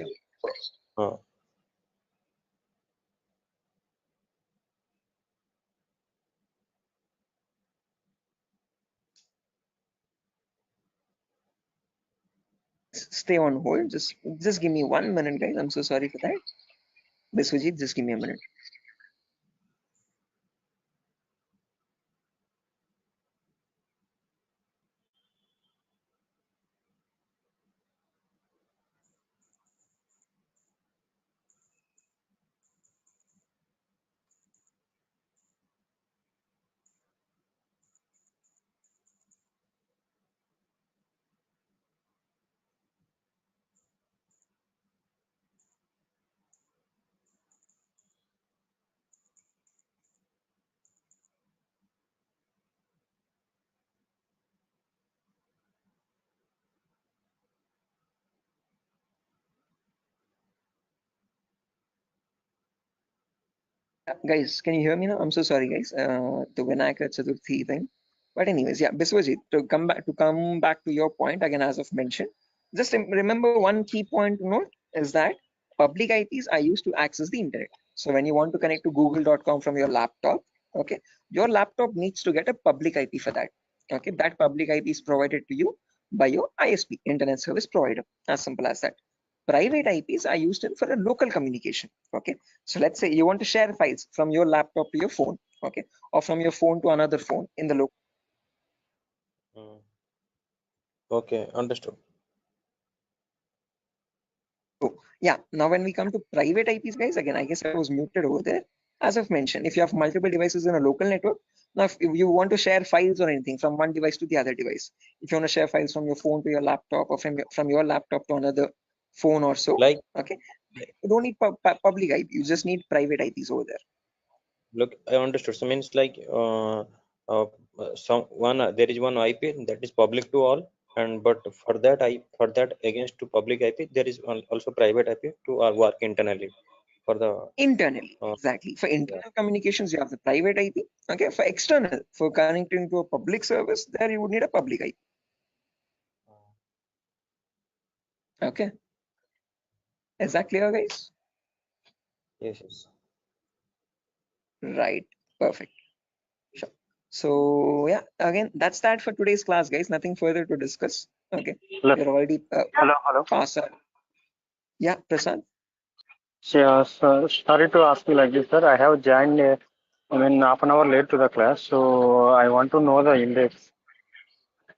Stay on hold. Just give me 1 minute, guys. I'm so sorry for that. Biswajit, just give me a minute. Guys, can you hear me now? I'm so sorry, guys. The Vinayaka Chaturthi thing. But anyways, yeah, Biswajit, to come back to your point again, as I've mentioned, just remember one key point to note is that public IPs are used to access the internet. So when you want to connect to google.com from your laptop, okay, your laptop needs to get a public IP for that. Okay, that public IP is provided to you by your ISP, Internet Service Provider. As simple as that. Private IPs are used for a local communication. Okay, so let's say you want to share files from your laptop to your phone, okay, or from your phone to another phone in the local. Okay, understood. So yeah, now when we come to private IPs, guys, again, I guess I was muted over there. As I've mentioned, if you have multiple devices in a local network, now if you want to share files or anything from one device to the other device, if you want to share files from your phone to your laptop, or from your laptop to another phone or so, Like, okay, you don't need public IP, you just need private IPs over there. look, I understood. So means like there is one IP that is public to all, and but for that against to public IP, there is also private IP to work internally for the internally. Exactly. For internal communications, you have the private IP. Okay. For external, for connecting to a public service, there you would need a public IP. Okay. Is that clear, guys? Yes. Right. Perfect. Sure. So yeah, again, that's that for today's class, guys. Nothing further to discuss. Okay. Hello. We're already Hello. past. Yeah, Prasad. Yeah, sir, sorry to ask you like this, sir. I have joined, half an hour late to the class, so I want to know the index.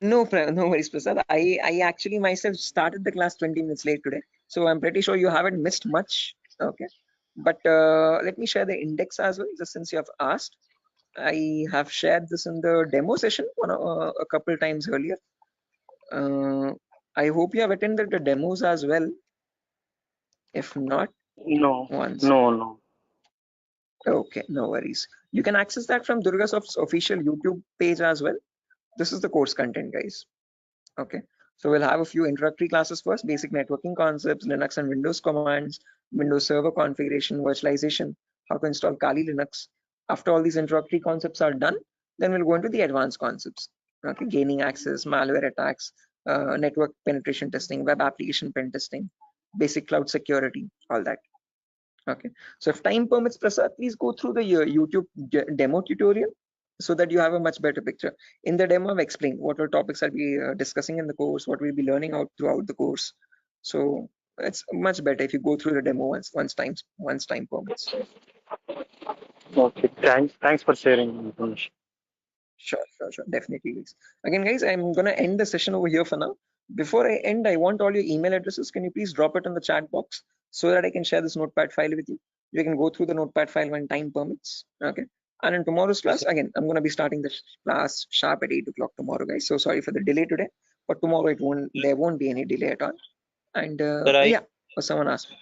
No worries, Prasad. I actually myself started the class 20 minutes late today, so I'm pretty sure you haven't missed much. Okay, but let me share the index as well, just since you have asked. I have shared this in the demo session a couple times earlier. I hope you have attended the demos as well. If not, No. Okay, no worries. You can access that from Durgasoft's official YouTube page as well. This is the course content, guys. Okay, so we'll have a few introductory classes first: basic networking concepts, Linux and Windows commands, Windows Server configuration, virtualization, how to install Kali Linux. After all these introductory concepts are done, then we'll go into the advanced concepts. Okay, gaining access, malware attacks, network penetration testing, web application pen testing, basic cloud security, all that. Okay, so if time permits, Prasad, please go through the YouTube demo tutorial so that you have a much better picture. In the demo, I've explained what are topics I'll be discussing in the course, what we'll be learning out throughout the course. So it's much better if you go through the demo once time permits. Okay, thanks for sharing information. Sure, definitely, guys. Again, guys, I'm gonna end the session over here for now. Before I end, I want all your email addresses. Can you please drop it in the chat box so that I can share this notepad file with you? You can go through the notepad file when time permits. Okay. And in tomorrow's class, again, I'm gonna be starting the class sharp at 8 o'clock tomorrow, guys. So sorry for the delay today, but tomorrow there won't be any delay at all. And yeah, someone asked me.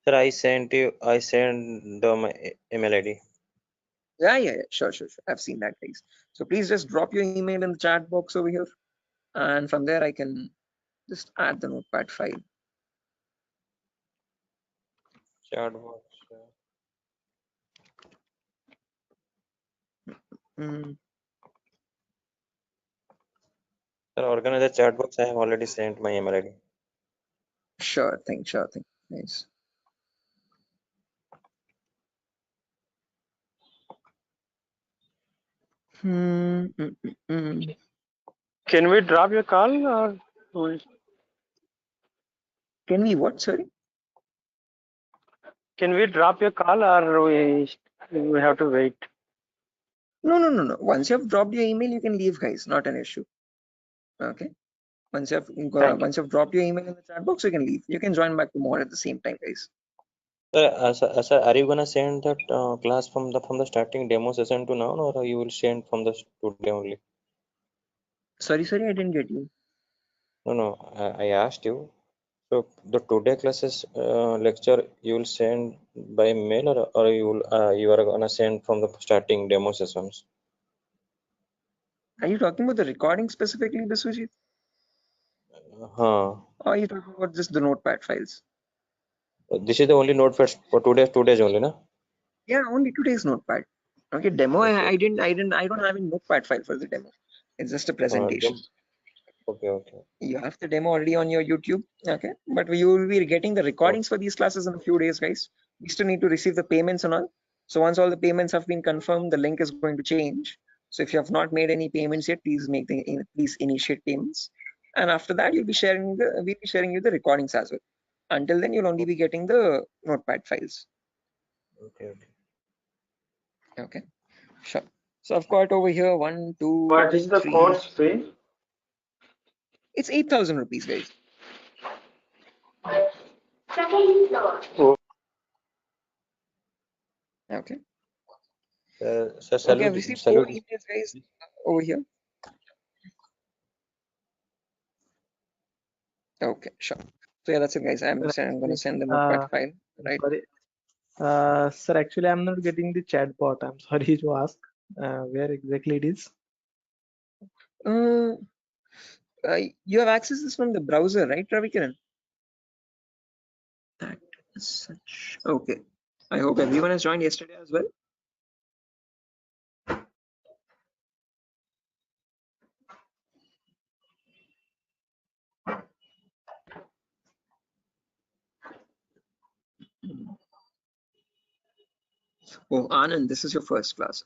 Sir, I sent my email ID. Yeah, sure. I've seen that, guys. So please just drop your email in the chat box over here, and from there I can just add the notepad file. Chat box. Sir, organize the chat box. I have already sent my email ID. Sure thing. Nice. Can we drop your call or can we what? Sorry. Can we drop your call or we have to wait? No. Once you have dropped your email, you can leave, guys. Not an issue. Okay. Once you've dropped your email in the chat box, you can leave. You can join back tomorrow at the same time, guys. Sir, are you gonna send that class from the starting demo session to now, or you will send from the today only? Sorry, I didn't get you. No, I asked you. So the today classes lecture you will send by mail, or you are gonna send from the starting demo sessions? Are you talking about the recording specifically, Biswajit? Or are you talking about just the notepad files? This is the only notepad for today's only, na? Yeah, only today's notepad. Okay, demo. Okay. I don't have a notepad file for the demo. It's just a presentation. Okay. You have the demo already on your YouTube. Okay, but you will be getting the recordings for these classes in a few days, guys. We still need to receive the payments and all. So once all the payments have been confirmed, the link is going to change. So if you have not made any payments yet, please please initiate payments. And after that, we'll be sharing you the recordings as well. Until then, you'll only be getting the notepad files. Okay, sure. So I've got over here 1, 2. What is the 3. course fee? It's 8,000 rupees, guys. Okay. Okay, I've received 4 emails, guys, over here. Okay, sure. So yeah, that's it, guys. I'm going to send the notepad file, right? Sorry. Sir, actually, I'm not getting the chat bot. I'm sorry to ask where exactly it is. You have access this from the browser, right, Ravikiran? That is such. Okay. I hope everyone has joined yesterday as well. Oh, Anand, this is your first class.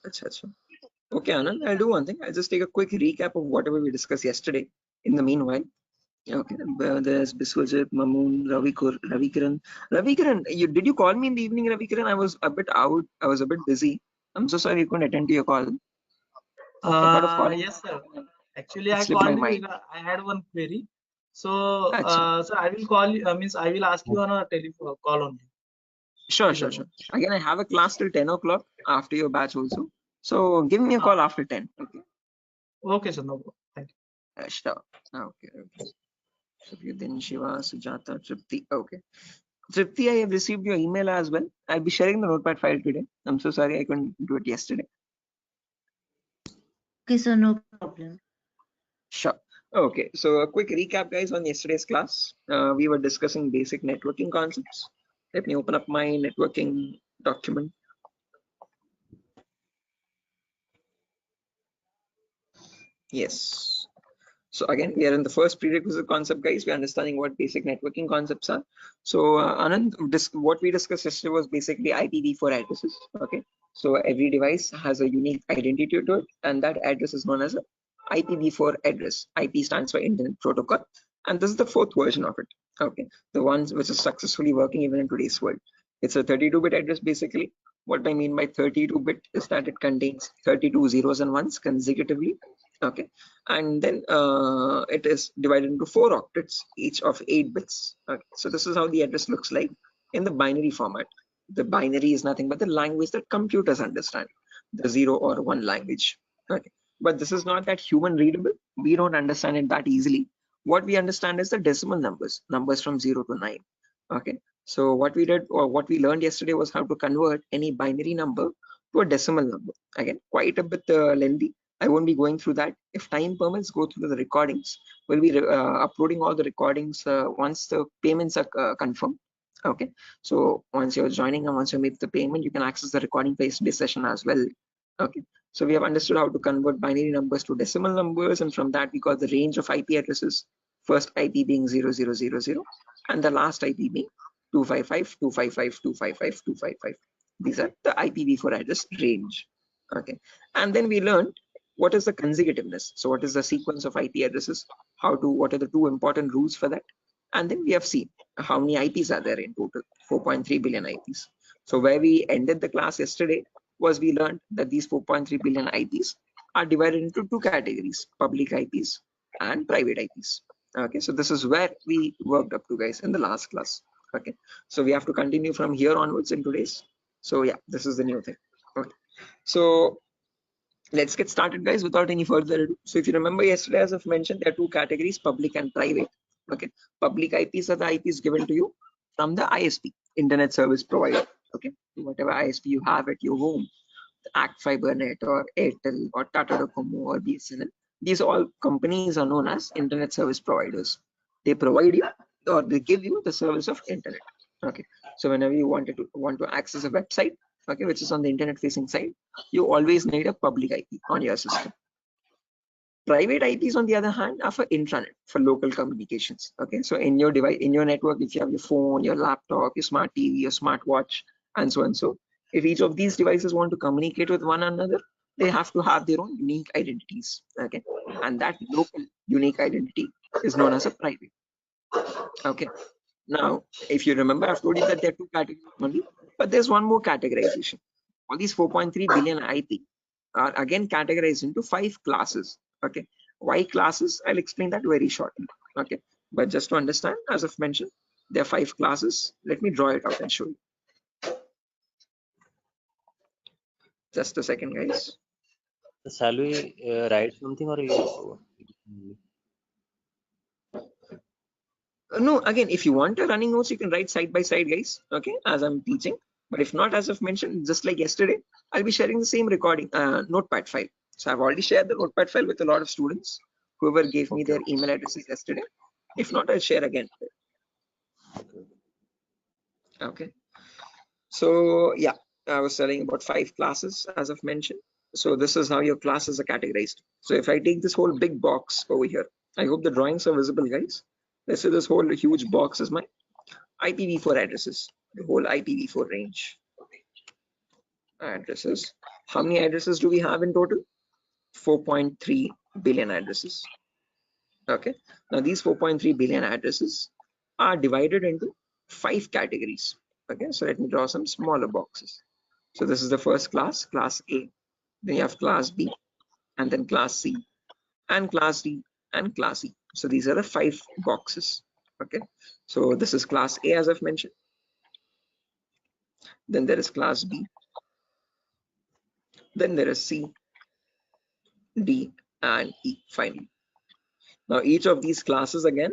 Okay, Anand, I'll do one thing. I'll just take a quick recap of whatever we discussed yesterday. In the meanwhile, okay, there's Biswajit, Mamoon, Ravikiran. Ravikiran, did you call me in the evening, Ravikiran? I was a bit out. I was a bit busy. I'm so sorry you couldn't attend to your call. Yes, sir. Actually, I called you. I had one query. So, sir, I will call you. I will ask you on a telephone call only. Sure. Again, I have a class till 10 o'clock after your batch also. So give me a call after 10. Okay. Okay, sir. No problem. Thank you. Sure. Okay. Then Shiva, Sujata, Tripti. Okay. Tripti, I have received your email as well. I'll be sharing the notepad file today. I'm so sorry I couldn't do it yesterday. Okay, sir. No problem. Sure. Okay. So a quick recap, guys, on yesterday's class. We were discussing basic networking concepts. Let me open up my networking document. Yes. So again, we are in the first prerequisite concept, guys. We're understanding what basic networking concepts are. So Anand, what we discussed yesterday was basically IPv4 addresses. Okay. So every device has a unique identity to it, and that address is known as a IPv4 address. IP stands for Internet Protocol, and this is the fourth version of it. Okay, the one which is successfully working even in today's world. It's a 32-bit address basically. What I mean by 32-bit is that it contains 32 zeros and ones consecutively. Okay, and then it is divided into 4 octets, each of 8 bits. Okay, so this is how the address looks like in the binary format. The binary is nothing but the language that computers understand, the 0 or 1 language. Okay, but this is not that human readable. We don't understand it that easily. What we understand is the decimal numbers, numbers from 0 to 9. Okay, so what we did, or what we learned yesterday, was how to convert any binary number to a decimal number. Again, quite a bit lengthy. I won't be going through that. If time permits, go through the recordings. We'll be uploading all the recordings once the payments are confirmed. Okay, so once you're joining and once you make the payment, you can access the recording for yesterday's session as well. Okay, so we have understood how to convert binary numbers to decimal numbers, and from that we got the range of IP addresses. First IP being 0000, and the last IP being 255.255.255.255. These are the IPv4 address range. Okay, and then we learned what is the consecutiveness. So what is the sequence of IP addresses? What are the 2 important rules for that? And then we have seen how many IPs are there in total, 4.3 billion IPs. So where we ended the class yesterday was we learned that these 4.3 billion IPs are divided into 2 categories, public IPs and private IPs. Okay, so this is where we worked up to, guys, in the last class. Okay, so we have to continue from here onwards in today's. So yeah, this is the new thing. Okay, so let's get started, guys, without any further ado. So if you remember yesterday, as I've mentioned, there are 2 categories, public and private. Okay, public IPs are the IPs given to you from the ISP, internet service provider. Okay, whatever ISP you have at your home, Act Fibernet or Airtel or Tata Docomo or BSNL, these all companies are known as internet service providers. They provide you, or they give you, the service of internet. Okay, so whenever you want to access a website, okay, which is on the internet facing side, you always need a public IP on your system. Private IPs, on the other hand, are for intranet, for local communications. Okay, so in your device, in your network, if you have your phone, your laptop, your smart TV, your smartwatch, and so and so, if each of these devices want to communicate with one another, they have to have their own unique identities. Okay, and that local unique identity is known as a private. Okay, now if you remember, I've told you that there are 2 categories only, but there's one more categorization. All these 4.3 billion IP are again categorized into 5 classes. Okay, why classes? I'll explain that very shortly. Okay, but just to understand, as I've mentioned, there are 5 classes. Let me draw it out and show you. Just a second, guys. Shall we write something, or you? No, again, if you want a running notes, you can write side by side, guys. Okay, as I'm teaching. But if not, as I've mentioned, just like yesterday, I'll be sharing the same recording notepad file. So I've already shared the notepad file with a lot of students, whoever gave me their email addresses yesterday. If not, I'll share again. Okay, so yeah, I was telling about 5 classes, as I've mentioned. So this is how your classes are categorized. So if I take this whole big box over here, I hope the drawings are visible, guys. Let's say this whole huge box is my IPv4 addresses, the whole IPv4 range. Addresses. How many addresses do we have in total? 4.3 billion addresses. Okay, now these 4.3 billion addresses are divided into 5 categories. Okay, so let me draw some smaller boxes. So this is the first class, class A. Then you have class B, and then class C, and class D, and class E. So these are the 5 boxes. Okay, so this is class A, as I've mentioned. Then there is class B. Then there is C, D, and E finally. Now each of these classes again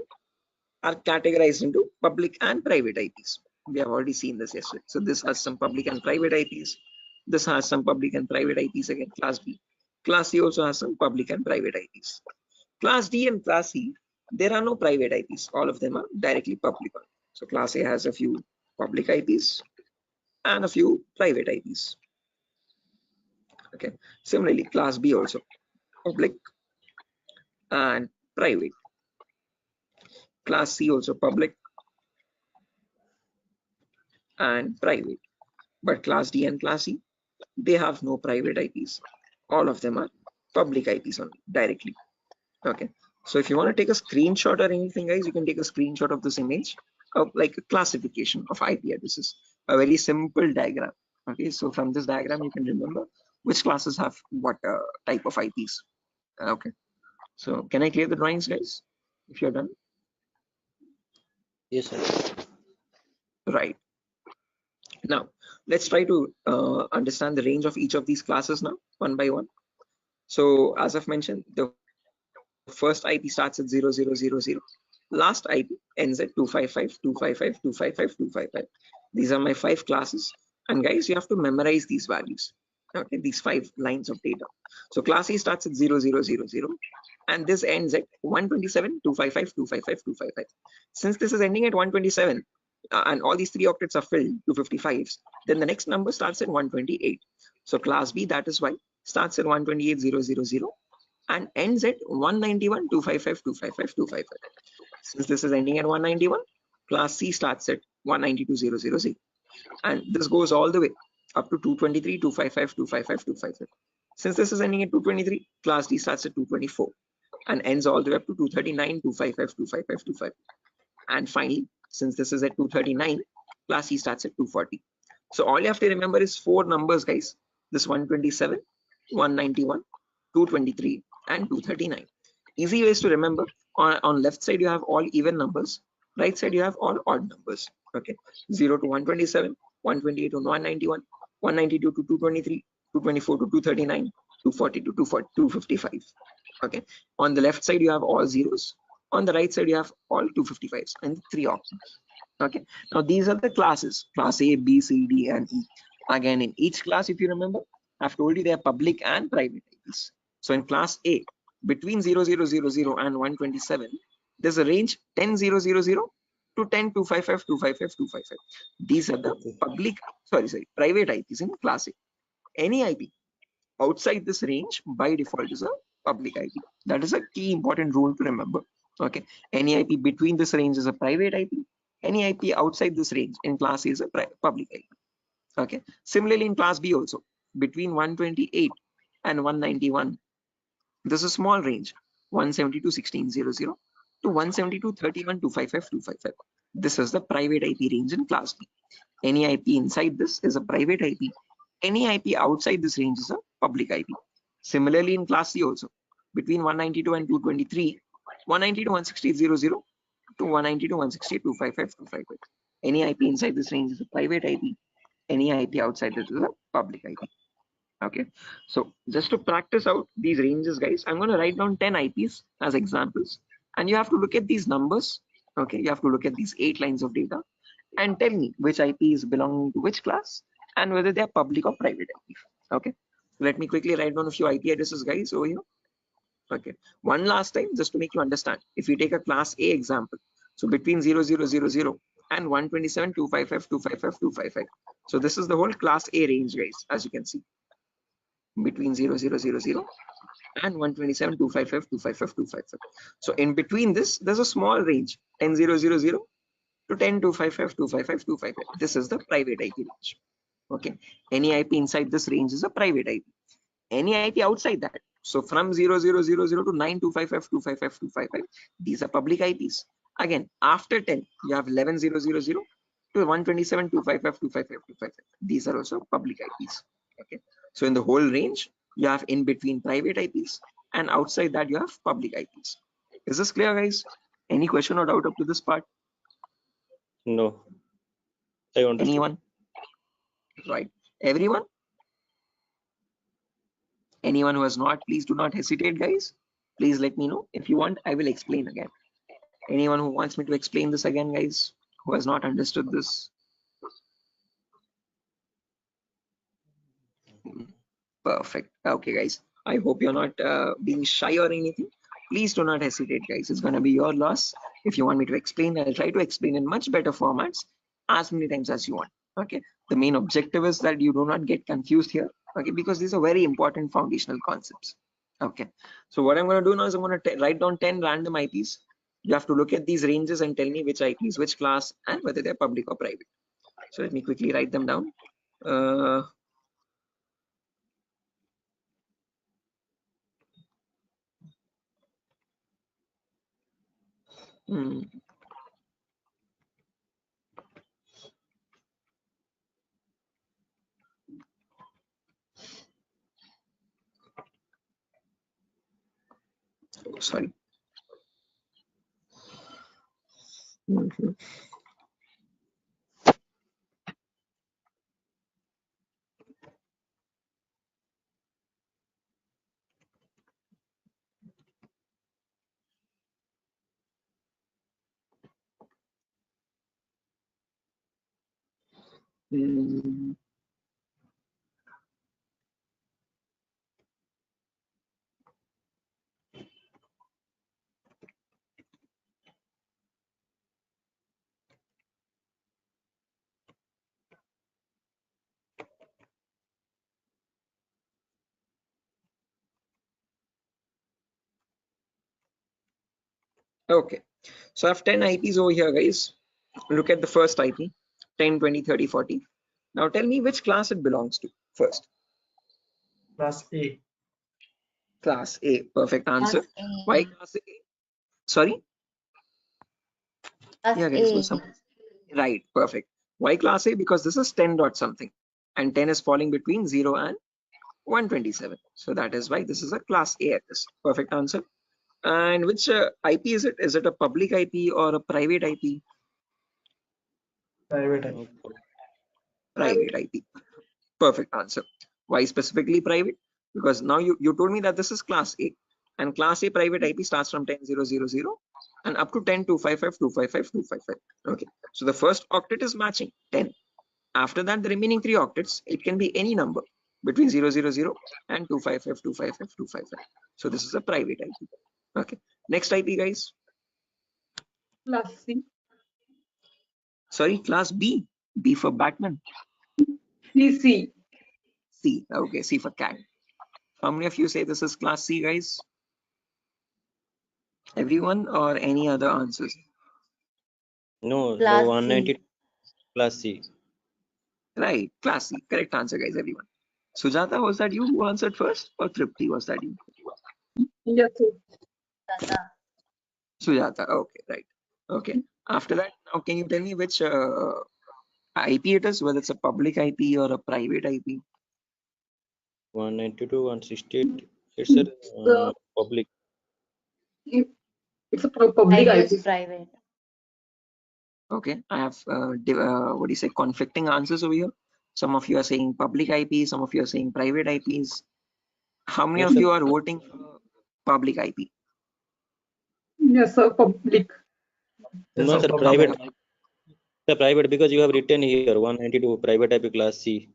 are categorized into public and private IPs. We have already seen this yesterday. So this has some public and private IPs. This has some public and private IPs again, class B. Class C also has some public and private IPs. Class D and class C, there are no private IPs. All of them are directly public. So class A has a few public IPs and a few private IPs. Okay, similarly class B also public and private. Class C also public and private. But class D and class E, they have no private IPs. All of them are public IPs only directly. Okay, so if you want to take a screenshot or anything, guys, you can take a screenshot of this image of like a classification of IP addresses, a very simple diagram. Okay, so from this diagram you can remember which classes have what type of IPs. Okay, so can I clear the drawings, guys, if you're done? Yes, sir. Right. Now let's try to understand the range of each of these classes now one by one. So as I've mentioned, the first IP starts at 0000. Last IP ends at 255, 255, 255, 255. These are my 5 classes. And guys, you have to memorize these values. Okay, these 5 lines of data. So class A starts at 0000 and this ends at 127, 255, 255, 255. Since this is ending at 127 and all these 3 octets are filled to 55s, then the next number starts at 128. So class B, that is why, starts at 128,000 and ends at 191, 255, 255, 255. Since this is ending at 191, class C starts at 192,000 and this goes all the way up to 223, 255, 255, 255. Since this is ending at 223, class D starts at 224 and ends all the way up to 239, 255, 255, 255. And finally, since this is at 239, class C starts at 240. So all you have to remember is 4 numbers, guys. This 127, 191, 223 and 239. Easy ways to remember. On left side you have all even numbers, right side you have all odd numbers. Okay, 0 to 127, 128 to 191, 192 to 223, 224 to 239, 240 to 255. Okay, on the left side you have all zeros, on the right side you have all 255s and 3 options. Okay, now these are the classes, class A, B, C, D and E. Again, in each class, if you remember, I've told you they are public and private IPs. So in class A, between 0000 and 127, there's a range 10000 to 10255, 255, 255. These are the public, private IPs in class A. Any IP outside this range by default is a public IP. That is a key important rule to remember. Okay, any IP between this range is a private IP. Any IP outside this range in class A is a public IP. Okay, similarly in class B also, between 128 and 191, there's a small range, 172 1600 to 172 31 255 255. This is the private IP range in class B. Any IP inside this is a private IP. Any IP outside this range is a public IP. Similarly in class C also, between 192 and 223, 190 to 160 00 to 190 to 160 255 255. Any IP inside this range is a private IP. Any IP outside this is a public IP. Okay, so just to practice out these ranges, guys, I'm going to write down 10 IPs as examples, and you have to look at these numbers. Okay, you have to look at these 8 lines of data and tell me which IP is belonging to which class and whether they are public or private IP. Okay, let me quickly write down a few IP addresses, guys, over here. Okay, one last time just to make you understand. If you take a class A example, so between 0000 and 127 255 255 255. So this is the whole class A range, guys, as you can see, between 0000 and 127 255 255 255. So in between this, there's a small range, 10000 to 10255 255 255. This is the private IP range. Okay, any IP inside this range is a private IP. Any IP outside that, so from 0000 to 9255 255 255, these are public IPs. Again, after 10, you have 11000 to 127 255 255 255. These are also public IPs. Okay, so in the whole range, you have in between private IPs, and outside that you have public IPs. Is this clear, guys? Any question or doubt up to this part? No, I understood. Anyone? Right, everyone? Anyone who has not, please do not hesitate, guys. Please let me know. If you want, I will explain again. Anyone who wants me to explain this again, guys, who has not understood this? Perfect. Okay, guys, I hope you're not being shy or anything. Please do not hesitate, guys. It's going to be your loss. If you want me to explain, I'll try to explain in much better formats as many times as you want. Okay, The main objective is that you do not get confused here, okay, because these are very important foundational concepts. Okay, so what I'm going to do now is I'm going to write down 10 random IPs. You have to look at these ranges and tell me which IPs, which class, and whether they're public or private. So let me quickly write them down. Sorry. Okay, so I have 10 IPs over here, guys. Look at the first IP, 10, 20, 30, 40. Now tell me which class it belongs to first. Class A. Class A, perfect answer. Class A. Why class A? Sorry? Class Yeah, guys, A. right, perfect. Why class A? Because this is 10 dot something, and 10 is falling between 0 and 127. So that is why this is a class A address. Perfect answer. And which IP is it? Is it a public IP or a private IP? Private IP. Private IP. Perfect answer. Why specifically private? Because now you told me that this is class A, and class A private IP starts from 10.0.0.0 and up to 10.255.255.255. Okay, so the first octet is matching 10. After that, the remaining 3 octets, it can be any number between 000 and 255.255.255. So this is a private IP. Okay, next IP, guys. Class C. Sorry, class B. B for Batman. C. C. Okay, C for cat. How many of you say this is class C, guys? Everyone, or any other answers? No, the Class 190 C. class C. Right, class C. Correct answer, guys, everyone. Sujata, was that you who answered first, or Tripti, was that you? Yes, sir. Sujata, okay, right. Okay, after that, now can you tell me which IP it is, whether it's a public IP or a private IP? 192, 168. It's a public. It's a public I IP. guess private. Okay, I have what do you say, conflicting answers over here. Some of you are saying public IP, some of you are saying private IPs. How many Yes, of sir. you are voting for public IP? Yes, sir. Public. No, sir, private. The private, because you have written here 192 private IP class C.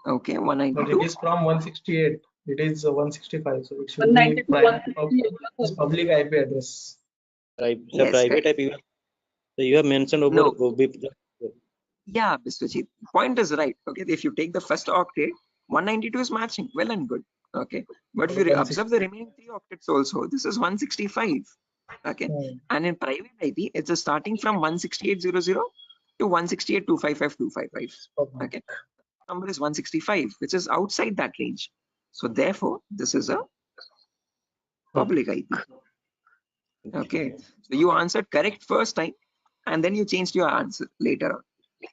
Okay, But 192. it is from 168. It is 165. So it should be 192, private 168. public IP address. Sir, Yes, private correct. IP. So you have mentioned over No. Yeah, Biswajit, point is right. Okay, if you take the first octet, 192 is matching, well and good. Okay, but if you observe the remaining 3 octets also, this is 165. Okay, and in private IP, it's starting from 168.00 to 168.255.255. Okay, number is 165, which is outside that range. So therefore, this is a public IP. Okay, so you answered correct first time, and then you changed your answer later on.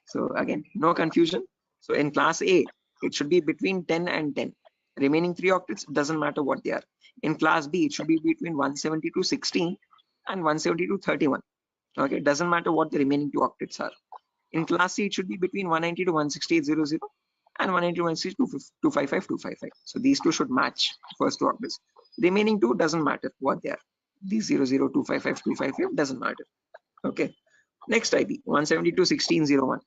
So again, no confusion. So in class A, it should be between 10 and 10. Remaining 3 octets, doesn't matter what they are. In class B, it should be between 170 to 16 and 170 to 31. Okay, doesn't matter what the remaining 2 octets are. In class C, it should be between 190 to 168.00 and 190 to 162.255.255. So these two should match first 2 octets. Remaining 2 doesn't matter what they are. These 00.255.255 doesn't matter. Okay. Next IP 172.16.01.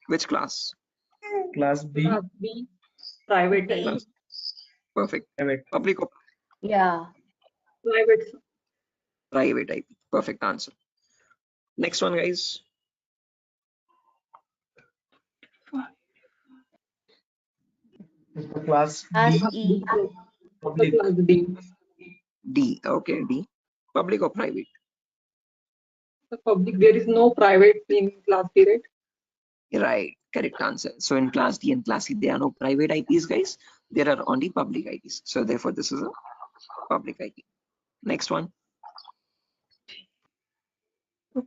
Which class? Class B. Class B. Private IP. Class. Perfect. Private. Public or Yeah. Private. private IP? Perfect answer. Next one, guys. Class Class D, E. public. Class D. D. Okay, D. Public or private? The public, there is no private in class D, right? Right, correct answer. So in class D and class C, there are no private IPs, guys. There are only public IPs. So therefore, this is a public IP. Next one.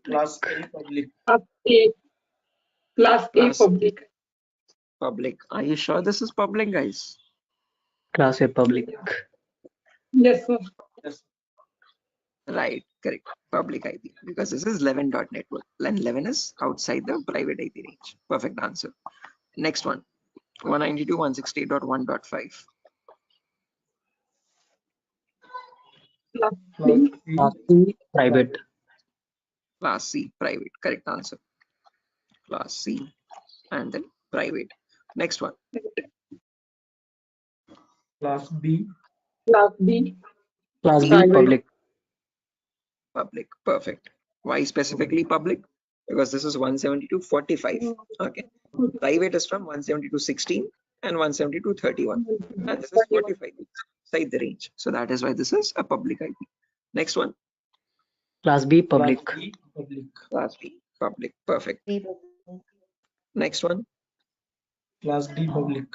Class A, public. Class A. Class A Class public. public. Are you sure this is public, guys? Class A public. Yes, sir. Yes. Right, correct. Public IP, because this is 11.network and 11 is outside the private IP range. Perfect answer. Next one. 192.168.1.5. Class Class C. C, Class C private. Class C, private. Correct answer. Class C and then private. Next one. class B, Class B. Class B Private. public. Public. Perfect. Why specifically public? Because this is 172.45. Okay. Private is from 172.16 and 172.31. And this is 45 inside the range. So that is why this is a public IP. Next one. Class B public. Class B, public. Class B, public. Perfect. B public. Next one. Class D, public.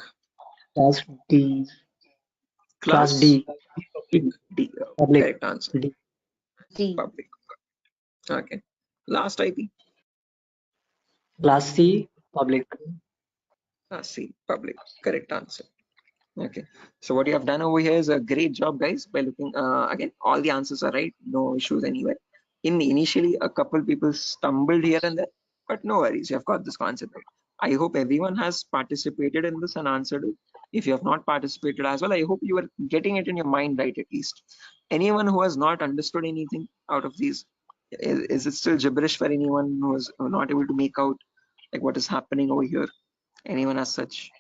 Class D. Class D. D. D. Public. Correct answer. D. D. Public. Okay. Last IP. Class C public. Class C, public. Correct answer. Okay. So what you have done over here is a great job, guys, by looking, again, all the answers are right. No issues anywhere. Initially, a couple people stumbled here and there, but no worries. You have got this concept right. I hope everyone has participated in this and answered it. If you have not participated as well, I hope you are getting it in your mind right at least. Anyone who has not understood anything out of these, is it still gibberish for anyone who is not able to make out like what is happening over here? Anyone as such?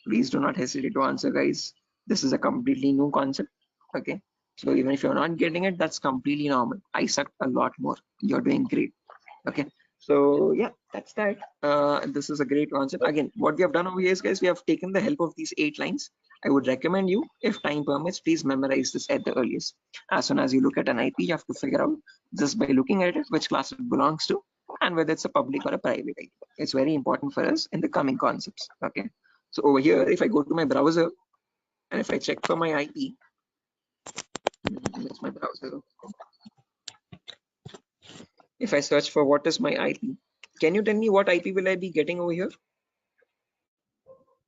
Please do not hesitate to answer, guys. This is a completely new concept. Okay. So even if you're not getting it, that's completely normal. I sucked a lot more. You're doing great. Okay. So yeah, that's that. This is a great concept. Again, what we have done over here is, guys, we have taken the help of these 8 lines. I would recommend you, if time permits, please memorize this at the earliest. As soon as you look at an IP, you have to figure out just by looking at it which class it belongs to and whether it's a public or a private IP. It's very important for us in the coming concepts. Okay. So over here, if I go to my browser and if I check for my IP, that's my browser. If I search for what is my IP, can you tell me what IP will I be getting over here?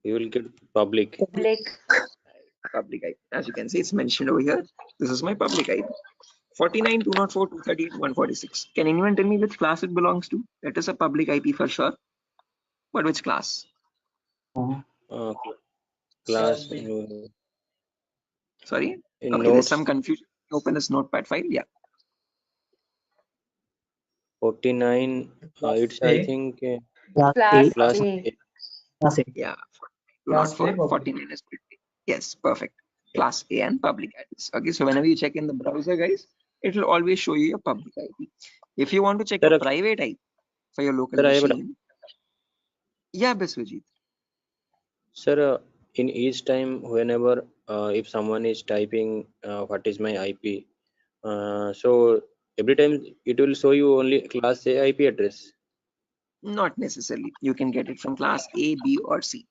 You will get public. Public. Public IP. As you can see, it's mentioned over here. This is my public IP. 49, 204, 238, 146. Can anyone tell me which class it belongs to? That is a public IP for sure. But which class? Class. Sorry? In Okay, notes. there's some confusion. Open this notepad file. Yeah. 49. It's I think Class class A. Class A. Yeah. Class Not for A, public. 49 is public. Yes, perfect. Class A and public IPs. Okay, so whenever you check in the browser, guys, it will always show you your public IP. If you want to check a private IP for your local machine, yeah, Biswajit. Sir, in each time, whenever if someone is typing what is my IP, so every time it will show you only class A IP address. Not necessarily. You can get it from class A, B, or C.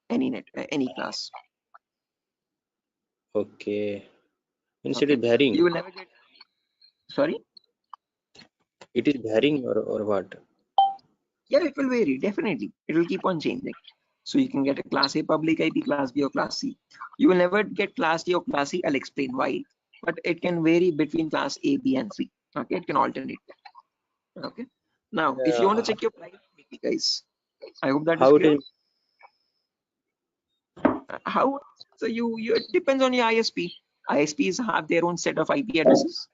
Any class. Okay. Means Okay. it is varying. You will never get. Sorry. It is varying or what? Yeah, it will vary. Definitely, it will keep on changing. So you can get a class A public IP, class B, or class C. You will never get class D or class C. I'll explain why. But it can vary between class A, B, and C. Okay, it can alternate. Okay. Now, if you want to check your private IP, guys, I hope that is How clear. it is? How? So it depends on your ISP. ISPs have their own set of IP addresses,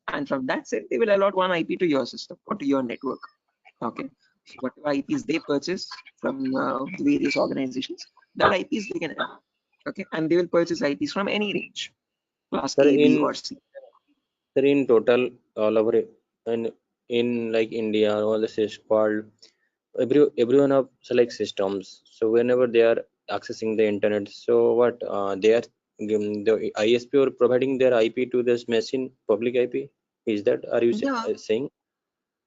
and from that set, they will allot one IP to your system or to your network. Okay. So whatever IPs they purchase from various organizations, that IPs they can have. Okay, and they will purchase IPs from any range, class Sir, A, B, or C. Sir, in total, all over in like India, all this is called everyone have select systems. So whenever they are accessing the internet. So what they are the ISP or providing their IP to this machine, public IP? Is that are you Yeah, saying?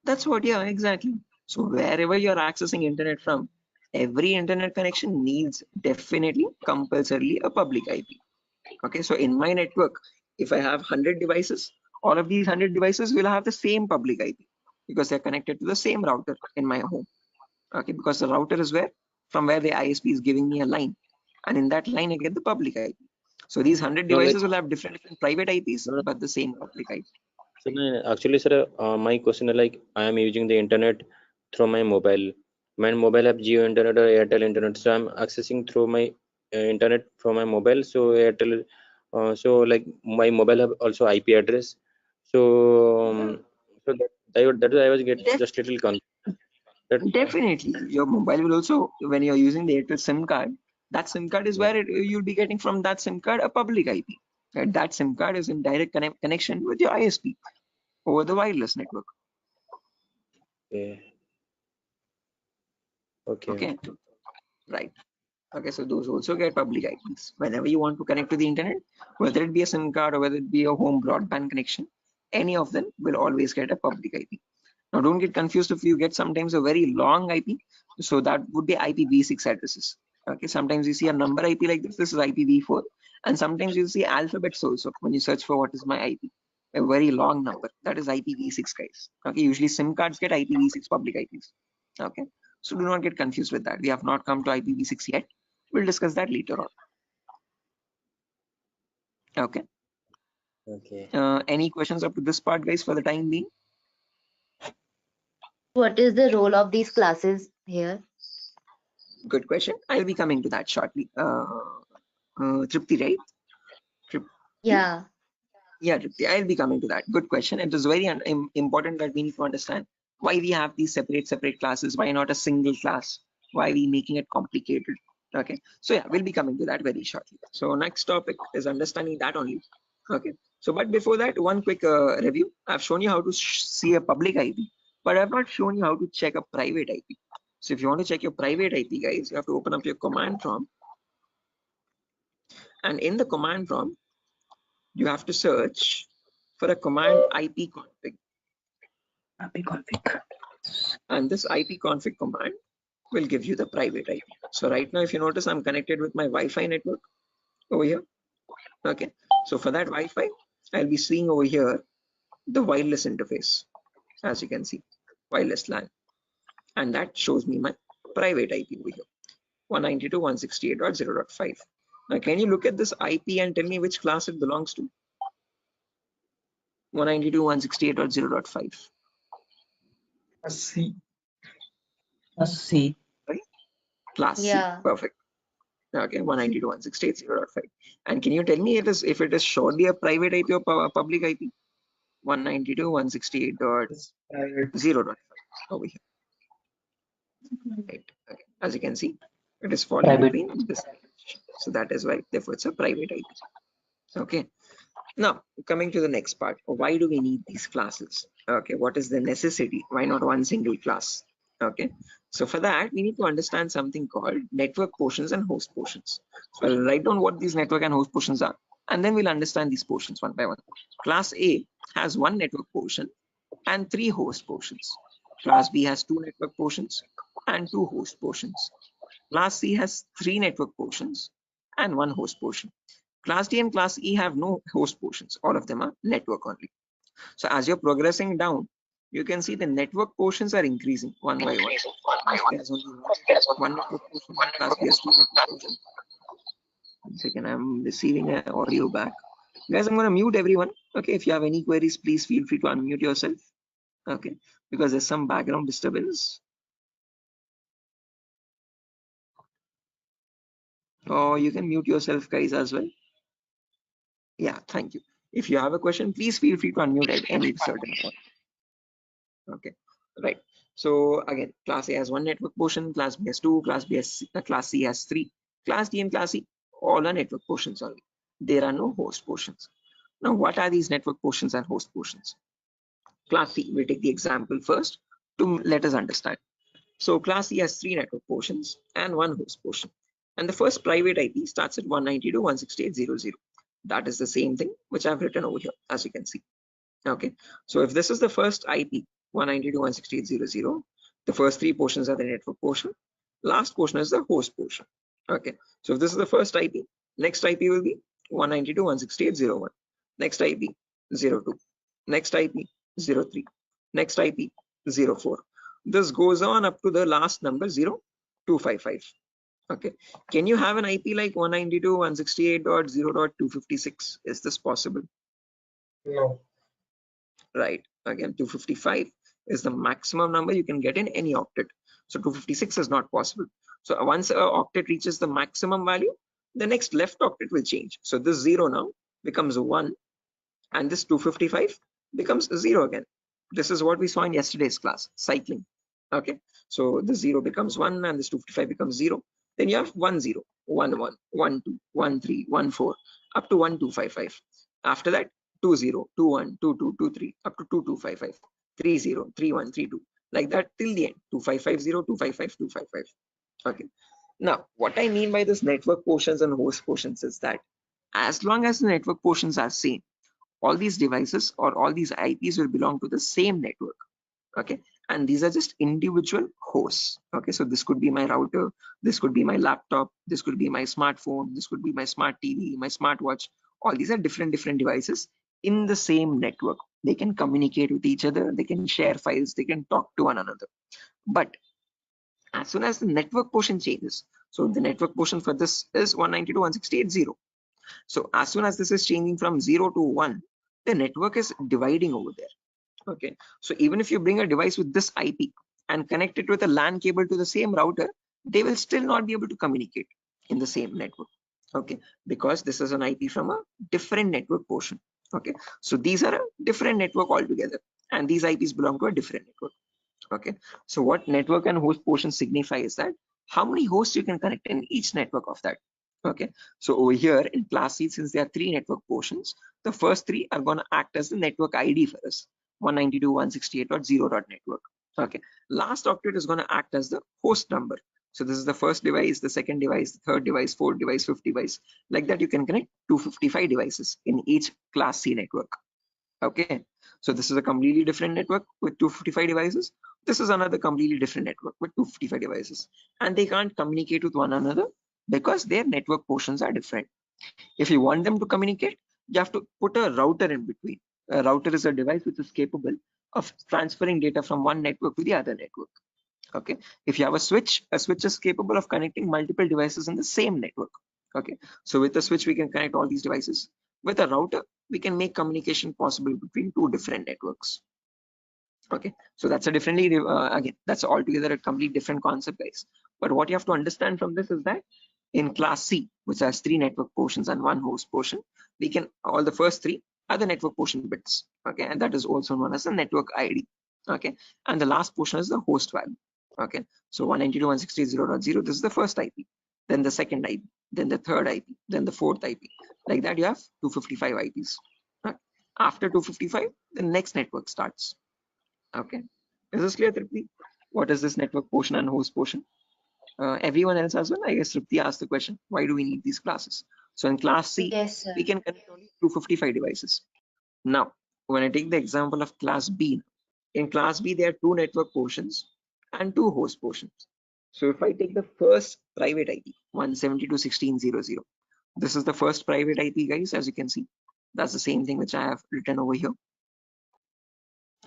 that's what, yeah, exactly. So wherever you're accessing internet from, every internet connection needs definitely compulsorily a public IP. Okay, so in my network, if I have 100 devices, all of these 100 devices will have the same public IP because they're connected to the same router in my home. Okay, because the router is from where the ISP is giving me a line, and in that line I get the public IP. So these 100 No, like devices will have different private IPs, no, but the same public IP. so no, actually, sir, my question is like I am using the internet through my mobile. My mobile have Jio internet or Airtel internet, so I'm accessing through my internet from my mobile. So Airtel, so like my mobile have also IP address. So that I was get just little confused. Definitely, your mobile will also, when you're using the Airtel SIM card, that SIM card is where you'll be getting from that SIM card a public IP. Right? That SIM card is in direct connection with your ISP over the wireless network. Okay. Right. Okay, so those also get public IPs. Whenever you want to connect to the internet, whether it be a SIM card or whether it be a home broadband connection, any of them will always get a public IP. Now, don't get confused if you get sometimes a very long IP. So that would be IPv6 addresses. Okay, sometimes you see a number IP like this. This is IPv4, and sometimes you see alphabets also when you search for what is my IP. A very long number, that is IPv6, guys. Okay, usually SIM cards get IPv6 public IPs. Okay, so do not get confused with that. We have not come to IPv6 yet. We'll discuss that later on. Okay. Any questions up to this part, guys, for the time being? What is the role of these classes here? Good question. I'll be coming to that shortly. Tripti, right? Yeah. Yeah, Tripti, I'll be coming to that. Good question. It is very important that we need to understand why we have these separate classes. Why not a single class? Why are we making it complicated? Okay. So yeah, we'll be coming to that very shortly. So next topic is understanding that only. Okay. So, but before that, one quick review. I've shown you how to see a public IP, but I've not shown you how to check a private IP. So if you want to check your private IP, guys, you have to open up your command prompt. And in the command prompt, you have to search for a command ipconfig. And this ipconfig command will give you the private IP. So right now, if you notice, I'm connected with my Wi-Fi network over here. Okay. So for that Wi-Fi, I'll be seeing over here the wireless interface, as you can see, wireless LAN. And that shows me my private IP over here, 192.168.0.5. Now, can you look at this IP and tell me which class it belongs to? 192.168.0.5. C. Right? Class C. Yeah. Perfect. Okay, 192.168.0.5. And can you tell me if it is surely a private IP or public IP? 192.168.0.5 over here. Right. Okay. As you can see, it is falling between this. So that is why, therefore, it's a private IP. Okay. Now, coming to the next part, why do we need these classes? Okay, what is the necessity? Why not one single class? Okay, so for that, we need to understand something called network portions and host portions. So I'll write down what these network and host portions are, and then we'll understand these portions one by one. Class A has one network portion and 3 host portions. Class B has 2 network portions and 2 host portions. Class C has 3 network portions and 1 host portion. Class D and Class E have no host portions. All of them are network only. So as you're progressing down, you can see the network portions are increasing one by one. There's only one network portion. Class B has 2 network portions. 1 second, I'm receiving an audio back. Guys, I'm going to mute everyone. Okay, if you have any queries, please feel free to unmute yourself. Okay, because there's some background disturbance. Or you can mute yourself, guys, as well. Yeah, thank you. If you have a question, please feel free to unmute at any certain point. Okay, right. So again, Class A has 1 network portion, Class B has 2, Class C has 3, Class D and Class E all are network portions only. There are no host portions. Now, what are these network portions and host portions? Class C, we'll take the example first to let us understand. So Class C has 3 network portions and 1 host portion. and the first private IP starts at 192.168.0.0. That is the same thing which I've written over here, as you can see. Okay, so if this is the first IP 192.168.0.0, the first three portions are the network portion, last portion is the host portion. Okay, so if this is the first IP, next IP will be 192.168.0.1, next IP 0.2, next IP 0.3, next IP 0.4. This goes on up to the last number 0.255. Okay, can you have an IP like 192.168.0.256? Is this possible? No. Right, again 255 is the maximum number you can get in any octet, so 256 is not possible. So once a octet reaches the maximum value, the next left octet will change. So this 0 now becomes a 1, and this 255 becomes a 0 again. This is what we saw in yesterday's class, cycling. Okay, so the 0 becomes 1 and this 255 becomes 0. Then you have 1 0, 1 1, 1 2, 1 3, 1 4 up to 1255. After that 2 0, 2 1, 2 2, 2 3 up to 2255, 3 0, 3 1, 3 2, like that till the end, 2550, 255, 255. Okay, now what I mean by this network portions and host portions is that as long as the network portions are same, all these devices or all these IPs will belong to the same network. Okay, and these are just individual hosts. Okay, so this could be my router, this could be my laptop, this could be my smartphone, this could be my smart TV, my smartwatch. All these are different devices in the same network. They can communicate with each other, they can share files, they can talk to one another. But as soon as the network portion changes, so the network portion for this is 192.168.0. So as soon as this is changing from 0 to 1, the network is dividing over there. Okay, so even if you bring a device with this IP and connect it with a LAN cable to the same router, they will still not be able to communicate in the same network. Okay, because this is an IP from a different network portion. Okay, so these are a different network altogether, and these IPs belong to a different network. Okay, so what network and host portion signify is that how many hosts you can connect in each network of that. Okay, so over here in class C, since there are 3 network portions, the first 3 are going to act as the network ID for us, 192.168.0. network. Okay, last octet is going to act as the host number. So this is the first device, the second device, the third device, fourth device, fifth device. Like that, you can connect 255 devices in each class C network. Okay, so this is a completely different network with 255 devices. This is another completely different network with 255 devices, and they can't communicate with one another because their network portions are different. If you want them to communicate, you have to put a router in between. A router is a device which is capable of transferring data from one network to the other network. Okay, if you have a switch is capable of connecting multiple devices in the same network. Okay, so with a switch we can connect all these devices. With a router we can make communication possible between 2 different networks. Okay, so that's a differently again, that's altogether a completely different concept, guys. But what you have to understand from this is that in class C, which has 3 network portions and 1 host portion, we can, all the first 3 are the network portion bits. Okay, and that is also known as the network ID. Okay, and the last portion is the host value. Okay, so 192.168.0.0, this is the first IP, then the second IP, then the third IP, then the fourth IP. Like that, you have 255 IPs. Right? After 255, the next network starts. Okay, is this clear, Tripti? What is this network portion and host portion? Everyone else as well? I guess Tripti asked the question, why do we need these classes? So in class C, Yes, sir. we can connect only 255 devices. Now, when I take the example of class B, in class B, there are 2 network portions and 2 host portions. So if I take the first private IP, 172.16.0.0, this is the first private IP, guys, as you can see. That's the same thing which I have written over here.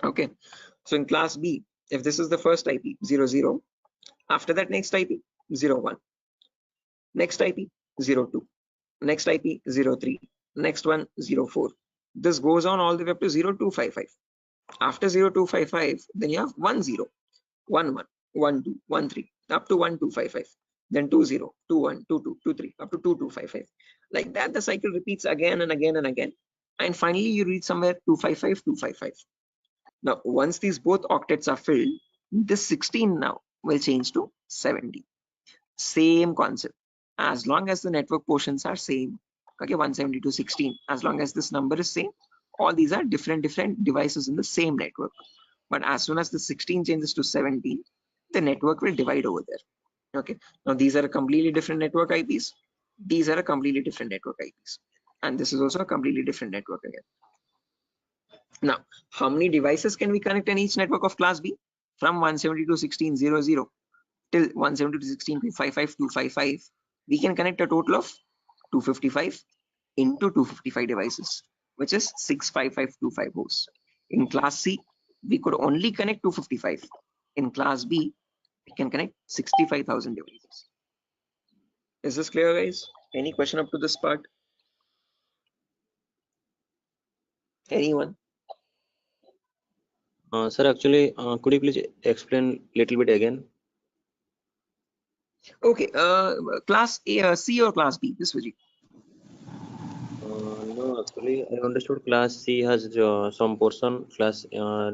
Okay, so in class B, if this is the first IP, 00, after that next IP, 01, next IP, 02, next IP, 03, next one, 04. This goes on all the way up to 0255. After 0255, then you have 10, 11, 12, 13, up to 1255. Then 20, 21, 22, 23, up to 2255. Like that, the cycle repeats again and again and again. And finally, you reach somewhere 255, 255. Now, once these both octets are filled, this 16 now will change to 70. Same concept. As long as the network portions are same, okay, 172.16, as long as this number is same, all these are different devices in the same network. But as soon as the 16 changes to 17, the network will divide over there. Okay, now these are a completely different network IPs. These are a completely different network IPs, and this is also a completely different network again. Now, how many devices can we connect in each network of class B? From 172.16.00 till 172.16.255.255, we can connect a total of 255 into 255 devices, which is 65525 hosts. In class C, we could only connect 255. In class B, we can connect 65,000 devices. Is this clear, guys? Any question up to this part? Anyone? Sir, actually, could you please explain little bit again? Okay, class A, C or class B, Viswajit? No, actually, I understood class C has some portion, class Yeah,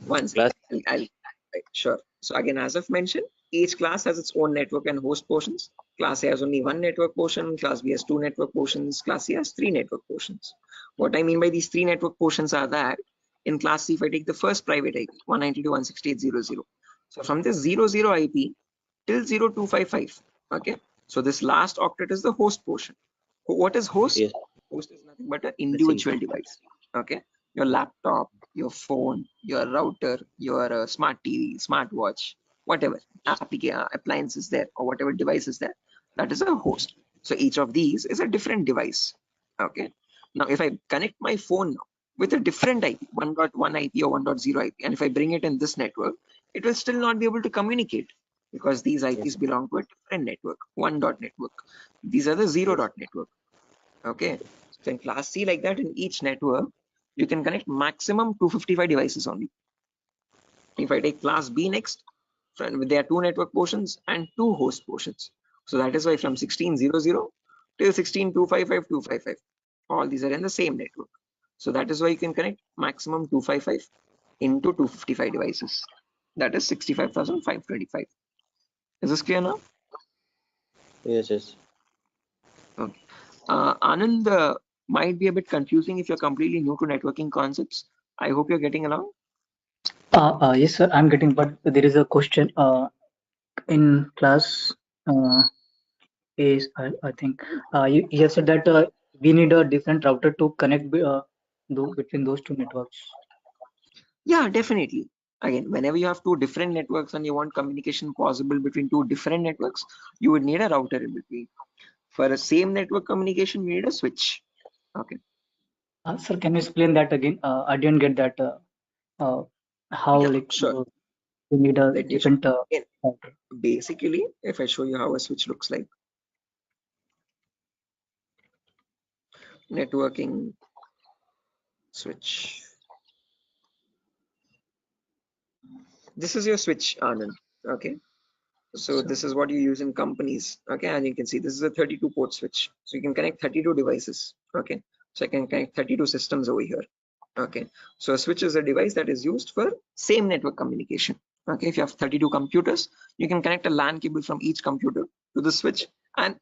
one class. second. Right, sure. So again, as I've mentioned, each class has its own network and host portions. Class A has only one network portion, class B has two network portions, class C has three network portions. What I mean by these three network portions are that in class C, if I take the first private IP, 192.168.0.0. So from this 00 IP till 0255, okay? So this last octet is the host portion. What is host? Yes. Host is nothing but an individual device, okay? Your laptop, your phone, your router, your smart TV, smartwatch, whatever appliances there or whatever device is there, that is a host. So each of these is a different device. Okay. Now, if I connect my phone now with a different IP, 1.1 IP or 1.0 IP, and if I bring it in this network, it will still not be able to communicate because these IPs belong to a different network, one dot network. These are the zero dot network. Okay. So in class C, like that, in each network, you can connect maximum 255 devices only. If I take class B next, there are two network portions and two host portions. So that is why from 16.00 till 16.255.255, all these are in the same network. So that is why you can connect maximum 255 into 255 devices. That is 65,525. Is this clear now? Yes, yes. Okay. Anand, might be a bit confusing if you're completely new to networking concepts. I hope you're getting along. Yes, sir, I'm getting, but there is a question in class is I think you have said that we need a different router to connect between those two networks. Yeah, definitely. Again, whenever you have two different networks and you want communication possible between two different networks, you would need a router in between. For a same network communication, you need a switch. Okay. Sir, can you explain that again? I didn't get that. How Yeah, sure. we need a Let me show different you. Again, router. basically, if I show you how a switch looks like, networking switch. This is your switch, Anand. Okay. So this is what you use in companies. Okay, and you can see this is a 32 port switch. So you can connect 32 devices. Okay. So I can connect 32 systems over here. Okay. So a switch is a device that is used for same network communication. Okay. If you have 32 computers, you can connect a LAN cable from each computer to the switch and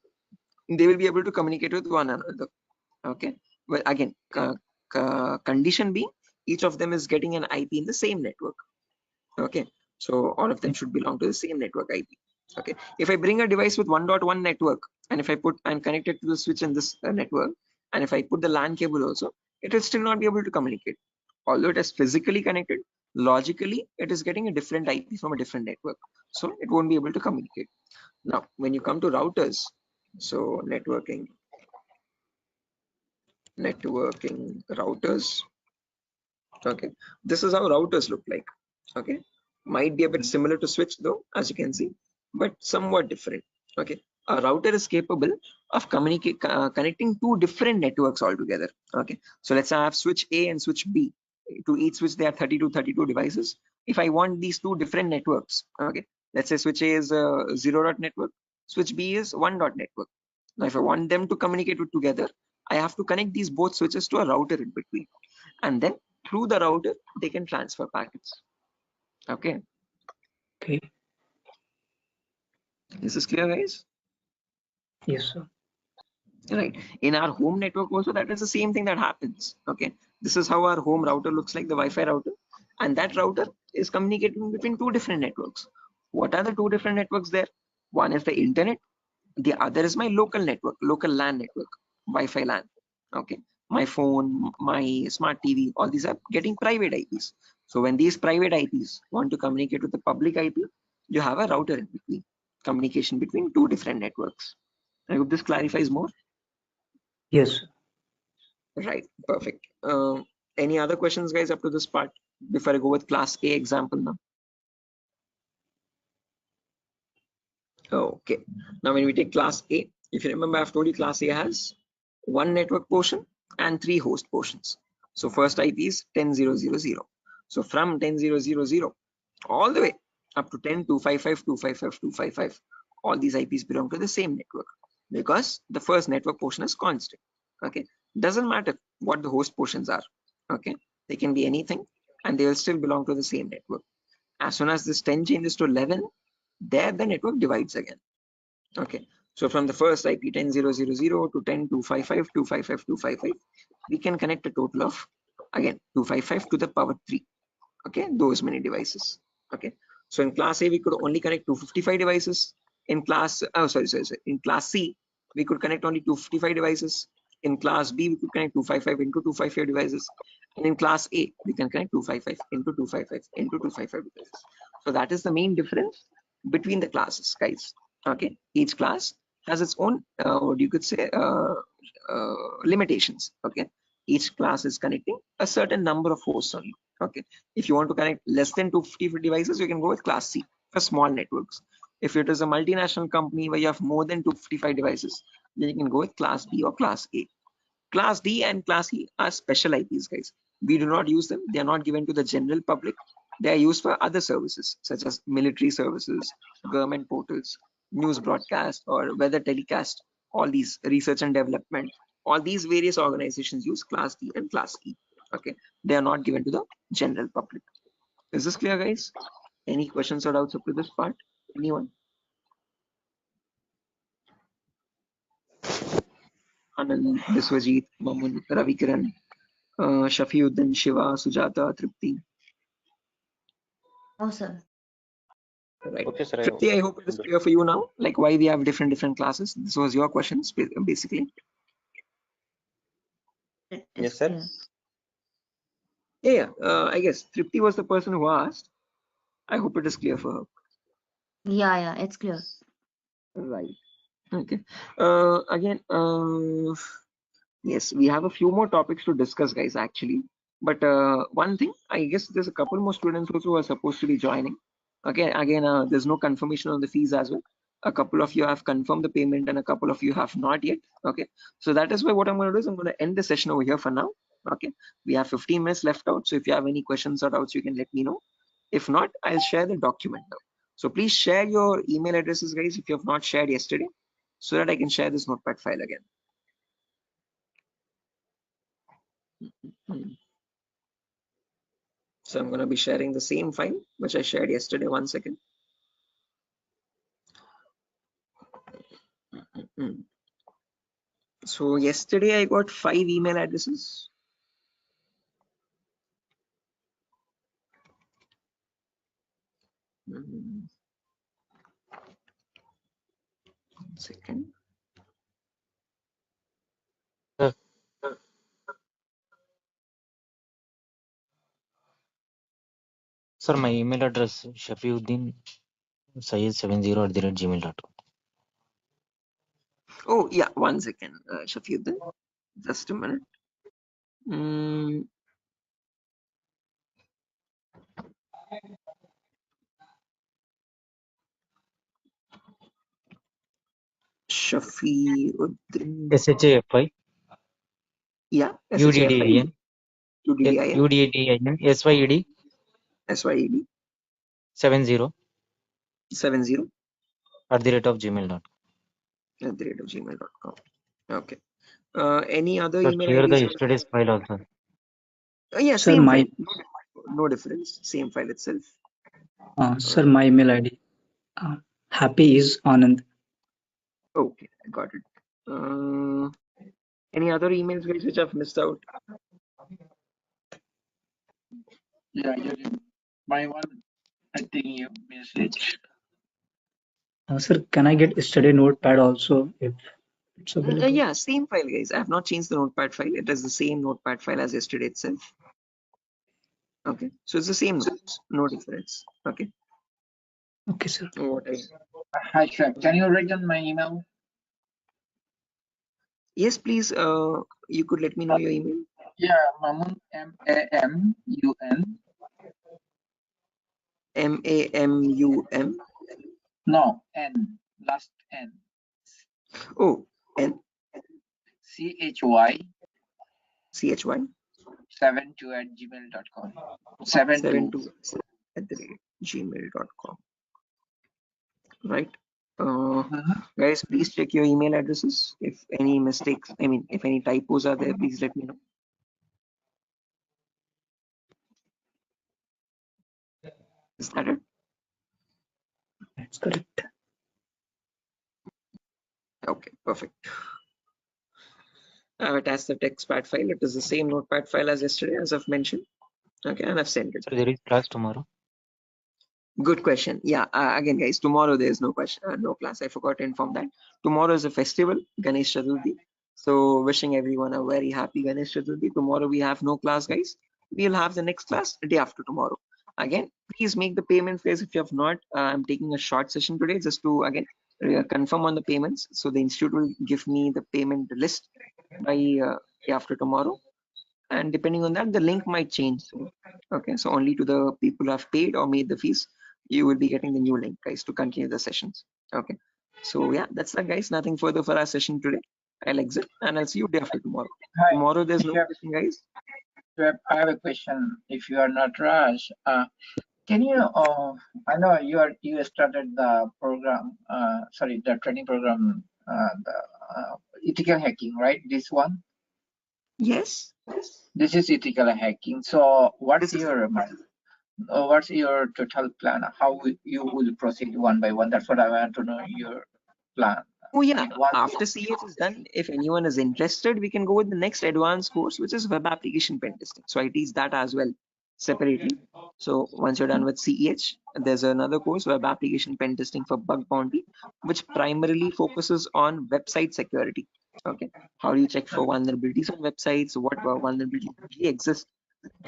they will be able to communicate with one another. Okay. Well, again, condition being each of them is getting an IP in the same network. Okay. So all of them should belong to the same network IP. Okay. If I bring a device with 1.1 network and if I'm connected to the switch in this network, and if I put the LAN cable also, it will still not be able to communicate. Although it is physically connected, logically it is getting a different IP from a different network. So it won't be able to communicate. Now, when you come to routers, so networking routers. Okay. This is how routers look like. Okay. Might be a bit similar to switch though, as you can see, but somewhat different. Okay. A router is capable of connecting two different networks altogether. Okay. So let's say I have switch A and switch B. To each switch, there are 32 devices. If I want these two different networks, okay, let's say switch A is a 0 dot network, switch B is 1 dot network. Now, if I want them to communicate together, I have to connect these both switches to a router in between, and then through the router they can transfer packets. Okay. Okay. This is clear, guys? Yes, sir. Right. In our home network also, that is the same thing that happens. Okay. This is how our home router looks like, the Wi-Fi router, and that router is communicating between two different networks. What are the two different networks there? One is the internet, the other is my local network, local LAN network, Wi-Fi LAN. Okay, my phone, my smart TV, all these are getting private IPs. So when these private IPs want to communicate with the public IP, you have a router in between, communication between two different networks. I hope this clarifies more. Yes. Right, perfect. Any other questions, guys, up to this part before I go with class A example now? Okay, now when we take class A, if you remember, I've told you class A has one network portion and three host portions. So first IP is 10.0.0.0. So from 10.0.0.0 all the way up to 10.255.255.255, all these IPs belong to the same network because the first network portion is constant. Okay, doesn't matter what the host portions are. Okay, they can be anything and they will still belong to the same network. As soon as this 10 changes to 11, there the network divides again. Okay, so from the first IP 10.0.0.0 to 10.255.255.255, we can connect a total of, again, 255 to the power 3. Okay, those many devices. Okay, so in class A we could only connect 255 devices. In class in class C we could connect only 255 devices. In class B we could connect 255 into 255 devices, and in class A we can connect 255 into 255 into 255 devices. So that is the main difference between the classes, guys. Okay, each class has its own what you could say limitations. Okay, each class is connecting a certain number of hosts only. Okay, if you want to connect less than 250 devices, you can go with class C for small networks. If it is a multinational company where you have more than 255 devices, then you can go with class B or class A. Class D and class E are special IPs, guys. We do not use them. They are not given to the general public. They are used for other services such as military services, government portals, news broadcast or weather telecast, all these research and development, all these various organizations use class D and class E. Okay, they are not given to the general public. Is this clear, guys? Any questions or doubts up to this part? Anyone? Anand, Biswajit, Mamun, Ravikiran, Shafiuddin, Shiva, Sujata, Tripti. Oh, sir. Right. Okay, sir. Tripti, I hope it is clear for you now, like why we have different classes. This was your questions, basically. Yes, sir. Yeah, I guess Tripti was the person who asked. I hope it is clear for her. Yeah, it's clear. Right. Okay. Again, yes, we have a few more topics to discuss, guys, actually. But one thing, I guess there's a couple more students also who are supposed to be joining. Okay, again, there's no confirmation on the fees as well. A couple of you have confirmed the payment and a couple of you have not yet. Okay, so that is why what I'm going to do is I'm going to end the session over here for now. Okay, we have 15 minutes left out. So if you have any questions or doubts, you can let me know. If not, I'll share the document now. So please share your email addresses, guys, if you have not shared yesterday, so that I can share this notepad file again. So I'm going to be sharing the same file which I shared yesterday. 1 second. So yesterday I got 5 email addresses. One second. Sir, my email address Shafiuddin Sayed70@gmail.com. Oh yeah, 1 second, Shafiuddin. Just a minute. Shafiuddin. SHAFI. Yeah. UDDIN. UDDIN. UDDIN. SYED. SYED. 70. 70. @gmail.com. @gmail.com. Okay. Any other Sir, email share the IDs? yesterday's file also. Yeah, Sir, same my file. No difference. Same file itself. sir, my email ID. Happy is Anand. Okay, I got it. Any other emails, guys, which I've missed out? Yeah, my one, I think you message. Sir, can I get study notepad also if it's available? Yeah, same file, guys. I have not changed the notepad file. It is the same notepad file as yesterday itself. Okay, so it's the same notes, no difference. Okay. Okay, sir. Hi, sir. Can you write down my email? Yes, please. You could let me know your email. Yeah, Mamun, M-A-M-U-N. M-A-M-U-M. No, N. Last N. Oh, N. C-H-Y. C-H-Y. 72@gmail.com. 72. 72@gmail.com. Right. Guys, please check your email addresses. If any mistakes, if any typos are there, please let me know. Is that it? That's correct. Okay, perfect. I've attached the textpad file. It is the same notepad file as yesterday, as I've mentioned. Okay, and I've sent it. So there is class tomorrow. Good question. Yeah, again, guys, tomorrow there is no question, no class. I forgot to inform that. Tomorrow is a festival, Ganesh Chaturthi. So wishing everyone a very happy Ganesh Chaturthi. Tomorrow we have no class, guys. We'll have the next class the day after tomorrow. Again, please make the payment phase if you have not. I'm taking a short session today just to again confirm on the payments. So the institute will give me the payment list by day after tomorrow, and depending on that, the link might change soon. Okay, so only to the people who have paid or made the fees, you will be getting the new link, guys, to continue the sessions. Okay, so yeah, that's that, guys. Nothing further for our session today. I'll exit and I'll see you day after tomorrow. Hi. Tomorrow there's no Sure. session, guys. I have a question. If you are not Raj, can you? I know you started the program. Sorry, the training program. Ethical hacking, right? This one. Yes. This is ethical hacking. So, what's your total plan? How you will proceed one by one? That's what I want to know. Your plan. Oh yeah, after CH is done, if anyone is interested, we can go with the next advanced course, which is web application pen testing. So I teach that as well separately. So once you're done with CEH, there's another course, web application pen testing for bug bounty, which primarily focuses on website security. Okay, how do you check for vulnerabilities on websites? What vulnerabilities really exist?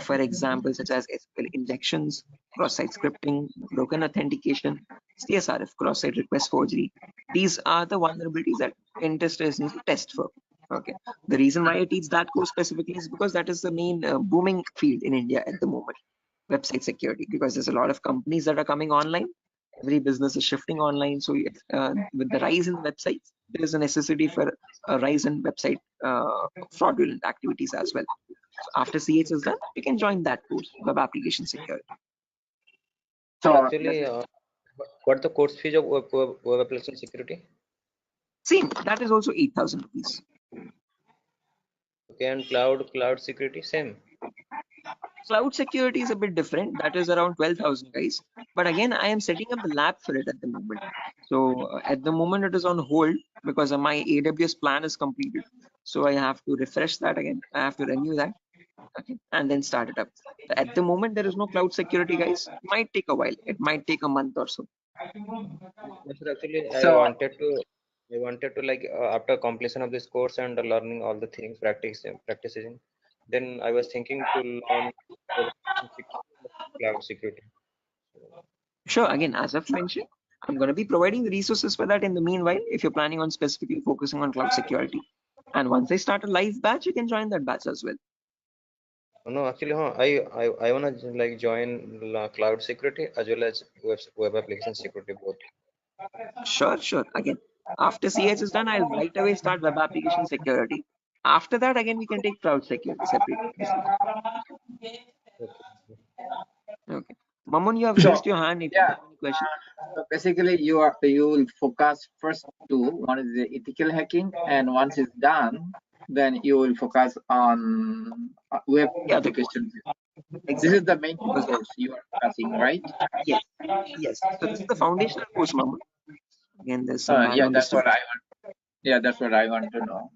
For example, such as SQL injections, cross-site scripting, broken authentication, CSRF, cross-site request forgery. These are the vulnerabilities that pen testers need to test for. Okay. The reason why I teach that course specifically is because that is the main booming field in India at the moment, website security, because there's a lot of companies that are coming online. Every business is shifting online. So with the rise in websites, there is a necessity for a rise in website fraudulent activities as well. So after CH is done, you can join that course, web application security. So actually, what the course fees of web application security? Same, that is also 8,000 rupees. Okay, and cloud security, same. Cloud security is a bit different. That is around 12,000, guys. But again, I am setting up the lab for it at the moment. So at the moment, it is on hold because my AWS plan is completed. So I have to refresh that again. I have to renew that. Okay, and then start it up. So at the moment, there is no cloud security, guys. It might take a while. It might take a month or so. Yes, sir, actually, I wanted to like after completion of this course and learning all the things, practicing, then I was thinking to learn cloud security. Sure, again, as I've mentioned, I'm going to be providing the resources for that in the meanwhile, if you're planning on specifically focusing on cloud security. And once I start a live batch, you can join that batch as well. No, actually, I wanna like join cloud security as well as web application security both. Sure. Again, after CH is done, I'll right away start web application security. After that, again, we can take cloud security separately. Okay. Mamun, you have raised your hand if you have any question. So basically, you will focus first two. One is the ethical hacking, and once it's done, then you will focus on web applications. Exactly. This is the main course you are focusing, right? Yes. So this is the foundational course, Mamun. Again, there's some Yeah, that's what I want. Yeah, that's what I want to know.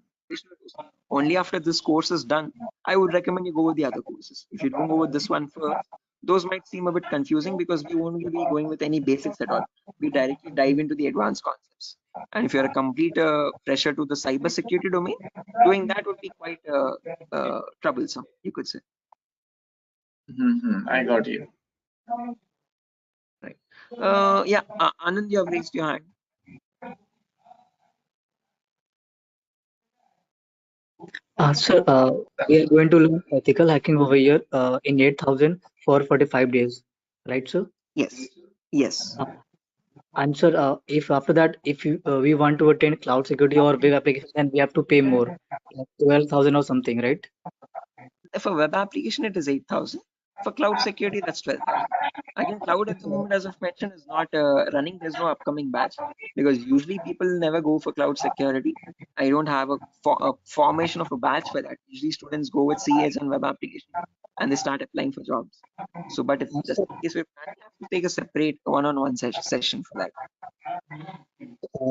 Only after this course is done, I would recommend you go with the other courses. If you don't go with this one first, those might seem a bit confusing because we won't be going with any basics at all. We directly dive into the advanced concepts. And if you're a complete fresher to the cybersecurity domain, doing that would be quite troublesome, you could say. I got you. Right. Yeah, Anand, you have raised your hand. Sir, we are going to learn ethical hacking over here in 8,000 for 45 days, right, sir? Yes. Yes. And sir, if after that, if we want to attend cloud security or web application, then we have to pay more, like 12,000 or something, right? For web application, it is 8,000. For cloud security, that's 12,000. Again, cloud at the moment, as I've mentioned, is not running. There's no upcoming batch because usually people never go for cloud security. I don't have a formation of a batch for that. Usually students go with CH and web application and they start applying for jobs. So, but if that's the case, we have to take a separate one-on-one session for that.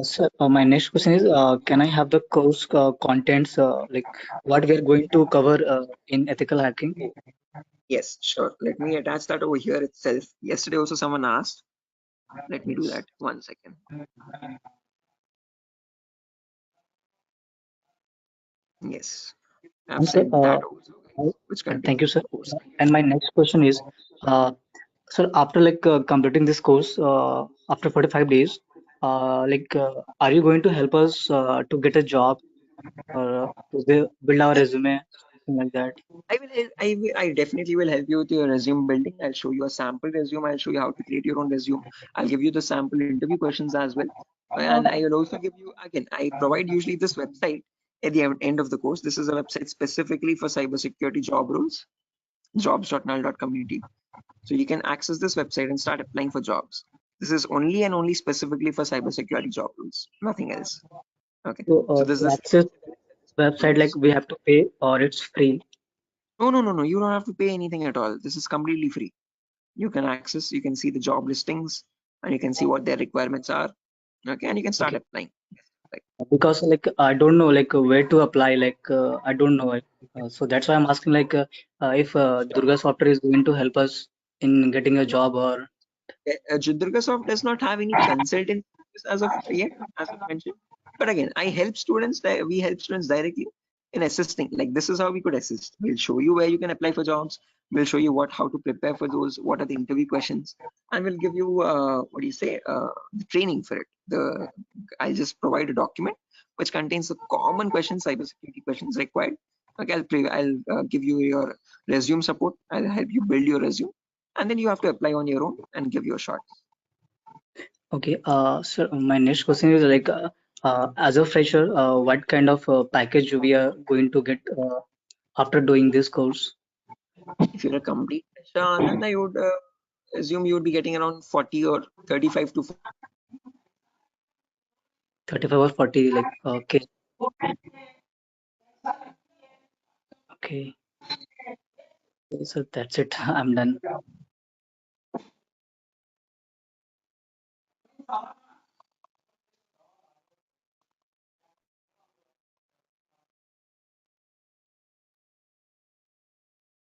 Sir, my next question is, can I have the course contents, like what we are going to cover in ethical hacking? Yes, sure. Let me attach that over here itself. Yesterday also someone asked. Let me do that. 1 second. Yes, I've And sir, sent that also, which thank you, contains sir. the course. And my next question is, sir, after like completing this course, after 45 days, are you going to help us to get a job or to build our resume, something like that? I definitely will help you with your resume building. I'll show you a sample resume. I'll show you how to create your own resume. I'll give you the sample interview questions as well. And I will also give you, again, I provide usually this website at the end of the course. This is a website specifically for cybersecurity job roles, jobs.null.community. So you can access this website and start applying for jobs. This is only and only specifically for cybersecurity job roles, nothing else. Okay. So this To is access website, like we have to pay or it's free? No. You don't have to pay anything at all. This is completely free. You can access, you can see the job listings and you can see what their requirements are. Okay, and you can start applying. Because like I don't know like where to apply, like I don't know it. So that's why I'm asking like if Durga Software is going to help us in getting a job or Durga Soft does not have any consultant as of yet, as I mentioned. But again, we help students directly in assisting. Like this is how we could assist. We'll show you where you can apply for jobs. We'll show you how to prepare for those, what are the interview questions, and we'll give you the training for it. I'll just provide a document which contains the common questions, cybersecurity questions required. Okay, I'll give you your resume support. I'll help you build your resume, and then you have to apply on your own and give your shot. okay. So my next question is like as a fresher, what kind of package we are going to get after doing this course? If you're a complete fresher, then I would assume you would be getting around 40 or 35 to 35 or 40, like okay. Okay. So that's it. I'm done.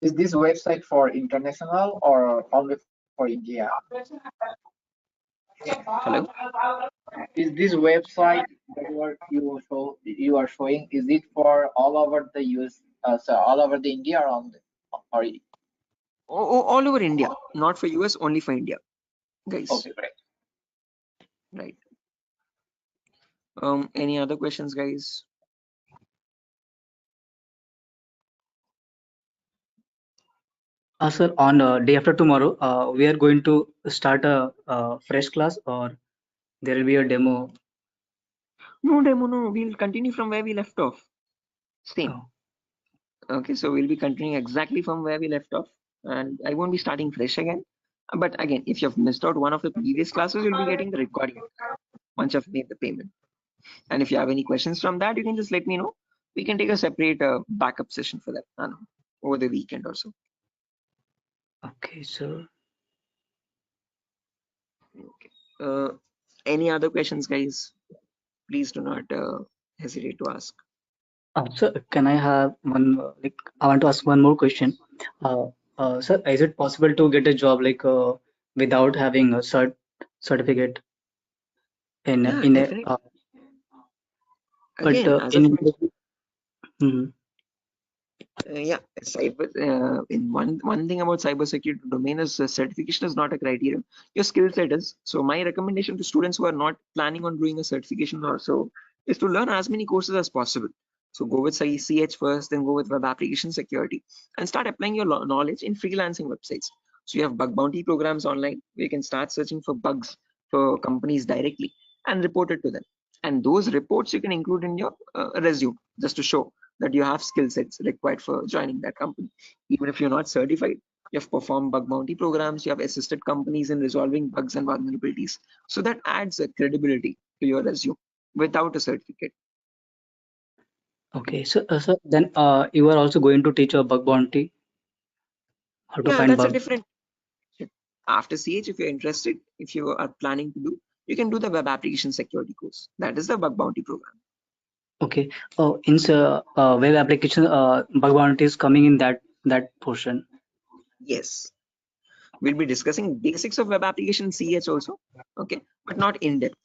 Is this website for international or only for India? Hello? Is this website that you are showing, is it for all over the US, so all over the India or all over India, not for US, only for India, guys. Okay, great. Right. Any other questions, guys? Sir, on day after tomorrow, we are going to start a fresh class or there will be a demo? No demo, no. We'll continue from where we left off. Same. Okay, so we'll be continuing exactly from where we left off, and I won't be starting fresh again. But again, if you've missed out one of the previous classes, you'll be getting the recording once you've made the payment. And if you have any questions from that, you can just let me know. We can take a separate backup session for that over the weekend or so. Okay, sir. Okay. Any other questions, guys? Please do not hesitate to ask. Sir, can I have one? Like, I want to ask one more question. Sir, is it possible to get a job like without having a certificate in Yeah, in a definitely. but Again, as in of Mhm. yeah, cyber. In one thing about cybersecurity domain is certification is not a criteria. Your skill set is. So my recommendation to students who are not planning on doing a certification or so is to learn as many courses as possible. So go with CH first, then go with web application security, and start applying your knowledge in freelancing websites. So you have bug bounty programs online where you can start searching for bugs for companies directly and report it to them. And those reports you can include in your resume just to show that you have skill sets required for joining that company. Even if you're not certified, you have performed bug bounty programs, you have assisted companies in resolving bugs and vulnerabilities. So that adds a credibility to your resume without a certificate. Okay, so then you are also going to teach a bug bounty, how to Yeah, find that's a bug. different. After CH, if you're interested, if you are planning to do, you can do the web application security course. That is the bug bounty program. Okay. Oh, in web application, bug bounty is coming in that portion. Yes. We'll be discussing basics of web application CH also, okay, but not in depth.